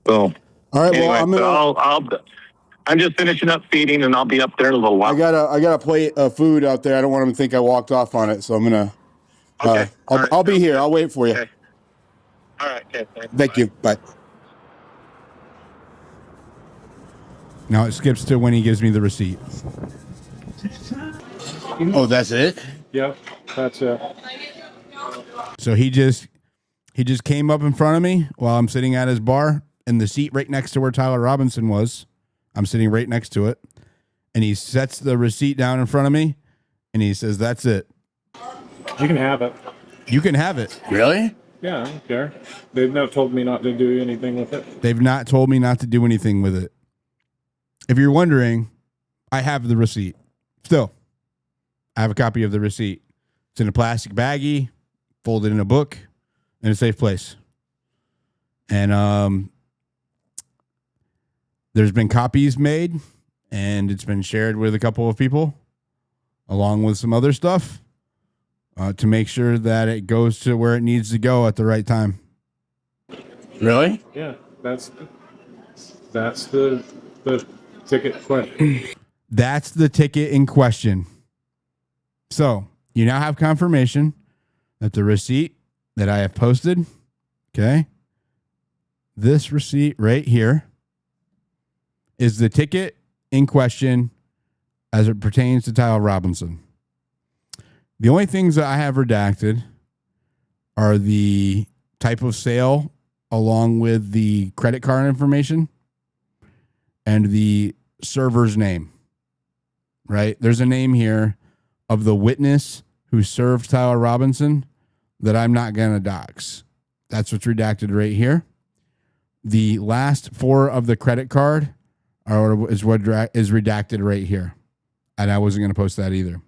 [SPEAKER 13] So,
[SPEAKER 12] all right.
[SPEAKER 13] Anyway,
[SPEAKER 12] Well,
[SPEAKER 13] I'm just finishing up feeding, and I'll be up there in a little while.
[SPEAKER 12] I got a plate of food out there. I don't want them to think I walked off on it, so I'm gonna.
[SPEAKER 13] Okay.
[SPEAKER 12] I'll be here. I'll wait for you.
[SPEAKER 13] Okay. All right. Okay.
[SPEAKER 12] Thank you. Bye.
[SPEAKER 1] Now it skips to when he gives me the receipt.
[SPEAKER 12] Oh, that's it?
[SPEAKER 14] Yep, that's it.
[SPEAKER 1] So he just came up in front of me while I'm sitting at his bar in the seat right next to where Tyler Robinson was. I'm sitting right next to it. And he sets the receipt down in front of me And he says, that's it.
[SPEAKER 14] You can have it.
[SPEAKER 1] You can have it.
[SPEAKER 12] Really?
[SPEAKER 14] Yeah, I don't care. They've not told me not to do anything with it.
[SPEAKER 1] They've not told me not to do anything with it. If you're wondering, I have the receipt. Still, I have a copy of the receipt. It's in a plastic baggie, folded in a book, in a safe place. And there's been copies made, and it's been shared with a couple of people, along with some other stuff, to make sure that it goes to where it needs to go at the right time.
[SPEAKER 12] Really?
[SPEAKER 14] Yeah, that's the ticket question.
[SPEAKER 1] That's the ticket in question. So you now have confirmation that the receipt that I have posted, okay, this receipt right here is the ticket in question as it pertains to Tyler Robinson. The only things that I have redacted are the type of sale along with the credit card information and the server's name, right? There's a name here of the witness who served Tyler Robinson that I'm not going to dox. That's what's redacted right here. The last four of the credit card is what is redacted right here. And I wasn't going to post that either.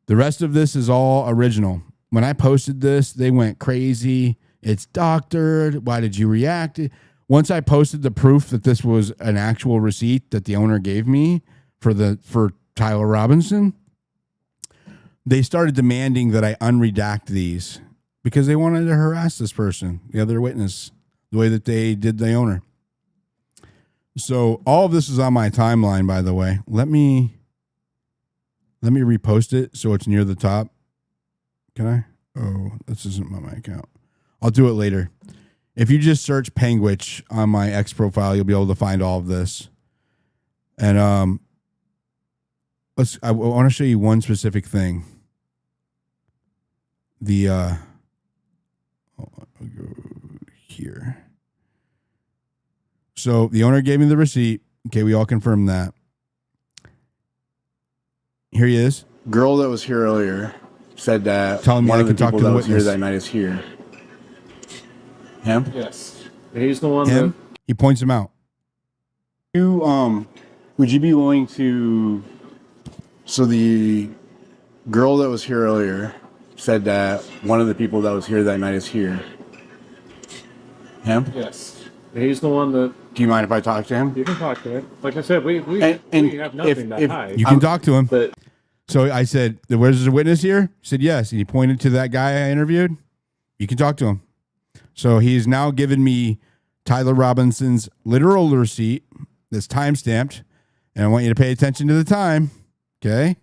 [SPEAKER 1] The rest of this is all original. When I posted this, they went crazy. It's doctored. Why did you react? Once I posted the proof that this was an actual receipt that the owner gave me for Tyler Robinson, they started demanding that I unredact these because they wanted to harass this person, the other witness, the way that they did the owner. So all of this is on my timeline, by the way. Let me repost it so it's near the top. Can I? Oh, this isn't my account. I'll do it later. If you just search Panguitch on my X profile, you'll be able to find all of this. And I want to show you one specific thing. I'll go here. So the owner gave me the receipt. Okay, we all confirmed that. Here he is.
[SPEAKER 12] Girl that was here earlier said that
[SPEAKER 1] telling me
[SPEAKER 12] one
[SPEAKER 1] I
[SPEAKER 12] of the
[SPEAKER 1] can talk
[SPEAKER 12] people
[SPEAKER 1] to the
[SPEAKER 12] that was here
[SPEAKER 1] witness.
[SPEAKER 12] that night is here. Him?
[SPEAKER 14] Yes. He's the one
[SPEAKER 1] Him? He points him out.
[SPEAKER 12] Would you be willing to? So the girl that was here earlier said that one of the people that was here that night is here. Him?
[SPEAKER 14] Yes. He's the one that.
[SPEAKER 12] Do you mind if I talk to him?
[SPEAKER 14] You can talk to him. Like I said, we have nothing to hide.
[SPEAKER 1] You can talk to him. So I said, where's the witness here? He said, yes. And he pointed to that guy I interviewed. You can talk to him. So he's now given me Tyler Robinson's literal receipt that's time-stamped. And I want you to pay attention to the time. Okay?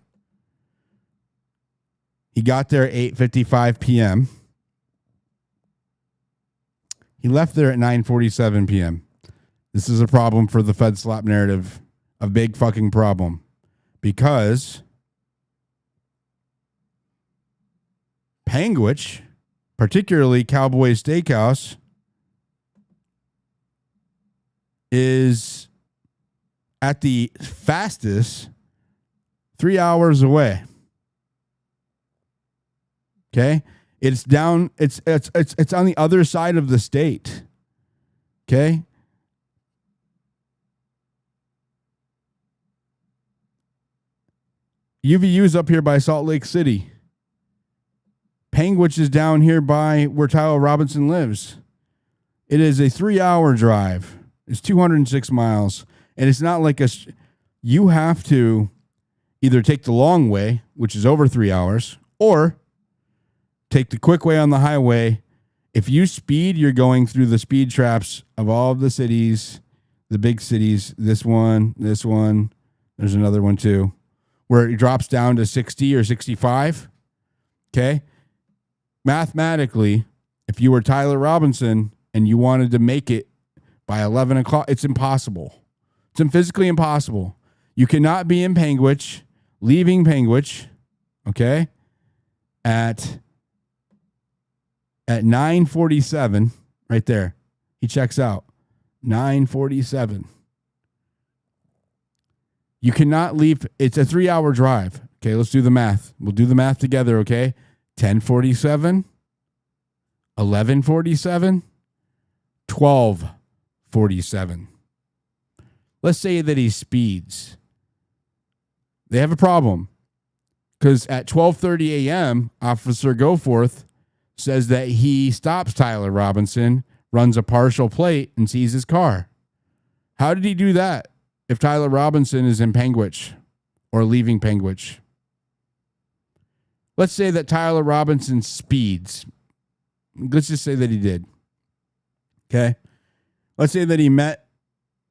[SPEAKER 1] He got there at 8:55 p.m. He left there at 9:47 p.m. This is a problem for the FEDslop narrative. A big fucking problem. Because Panguitch, particularly Cowboy Steakhouse, is at the fastest 3 hours away. Okay? It's down, it's on the other side of the state. Okay? UVU's up here by Salt Lake City. Panguitch is down here by where Tyler Robinson lives. It is a 3-hour drive. It's 206 miles. And it's not like you have to either take the long way, which is over 3 hours, or take the quick way on the highway. If you speed, you're going through the speed traps of all of the cities, the big cities. This one. There's another one too, where it drops down to 60 or 65. Okay. Mathematically, if you were Tyler Robinson and you wanted to make it by 11 o'clock, it's impossible. It's physically impossible. You cannot be in Panguitch, leaving Panguitch, okay, at 9:47, right there. He checks out. 9:47. You cannot leave. It's a 3-hour drive, Okay, let's do the math. We'll do the math together, okay? 1047, 1147, 1247. Let's say that he speeds. They have a problem because at 12:30 a.m., Officer Goforth says that he stops Tyler Robinson, runs a partial plate, and sees his car. How did he do that if Tyler Robinson is in Panguitch or leaving Panguitch? Let's say that Tyler Robinson speeds. Let's just say that he did. Okay? Let's say that he met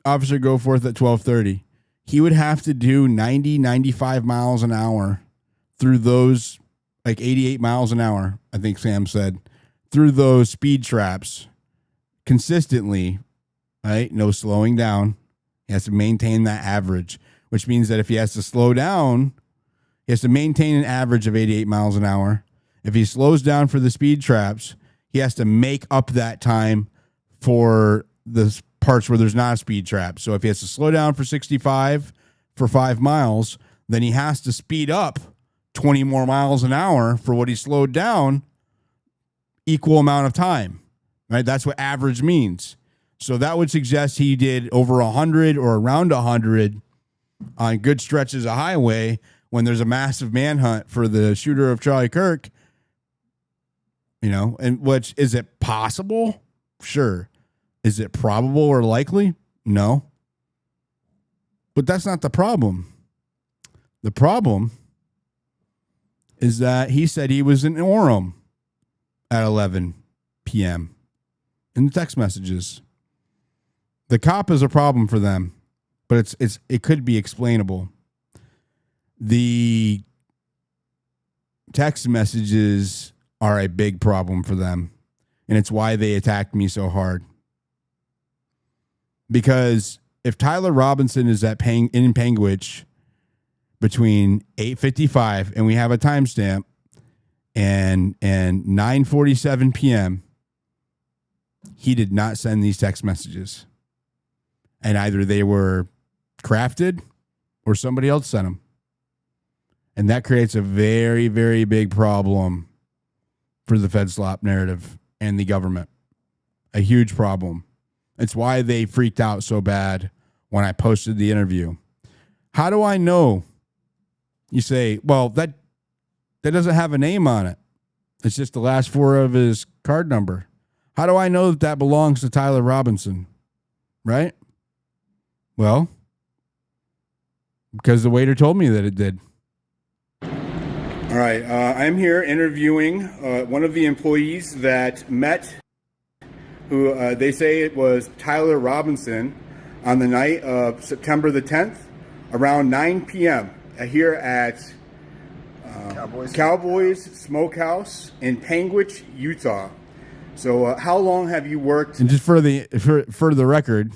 [SPEAKER 1] Officer Goforth at 12:30. He would have to do 90, 95 miles an hour through those, like 88 miles an hour, I think Sam said, through those speed traps consistently, right? No slowing down. He has to maintain that average, which means that if he has to slow down, he has to maintain an average of 88 miles an hour. If he slows down for the speed traps, he has to make up that time for the parts where there's not a speed trap. So if he has to slow down for 65 for 5 miles, then he has to speed up 20 more miles an hour for what he slowed down, equal amount of time, right? That's what average means. So that would suggest he did over 100 or around 100 on good stretches of highway when there's a massive manhunt for the shooter of Charlie Kirk, you know, and which is it possible? Sure. Is it probable or likely? No. But that's not the problem. The problem is that he said he was in Orem at 11 p.m. in the text messages. The cop is a problem for them, but it could be explainable. The text messages are a big problem for them, and it's why they attacked me so hard. Because if Tyler Robinson is in Panguitch between 8:55 and we have a timestamp and 9:47 p.m., he did not send these text messages. And either they were crafted or somebody else sent them. And that creates a very, very big problem for the FEDslop narrative and the government. A huge problem. It's why they freaked out so bad when I posted the interview. How do I know? You say, well, that doesn't have a name on it. It's just the last 4 of his card number. How do I know that that belongs to Tyler Robinson? Right? Well, because the waiter told me that it did. All right. I'm here interviewing one of the employees that met who they say it was Tyler Robinson on the night of September the 10th around 9 p.m. here at Cowboys Smokehouse in Panguitch, Utah. So how long have you worked? And just for the record,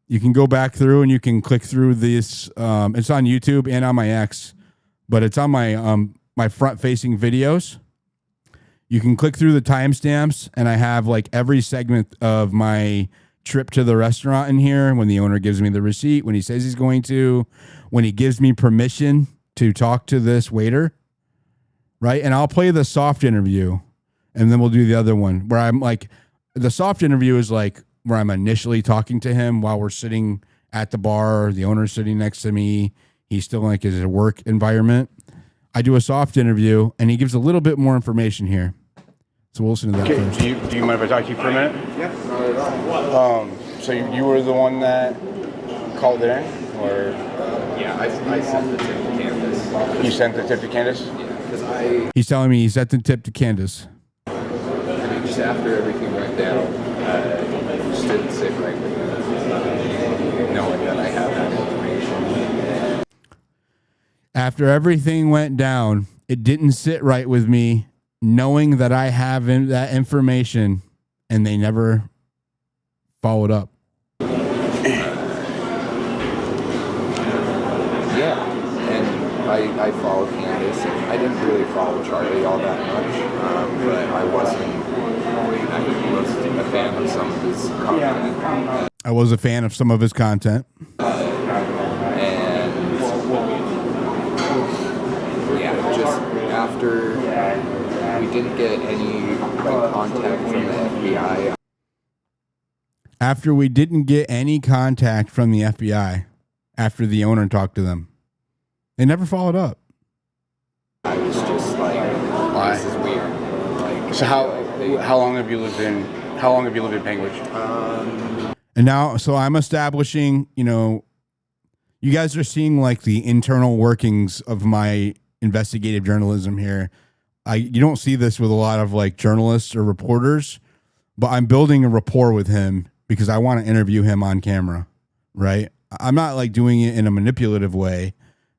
[SPEAKER 1] you can go back through and you can click through this. It's on YouTube and on my X, but it's on my front-facing videos. You can click through the timestamps, and I have like every segment of my trip to the restaurant in here. When the owner gives me the receipt, when he says he's going to, when he gives me permission to talk to this waiter, right? And I'll play the soft interview, and then we'll do the other one where I'm like, the soft interview is like where I'm initially talking to him while we're sitting at the bar. The owner's sitting next to me. He's still like his work environment. I do a soft interview, and he gives a little bit more information here. So we'll listen to that first.
[SPEAKER 12] Do you mind if I talk to you for a minute?
[SPEAKER 3] Yeah, not at all.
[SPEAKER 12] So you were the one that called it in? Or?
[SPEAKER 15] Yeah, I sent the tip to Candace.
[SPEAKER 12] You sent the tip to Candace?
[SPEAKER 15] Yeah, because
[SPEAKER 1] He's telling me he sent the tip to Candace.
[SPEAKER 15] I mean, just after everything went down, just didn't sit right with me, knowing that I have that information.
[SPEAKER 1] After everything went down, it didn't sit right with me, knowing that I have that information, and they never followed up.
[SPEAKER 15] Yeah, and I followed Candace, and I didn't really follow Charlie all that much, but I was a fan of some of his content.
[SPEAKER 1] I was a fan of some of his content.
[SPEAKER 15] And after we didn't get any contact from the FBI.
[SPEAKER 1] After we didn't get any contact from the FBI, after the owner talked to them, they never followed up.
[SPEAKER 15] I was just like, this is weird. Like,
[SPEAKER 12] So how long have you lived in Panguitch?
[SPEAKER 1] And now, so I'm establishing, you guys are seeing like the internal workings of my investigative journalism here. You don't see this with a lot of like journalists or reporters, but I'm building a rapport with him because I want to interview him on camera, right? I'm not like doing it in a manipulative way,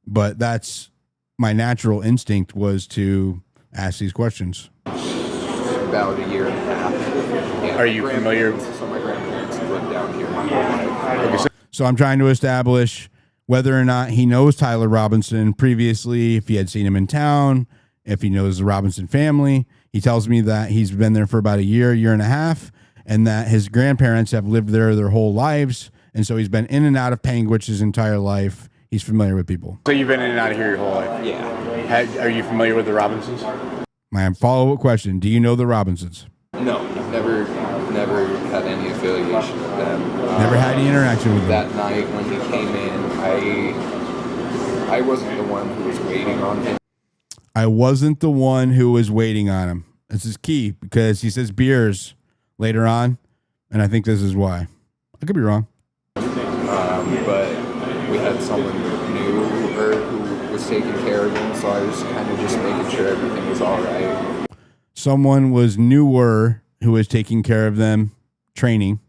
[SPEAKER 1] but that's my natural instinct was to ask these questions.
[SPEAKER 15] About a year and a half. Yeah,
[SPEAKER 12] Are you familiar?
[SPEAKER 15] So my grandparents have lived down here my whole life.
[SPEAKER 1] So I'm trying to establish whether or not he knows Tyler Robinson previously, if he had seen him in town, if he knows the Robinson family. He tells me that he's been there for about a year and a half, and that his grandparents have lived there their whole lives. And so he's been in and out of Panguitch his entire life. He's familiar with people.
[SPEAKER 12] So you've been in and out of here your whole life?
[SPEAKER 15] Yeah.
[SPEAKER 12] Are you familiar with the Robinsons?
[SPEAKER 1] My follow-up question, do you know the Robinsons?
[SPEAKER 15] No, never had any affiliation with them.
[SPEAKER 1] Never had any interaction with them?
[SPEAKER 15] That night when he came in, I wasn't the one who was waiting on him.
[SPEAKER 1] I wasn't the one who was waiting on him. This is key because he says beers later on, and I think this is why. I could be wrong.
[SPEAKER 15] But we had someone new who was taking care of him, so I was kind of just making sure everything was all right.
[SPEAKER 1] Someone was newer who was taking care of them, training,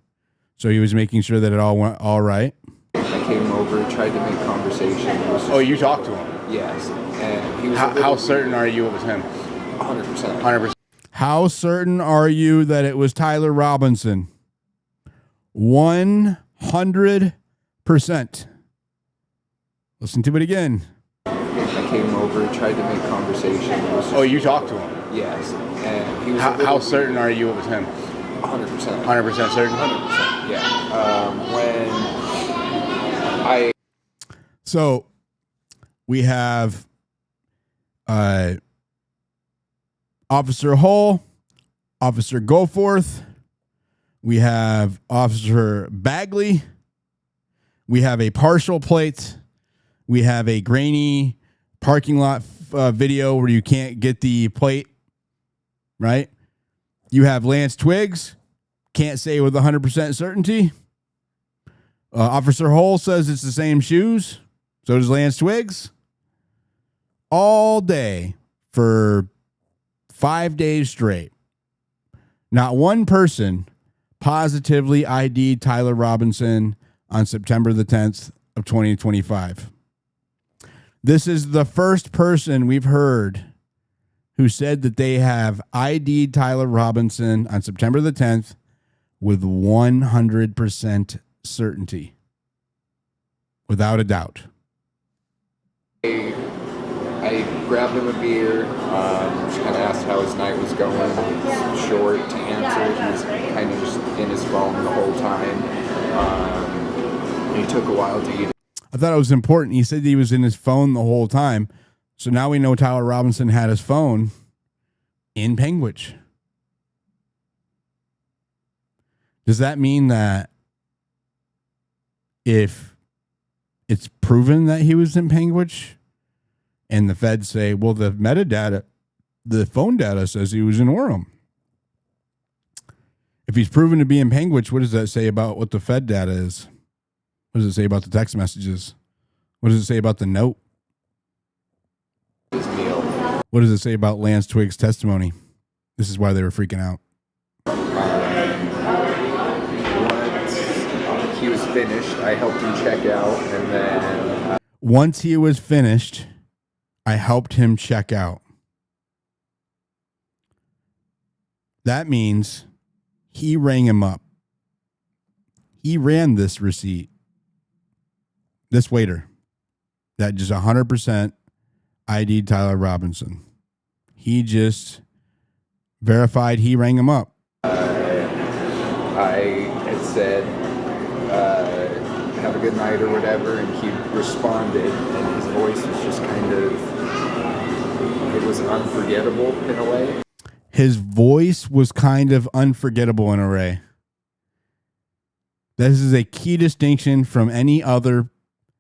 [SPEAKER 1] so he was making sure that it all went all right.
[SPEAKER 15] I came over, tried to make conversation.
[SPEAKER 12] Oh, you talked to him?
[SPEAKER 15] Yes. And he was
[SPEAKER 12] how certain are you it was him?
[SPEAKER 15] 100%.
[SPEAKER 12] 100%.
[SPEAKER 1] How certain are you that it was Tyler Robinson? 100%. Listen to it again.
[SPEAKER 15] I came over, tried to make conversation.
[SPEAKER 12] Oh, you talked to him?
[SPEAKER 15] Yes. And he was
[SPEAKER 12] how certain are you it was him?
[SPEAKER 15] 100%.
[SPEAKER 12] 100% certain?
[SPEAKER 15] 100%, yeah.
[SPEAKER 1] So we have Officer Hull, Officer Goforth, we have Officer Bagley, we have a partial plate, we have a grainy parking lot video where you can't get the plate, right? You have Lance Twiggs, can't say with 100% certainty. Officer Hull says it's the same shoes. So does Lance Twiggs. All day for 5 days straight. Not one person positively ID'd Tyler Robinson on September the 10th of 2025. This is the first person we've heard who said that they have ID'd Tyler Robinson on September the 10th with 100% certainty. Without a doubt.
[SPEAKER 15] I grabbed him a beer, just kind of asked how his night was going. It was short to answer. He was kind of just in his phone the whole time. He took a while to eat.
[SPEAKER 1] I thought it was important. He said he was in his phone the whole time. So now we know Tyler Robinson had his phone in Panguitch. Does that mean that if it's proven that he was in Panguitch and the feds say, well, the metadata, the phone data says he was in Orem. If he's proven to be in Panguitch, what does that say about what the Fed data is? What does it say about the text messages? What does it say about the note? What does it say about Lance Twiggs' testimony? This is why they were freaking out.
[SPEAKER 15] Once he was finished, I helped him check out, and then...
[SPEAKER 1] Once he was finished, I helped him check out. That means he rang him up. He ran this receipt. This waiter that just 100% ID'd Tyler Robinson. He just verified he rang him up.
[SPEAKER 15] I had said, have a good night or whatever, and he responded, and his voice was just kind of, it was unforgettable in a way.
[SPEAKER 1] His voice was kind of unforgettable in a way. This is a key distinction from any other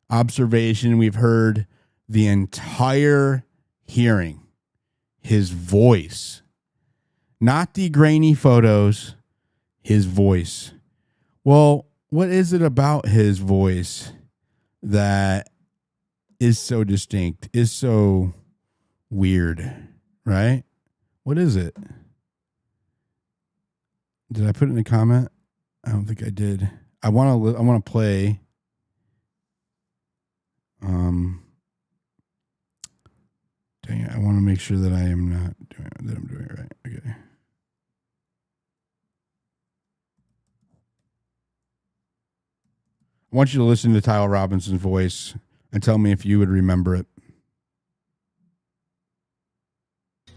[SPEAKER 1] observation we've heard the entire hearing. His voice. Not the grainy photos, his voice. Well, what is it about his voice that is so distinct, is so weird, right? What is it? Did I put it in a comment? I don't think I did. I want to play. Dang it! I want to make sure that I'm doing it right. Okay. I want you to listen to Tyler Robinson's voice and tell me if you would remember it.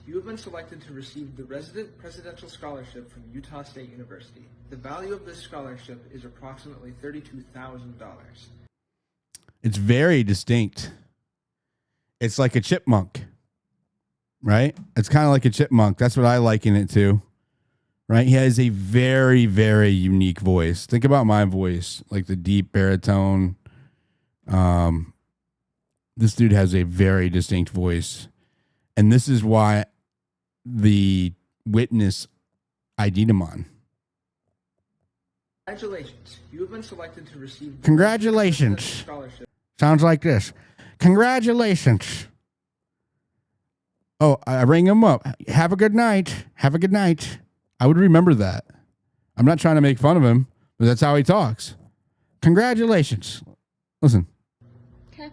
[SPEAKER 16] You have been selected to receive the Resident Presidential Scholarship from Utah State University. The value of this scholarship is approximately $32,000.
[SPEAKER 1] It's very distinct. It's like a chipmunk, right? It's kind of like a chipmunk. That's what I liken it to, right? He has a very, very unique voice. Think about my voice, like the deep baritone. This dude has a very distinct voice. And this is why the witness ID'd him on.
[SPEAKER 16] Congratulations. You have been selected to receive the
[SPEAKER 1] Congratulations.
[SPEAKER 16] Scholarship.
[SPEAKER 1] Sounds like this. Congratulations. Oh, I rang him up. Have a good night. Have a good night. I would remember that. I'm not trying to make fun of him, but that's how he talks. Congratulations. Listen.
[SPEAKER 16] Okay.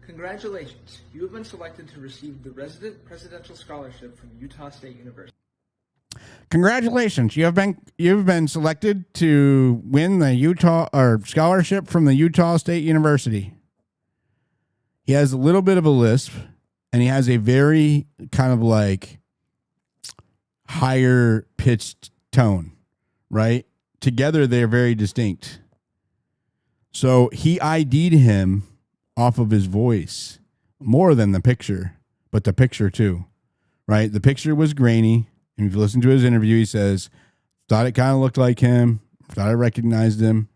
[SPEAKER 16] Congratulations. You have been selected to receive the Resident Presidential Scholarship from Utah State University.
[SPEAKER 1] Congratulations. You've been selected to win the Utah or scholarship from the Utah State University. He has a little bit of a lisp, and he has a very kind of like higher pitched tone, right? Together, they're very distinct. So he ID'd him off of his voice more than the picture, but the picture too, right? The picture was grainy. And if you listen to his interview, he says, thought it kind of looked like him, thought I recognized him.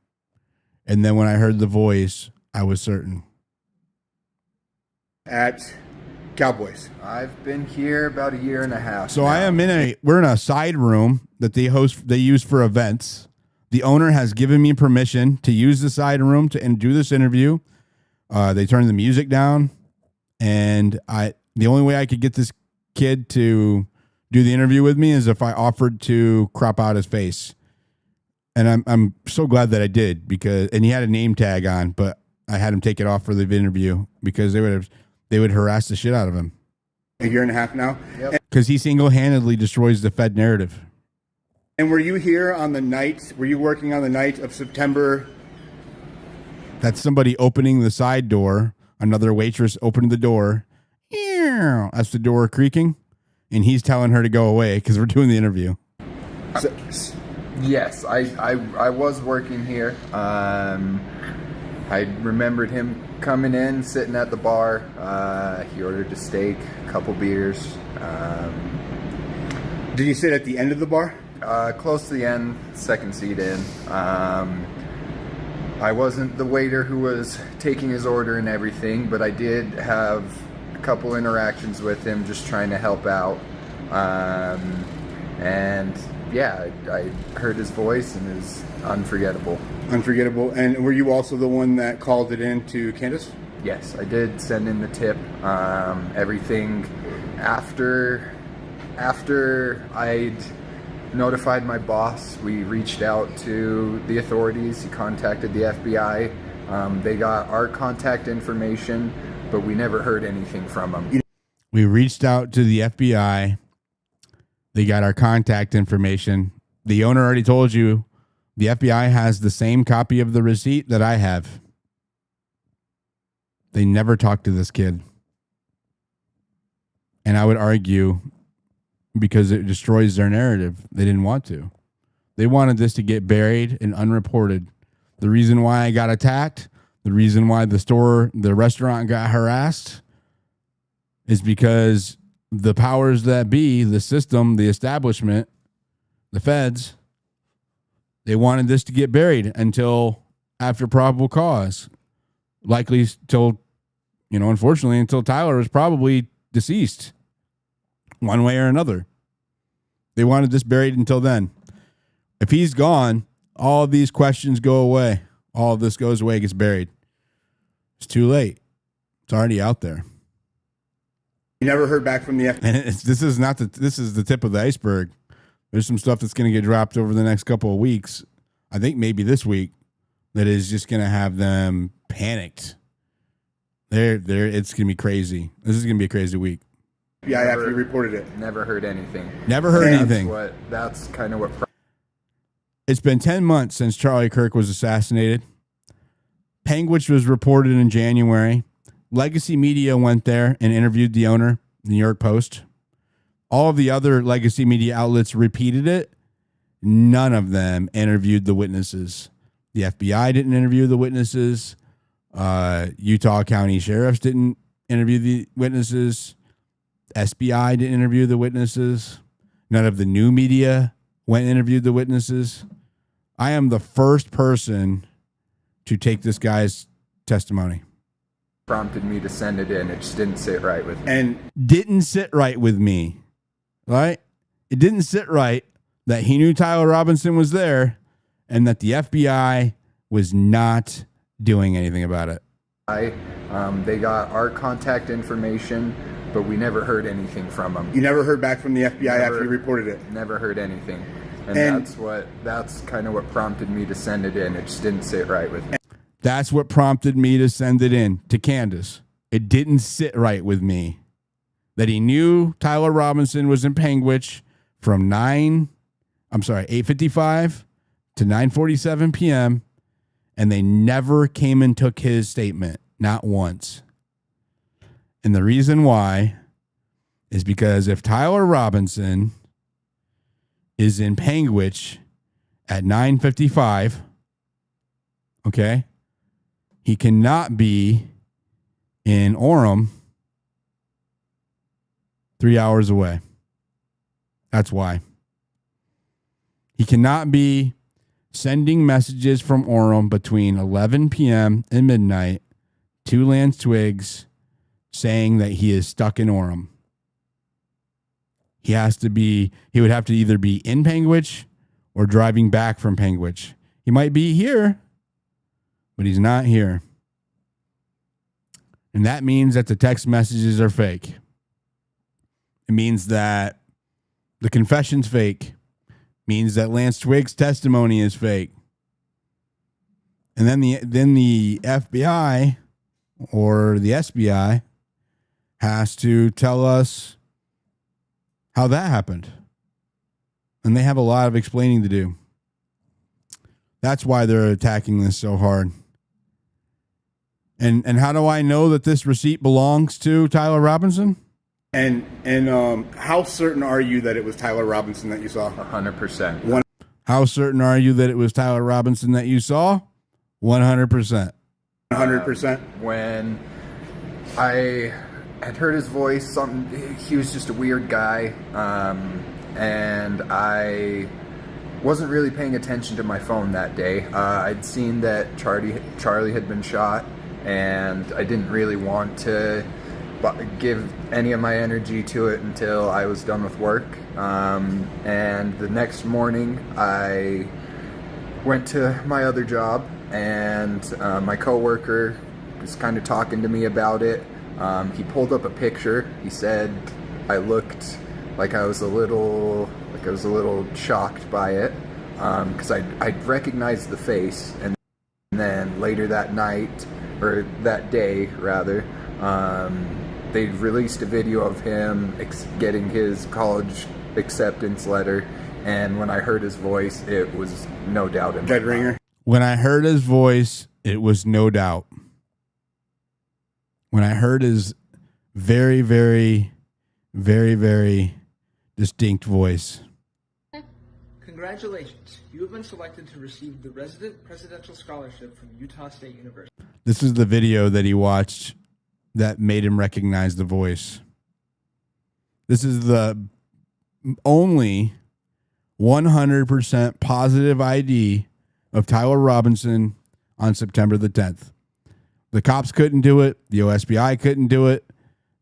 [SPEAKER 1] And then when I heard the voice, I was certain.
[SPEAKER 12] At Cowboys.
[SPEAKER 15] I've been here about a year and a half.
[SPEAKER 1] So we're in a side room that they use for events. The owner has given me permission to use the side room and do this interview. They turned the music down, and the only way I could get this kid to do the interview with me is if I offered to crop out his face. And I'm so glad that I did and he had a name tag on, but I had him take it off for the interview because they would harass the shit out of him.
[SPEAKER 12] A year and a half now?
[SPEAKER 15] Yep.
[SPEAKER 1] Because he single-handedly destroys the Fed narrative.
[SPEAKER 12] And were you here on the night, were you working on the night of September?
[SPEAKER 1] That's somebody opening the side door, another waitress opening the door. That's the door creaking. And he's telling her to go away because we're doing the interview.
[SPEAKER 15] Yes, I was working here. I remembered him coming in, sitting at the bar. He ordered a steak, a couple beers.
[SPEAKER 12] Did he sit at the end of the bar?
[SPEAKER 15] Close to the end, second seat in. I wasn't the waiter who was taking his order and everything, but I did have couple interactions with him, just trying to help out, and yeah, I heard his voice and it was unforgettable.
[SPEAKER 12] And were you also the one that called it in to Candace?
[SPEAKER 15] Yes, I did send in the tip. Everything after I'd notified my boss, we reached out to the authorities. He contacted the FBI. They got our contact information, but we never heard anything from them.
[SPEAKER 1] We reached out to the FBI. They got our contact information. The owner already told you the FBI has the same copy of the receipt that I have. They never talked to this kid. And I would argue because it destroys their narrative, they didn't want to. They wanted this to get buried and unreported. The reason why I got attacked, the reason why the restaurant got harassed is because the powers that be, the system, the establishment, the feds, they wanted this to get buried until after probable cause. Likely till, unfortunately, until Tyler was probably deceased one way or another. They wanted this buried until then. If he's gone, all of these questions go away. All of this goes away, gets buried. It's too late. It's already out there.
[SPEAKER 12] You never heard back from the FBI.
[SPEAKER 1] And this is the tip of the iceberg. There's some stuff that's going to get dropped over the next couple of weeks. I think maybe this week, that is just going to have them panicked. It's going to be crazy. This is going to be a crazy week.
[SPEAKER 12] Yeah, after you reported it.
[SPEAKER 15] Never heard anything.
[SPEAKER 1] Never heard anything.
[SPEAKER 15] That's kind of what.
[SPEAKER 1] It's been 10 months since Charlie Kirk was assassinated. Panguitch was reported in January. Legacy Media went there and interviewed the owner, the New York Post. All of the other legacy media outlets repeated it. None of them interviewed the witnesses. The FBI didn't interview the witnesses. Utah County sheriffs didn't interview the witnesses. SBI didn't interview the witnesses. None of the new media went and interviewed the witnesses. I am the first person to take this guy's testimony.
[SPEAKER 15] Prompted me to send it in. It just didn't sit right with me.
[SPEAKER 1] And didn't sit right with me. Right? It didn't sit right that he knew Tyler Robinson was there and that the FBI was not doing anything about it.
[SPEAKER 15] They got our contact information, but we never heard anything from them.
[SPEAKER 12] You never heard back from the FBI after you reported it?
[SPEAKER 15] Never heard anything. And that's kind of what prompted me to send it in. It just didn't sit right with me.
[SPEAKER 1] That's what prompted me to send it in to Candace. It didn't sit right with me that he knew Tyler Robinson was in Panguitch from 8:55 to 9:47 p.m. and they never came and took his statement, not once. And the reason why is because if Tyler Robinson is in Panguitch at 9:55, okay, he cannot be in Orem 3 hours away. That's why. He cannot be sending messages from Orem between 11 p.m. and midnight to Lance Twiggs saying that he is stuck in Orem. He would have to either be in Panguitch or driving back from Panguitch. He might be here, but he's not here. And that means that the text messages are fake. It means that the confession's fake. It means that Lance Twiggs' testimony is fake. And then the FBI or the SBI has to tell us how that happened. And they have a lot of explaining to do. That's why they're attacking this so hard. And how do I know that this receipt belongs to Tyler Robinson?
[SPEAKER 12] And how certain are you that it was Tyler Robinson that you saw?
[SPEAKER 15] 100%.
[SPEAKER 1] How certain are you that it was Tyler Robinson that you saw? 100%.
[SPEAKER 12] 100%.
[SPEAKER 15] When I had heard his voice, he was just a weird guy, and I wasn't really paying attention to my phone that day. I'd seen that Charlie had been shot, and I didn't really want to give any of my energy to it until I was done with work. And the next morning, I went to my other job, and my coworker was kind of talking to me about it. He pulled up a picture. He said I looked like I was a little shocked by it, because I'd recognized the face. And then later that night, or that day rather, they released a video of him getting his college acceptance letter, and when I heard his voice, it was no doubt in my mind.
[SPEAKER 1] When I heard his voice, it was no doubt. When I heard his very, very, very, very distinct voice.
[SPEAKER 16] Congratulations. You have been selected to receive the Resident Presidential Scholarship from Utah State University.
[SPEAKER 1] This is the video that he watched that made him recognize the voice. This is the only 100% positive ID of Tyler Robinson on September the 10th. The cops couldn't do it. The OSBI couldn't do it.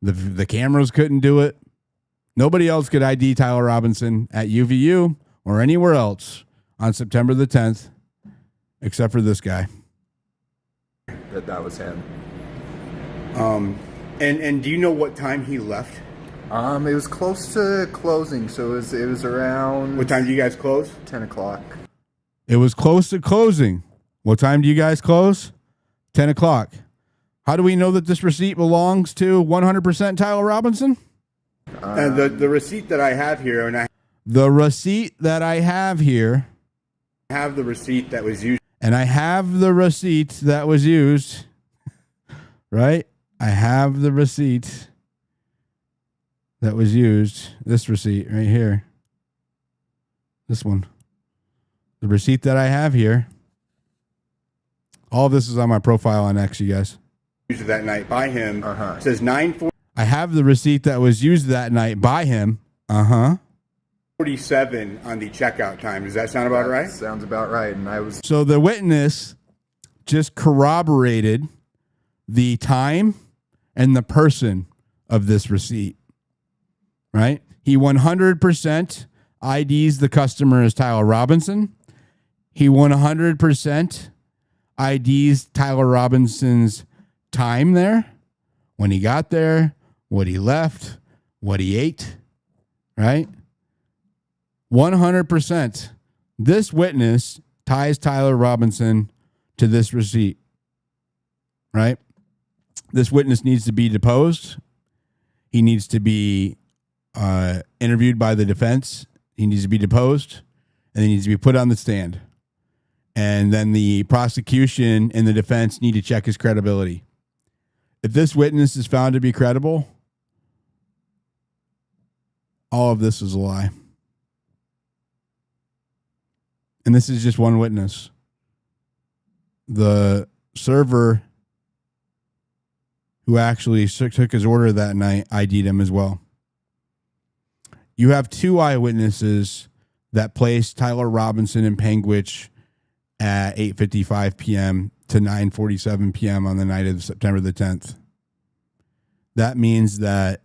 [SPEAKER 1] The cameras couldn't do it. Nobody else could ID Tyler Robinson at UVU or anywhere else on September the 10th, except for this guy.
[SPEAKER 15] That was him.
[SPEAKER 12] And do you know what time he left?
[SPEAKER 15] It was close to closing, so it was around.
[SPEAKER 12] What time do you guys close?
[SPEAKER 15] 10 o'clock.
[SPEAKER 1] It was close to closing. What time do you guys close? 10 o'clock. How do we know that this receipt belongs to 100% Tyler Robinson?
[SPEAKER 12] The receipt that I have here, and I
[SPEAKER 1] The receipt that I have here,
[SPEAKER 12] have the receipt that was used.
[SPEAKER 1] and I have the receipt that was used, right? I have the receipt that was used. This receipt right here. This one. The receipt that I have here. All of this is on my profile on X, you guys.
[SPEAKER 12] Used that night by him. It says 9:47
[SPEAKER 1] I have the receipt that was used that night by him.
[SPEAKER 12] 47 on the checkout time. Does that sound about right?
[SPEAKER 15] Sounds about right. And I was.
[SPEAKER 1] So the witness just corroborated the time and the person of this receipt, right? He 100% IDs the customer as Tyler Robinson. He 100% IDs Tyler Robinson's time there, when he got there, what he left, what he ate, right? 100%. This witness ties Tyler Robinson to this receipt, right? This witness needs to be deposed. He needs to be interviewed by the defense. He needs to be deposed, and he needs to be put on the stand. And then the prosecution and the defense need to check his credibility. If this witness is found to be credible, all of this is a lie. And this is just one witness. The server who actually took his order that night ID'd him as well. You have two eyewitnesses that placed Tyler Robinson and Panguitch at 8:55 p.m. to 9:47 p.m. on the night of September the 10th. That means that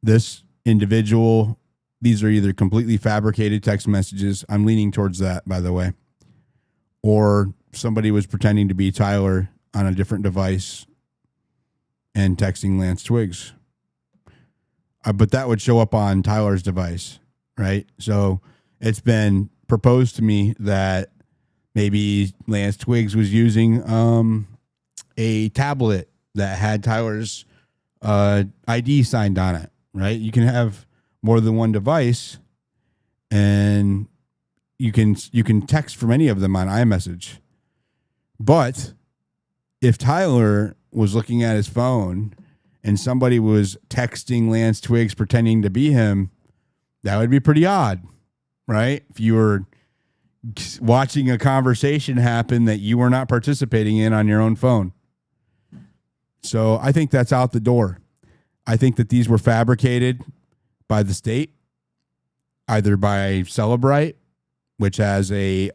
[SPEAKER 1] this individual, these are either completely fabricated text messages. I'm leaning towards that, by the way. Or somebody was pretending to be Tyler on a different device and texting Lance Twiggs. But that would show up on Tyler's device, right? So it's been proposed to me that maybe Lance Twiggs was using a tablet that had Tyler's ID signed on it, right? You can have more than one device, and you can text from any of them on iMessage. But if Tyler was looking at his phone and somebody was texting Lance Twiggs pretending to be him, that would be pretty odd, right? If you were watching a conversation happen that you were not participating in on your own phone. So I think that's out the door. I think that these were fabricated by the state, either by Celebrite, which has a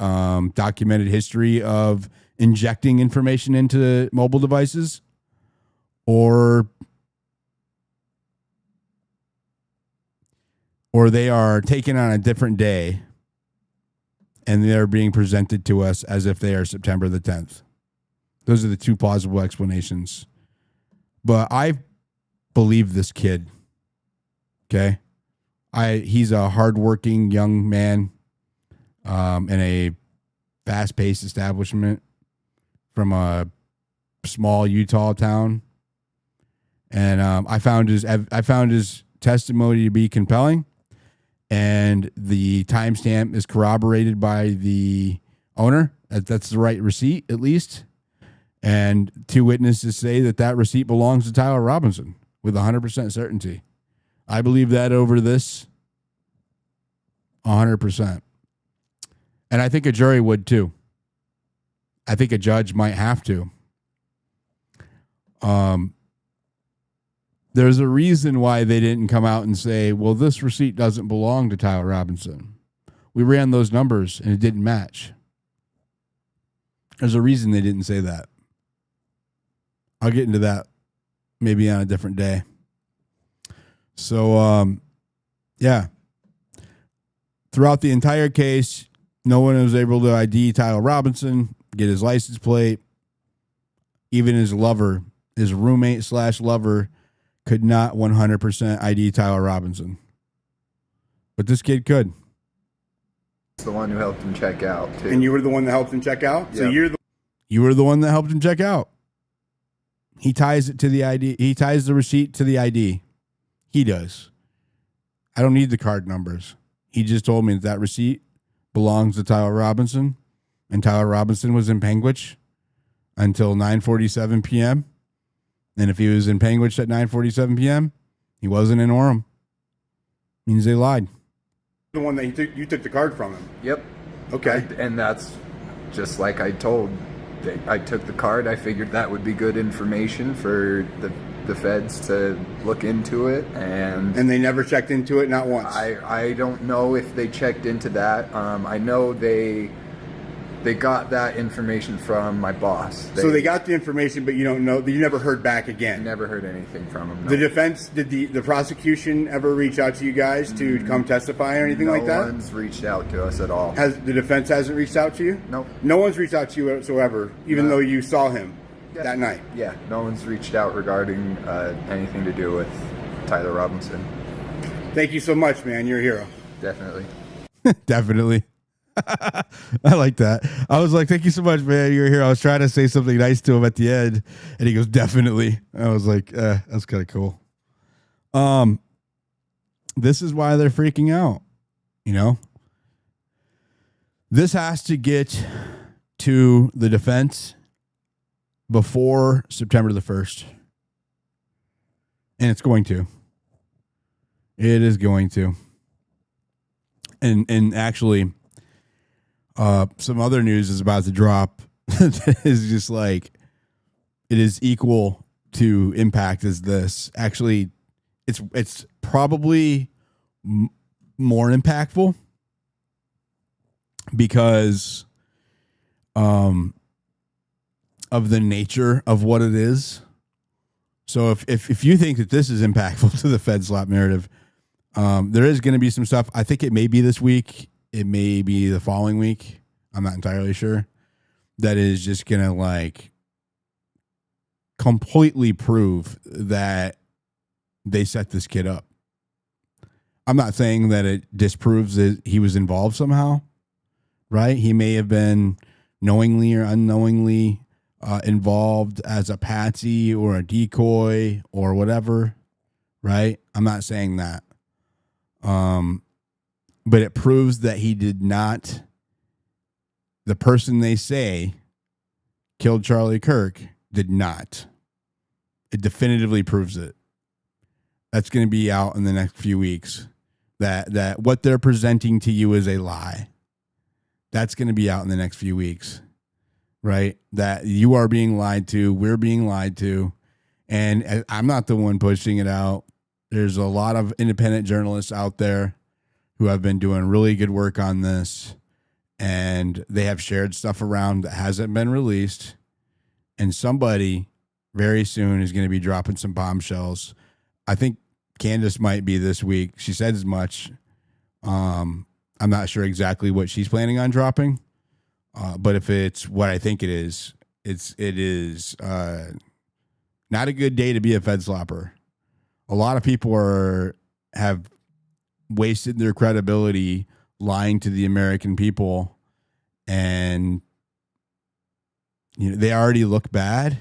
[SPEAKER 1] documented history of injecting information into mobile devices, or they are taken on a different day and they're being presented to us as if they are September the 10th. Those are the two plausible explanations. But I believe this kid. Okay. He's a hardworking young man in a fast-paced establishment from a small Utah town. And I found his testimony to be compelling. And the timestamp is corroborated by the owner. That's the right receipt, at least. And two witnesses say that receipt belongs to Tyler Robinson with 100% certainty. I believe that over this 100%. And I think a jury would too. I think a judge might have to. There's a reason why they didn't come out and say, well, this receipt doesn't belong to Tyler Robinson. We ran those numbers and it didn't match. There's a reason they didn't say that. I'll get into that maybe on a different day. So, yeah. Throughout the entire case, no one was able to ID Tyler Robinson, get his license plate. Even his lover, his roommate / lover, could not 100% ID Tyler Robinson. But this kid could.
[SPEAKER 15] It's the one who helped him check out, too.
[SPEAKER 12] And you were the one that helped him check out? So
[SPEAKER 15] Yep.
[SPEAKER 1] You were the one that helped him check out. He ties it to the ID. He ties the receipt to the ID. He does. I don't need the card numbers. He just told me that receipt belongs to Tyler Robinson, and Tyler Robinson was in Panguitch until 9:47 p.m. And if he was in Panguitch at 9:47 p.m., he wasn't in Orem. Means they lied.
[SPEAKER 12] The one that you took the card from him.
[SPEAKER 15] Yep.
[SPEAKER 12] Okay.
[SPEAKER 15] And that's just like I told. I took the card. I figured that would be good information for the feds to look into it. And
[SPEAKER 12] they never checked into it, not once.
[SPEAKER 15] I don't know if they checked into that. I know they got that information from my boss.
[SPEAKER 12] So they got the information, but you don't know. You never heard back again.
[SPEAKER 15] Never heard anything from them. No.
[SPEAKER 12] The defense, did the prosecution ever reach out to you guys to come testify or anything like that?
[SPEAKER 15] No one's reached out to us at all.
[SPEAKER 12] Has the defense hasn't reached out to you?
[SPEAKER 15] No.
[SPEAKER 12] No one's reached out to you whatsoever, even though you saw him that night.
[SPEAKER 15] Yeah, no one's reached out regarding anything to do with Tyler Robinson.
[SPEAKER 12] Thank you so much, man. You're a hero.
[SPEAKER 15] Definitely.
[SPEAKER 1] Definitely. I like that. I was like, thank you so much, man. You're here. I was trying to say something nice to him at the end, and he goes, definitely. I was like, that's kind of cool. This is why they're freaking out. You know, this has to get to the defense before September the 1st. And it's going to. It is going to. And actually, some other news is about to drop. Is just like, it is equal to impact as this. Actually, it's probably more impactful because of the nature of what it is. So if you think that this is impactful to the FEDslop narrative, there is going to be some stuff. I think it may be this week. It may be the following week. I'm not entirely sure. That is just going to like completely prove that they set this kid up. I'm not saying that it disproves that he was involved somehow, right? He may have been knowingly or unknowingly involved as a patsy or a decoy or whatever, right? I'm not saying that. But it proves that he did not, the person they say killed Charlie Kirk did not. It definitively proves it. That's going to be out in the next few weeks. That what they're presenting to you is a lie. That's going to be out in the next few weeks, right? That you are being lied to. We're being lied to. And I'm not the one pushing it out. There's a lot of independent journalists out there who have been doing really good work on this. And they have shared stuff around that hasn't been released. And somebody very soon is going to be dropping some bombshells. I think Candace might be this week. She said as much. I'm not sure exactly what she's planning on dropping. But if it's what I think it is not a good day to be a FedSlopper. A lot of people have wasted their credibility lying to the American people, and you know they already look bad,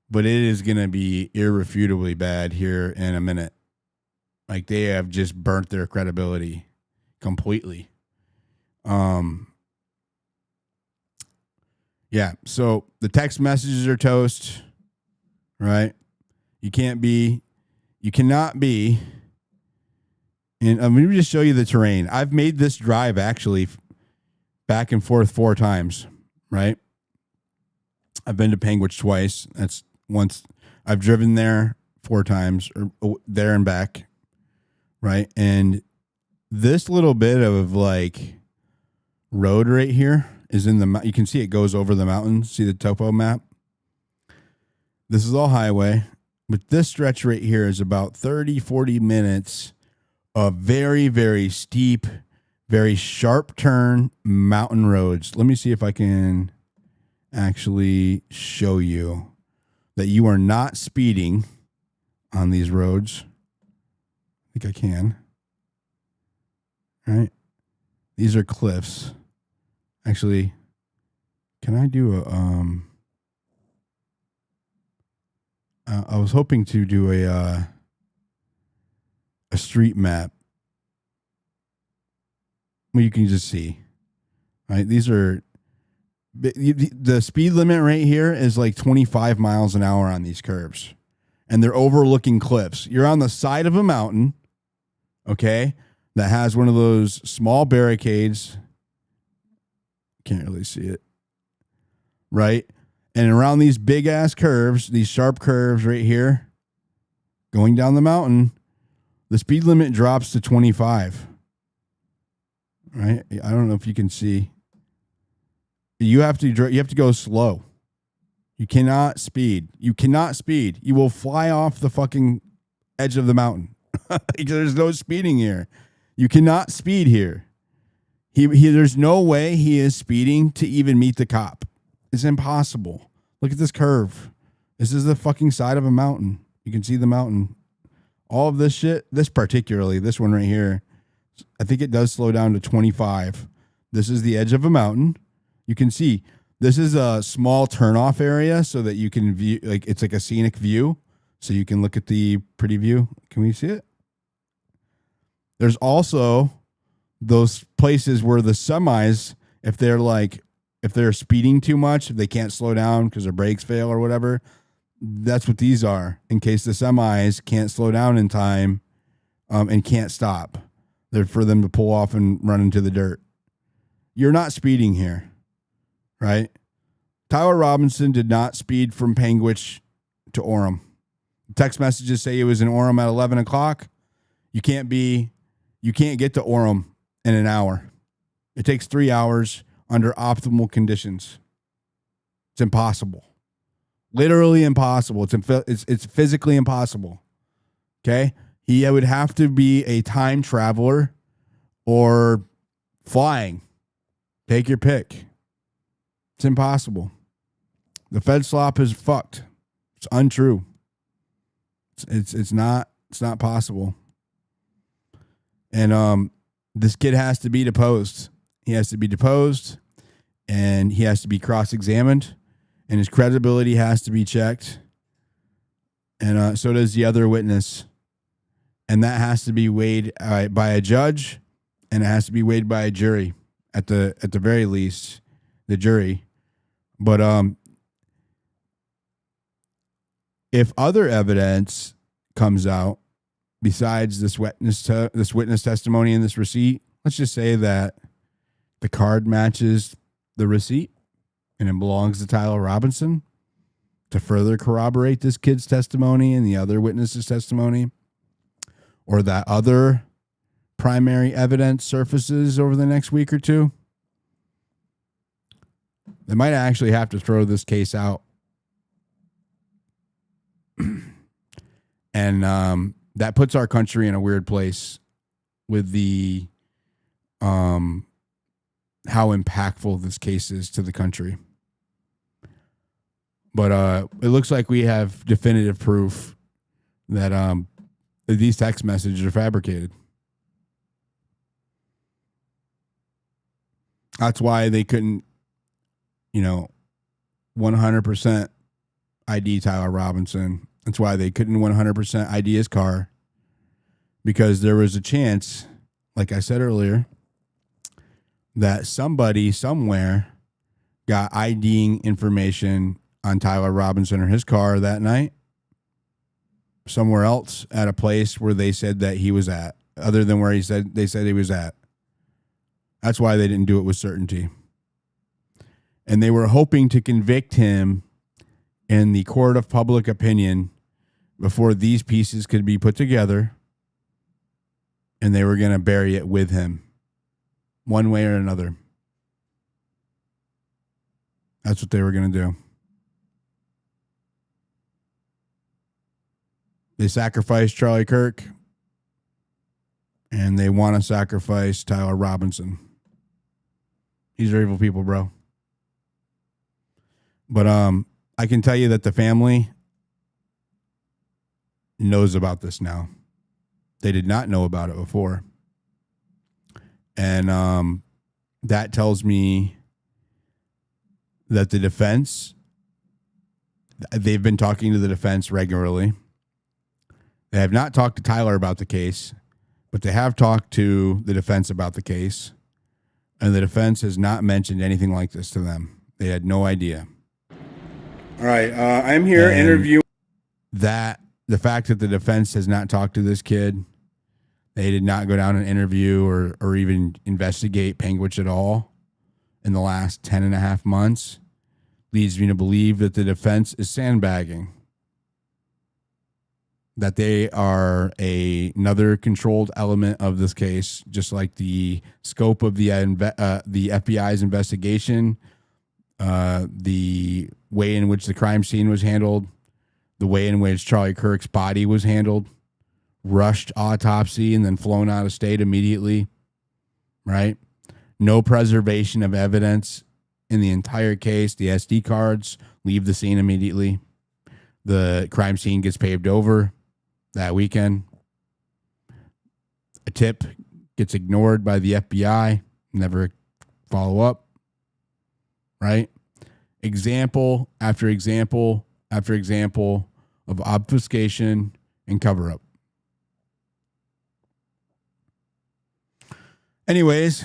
[SPEAKER 1] but it is going to be irrefutably bad here in a minute. Like they have just burnt their credibility completely. Yeah, so the text messages are toast, right? You cannot be, and let me just show you the terrain. I've made this drive actually back and forth 4 times, right? I've been to Panguitch twice. That's once. I've driven there 4 times or there and back, right? And this little bit of like road right here is in the, you can see it goes over the mountains. See the topo map? This is all highway, but this stretch right here is about 30, 40 minutes of very, very steep, very sharp turn mountain roads. Let me see if I can actually show you that you are not speeding on these roads. I think I can. All right. These are cliffs. Actually, can I do a I was hoping to do a street map. Well, you can just see. Right? These are the speed limit right here is like 25 miles an hour on these curves. And they're overlooking cliffs. You're on the side of a mountain, okay, that has one of those small barricades. Can't really see it. Right? And around these big ass curves, these sharp curves right here, going down the mountain, the speed limit drops to 25. Right? I don't know if you can see. You have to go slow. You cannot speed. You cannot speed. You will fly off the fucking edge of the mountain. There's no speeding here. You cannot speed here. There's no way he is speeding to even meet the cop. It's impossible. Look at this curve. This is the fucking side of a mountain. You can see the mountain. All of this shit, this particularly, this one right here, I think it does slow down to 25. This is the edge of a mountain. You can see this is a small turnoff area so that you can view, like it's like a scenic view. So you can look at the pretty view. Can we see it? There's also those places where the semis, if they're speeding too much, if they can't slow down because their brakes fail or whatever, that's what these are in case the semis can't slow down in time and can't stop. They're for them to pull off and run into the dirt. You're not speeding here, right? Tyler Robinson did not speed from Panguitch to Orem. Text messages say he was in Orem at 11 o'clock. You can't get to Orem in an hour. It takes 3 hours under optimal conditions. It's impossible. Literally impossible. It's physically impossible. Okay? He would have to be a time traveler or flying. Take your pick. It's impossible. The FEDslop is fucked. It's untrue. It's not possible. And this kid has to be deposed. He has to be deposed, and he has to be cross-examined, and his credibility has to be checked. And so does the other witness. And that has to be weighed by a judge, and it has to be weighed by a jury at the very least, the jury. But if other evidence comes out besides this witness testimony and this receipt, let's just say that the card matches the receipt and it belongs to Tyler Robinson to further corroborate this kid's testimony and the other witness's testimony, or that other primary evidence surfaces over the next week or two, they might actually have to throw this case out. And that puts our country in a weird place with the how impactful this case is to the country. But it looks like we have definitive proof that these text messages are fabricated. That's why they couldn't, 100% ID Tyler Robinson. That's why they couldn't 100% ID his car, because there was a chance, like I said earlier, that somebody somewhere got IDing information on Tyler Robinson or his car that night somewhere else at a place where they said that he was at, other than where they said he was at. That's why they didn't do it with certainty. And they were hoping to convict him in the court of public opinion before these pieces could be put together, and they were going to bury it with him one way or another. That's what they were going to do. They sacrificed Charlie Kirk, and they want to sacrifice Tyler Robinson. These are evil people, bro. But I can tell you that the family knows about this now. They did not know about it before. And that tells me that the defense, they've been talking to the defense regularly. They have not talked to Tyler about the case, but they have talked to the defense about the case. And the defense has not mentioned anything like this to them. They had no idea. All right. I'm here interviewing that the fact that the defense has not talked to this kid, they did not go down and interview or even investigate Panguitch at all in the last 10 and a half months, leads me to believe that the defense is sandbagging, that they are another controlled element of this case, just like the scope of the FBI's investigation, the way in which the crime scene was handled, the way in which Charlie Kirk's body was handled, rushed autopsy and then flown out of state immediately, right? No preservation of evidence in the entire case. The SD cards leave the scene immediately. The crime scene gets paved over that weekend. A tip gets ignored by the FBI, never follow up, right? Example after example after example of obfuscation and cover-up. Anyways,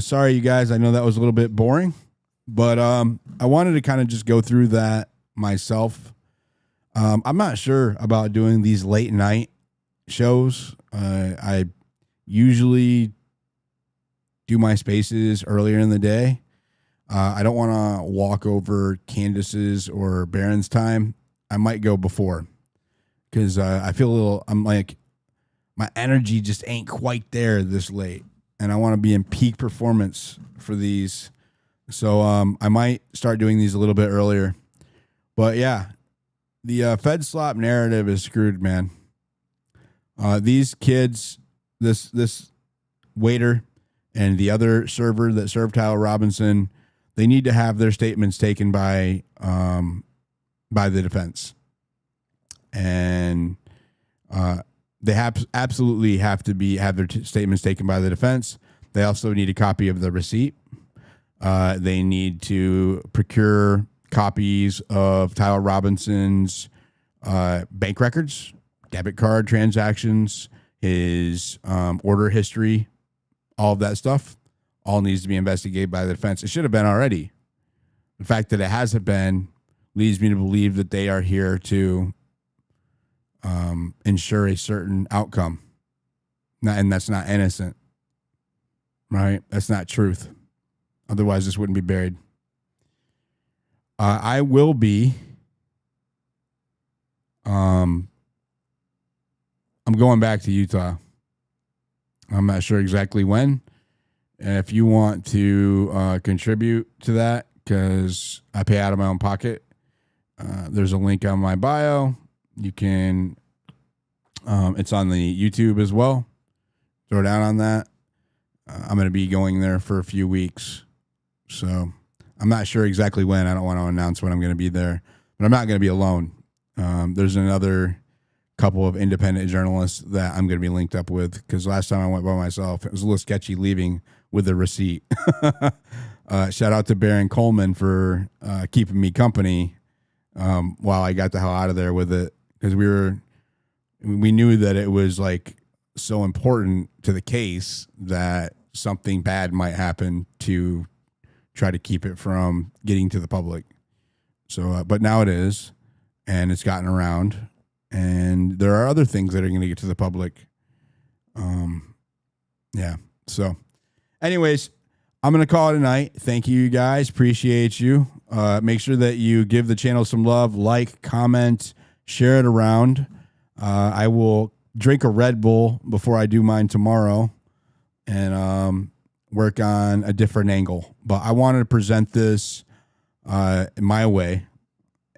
[SPEAKER 1] sorry you guys, I know that was a little bit boring, but I wanted to kind of just go through that myself. I'm not sure about doing these late night shows. I usually do my spaces earlier in the day. I don't want to walk over Candace's or Baron's time. I might go before because I feel a little, I'm like, my energy just ain't quite there this late. And I want to be in peak performance for these. So I might start doing these a little bit earlier. But yeah, the FEDslop narrative is screwed, man. These kids, this waiter and the other server that served Tyler Robinson, they need to have their statements taken by the defense. And they absolutely have to have their statements taken by the defense. They also need a copy of the receipt. They need to procure copies of Tyler Robinson's bank records, debit card transactions, his order history, all of that stuff. All needs to be investigated by the defense. It should have been already. The fact that it hasn't been leads me to believe that they are here to ensure a certain outcome. And that's not innocent, right? That's not truth. Otherwise, this wouldn't be buried. I will be. I'm going back to Utah. I'm not sure exactly when. If you want to contribute to that, because I pay out of my own pocket, there's a link on my bio. You can, it's on the YouTube as well. Throw down on that. I'm going to be going there for a few weeks. So I'm not sure exactly when. I don't want to announce when I'm going to be there, but I'm not going to be alone. There's another couple of independent journalists that I'm going to be linked up with, because last time I went by myself, it was a little sketchy leaving with a receipt. Shout out to Baron Coleman for keeping me company while I got the hell out of there with it, because we knew that it was like so important to the case that something bad might happen to try to keep it from getting to the public. So, but now it is, and it's gotten around, and there are other things that are going to get to the public. Yeah. So anyways, I'm going to call it a night. Thank you guys. Appreciate you. Make sure that you give the channel some love, like, comment, Share it around. I will drink a Red Bull before I do mine tomorrow and work on a different angle. But I wanted to present this my way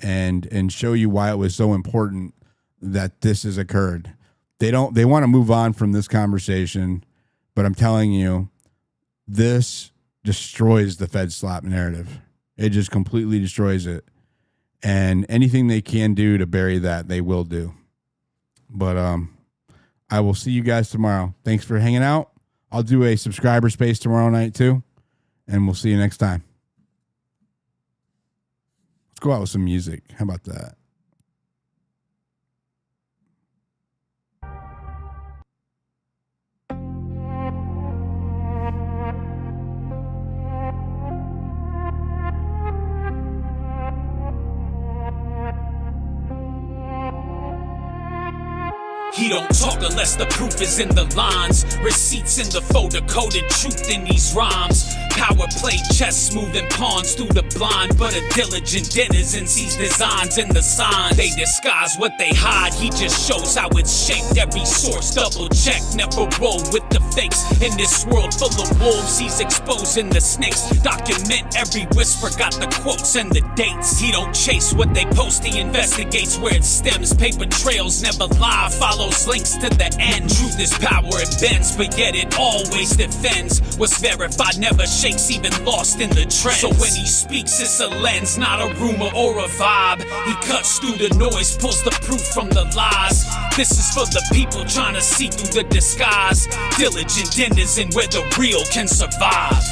[SPEAKER 1] and show you why it was so important that this has occurred. They want to move on from this conversation, but I'm telling you, this destroys the FEDslop narrative. It just completely destroys it. And anything they can do to bury that, they will do. But I will see you guys tomorrow. Thanks for hanging out. I'll do a subscriber space tomorrow night too, and we'll see you next time. Let's go out with some music. How about that?
[SPEAKER 2] He don't talk unless the proof is in the lines. Receipts in the photo-coded truth in these rhymes. Power play chess, moving pawns through the blind. But a diligent denizen sees designs in the signs. They disguise what they hide, he just shows how it's shaped. Every source double check, never roll with the fakes. In this world full of wolves, he's exposing the snakes. Document every whisper, got the quotes and the dates. He don't chase what they post, he investigates where it stems. Paper trails never lie, follows links to the end. Truth is power, it bends, but yet it always defends. What's verified never shakes, even lost in the trend. So when he speaks, it's a lens, not a rumor or a vibe. He cuts through the noise, pulls the proof from the lies. This is for the people trying to see through the disguise. Diligent denizen where the real can survive.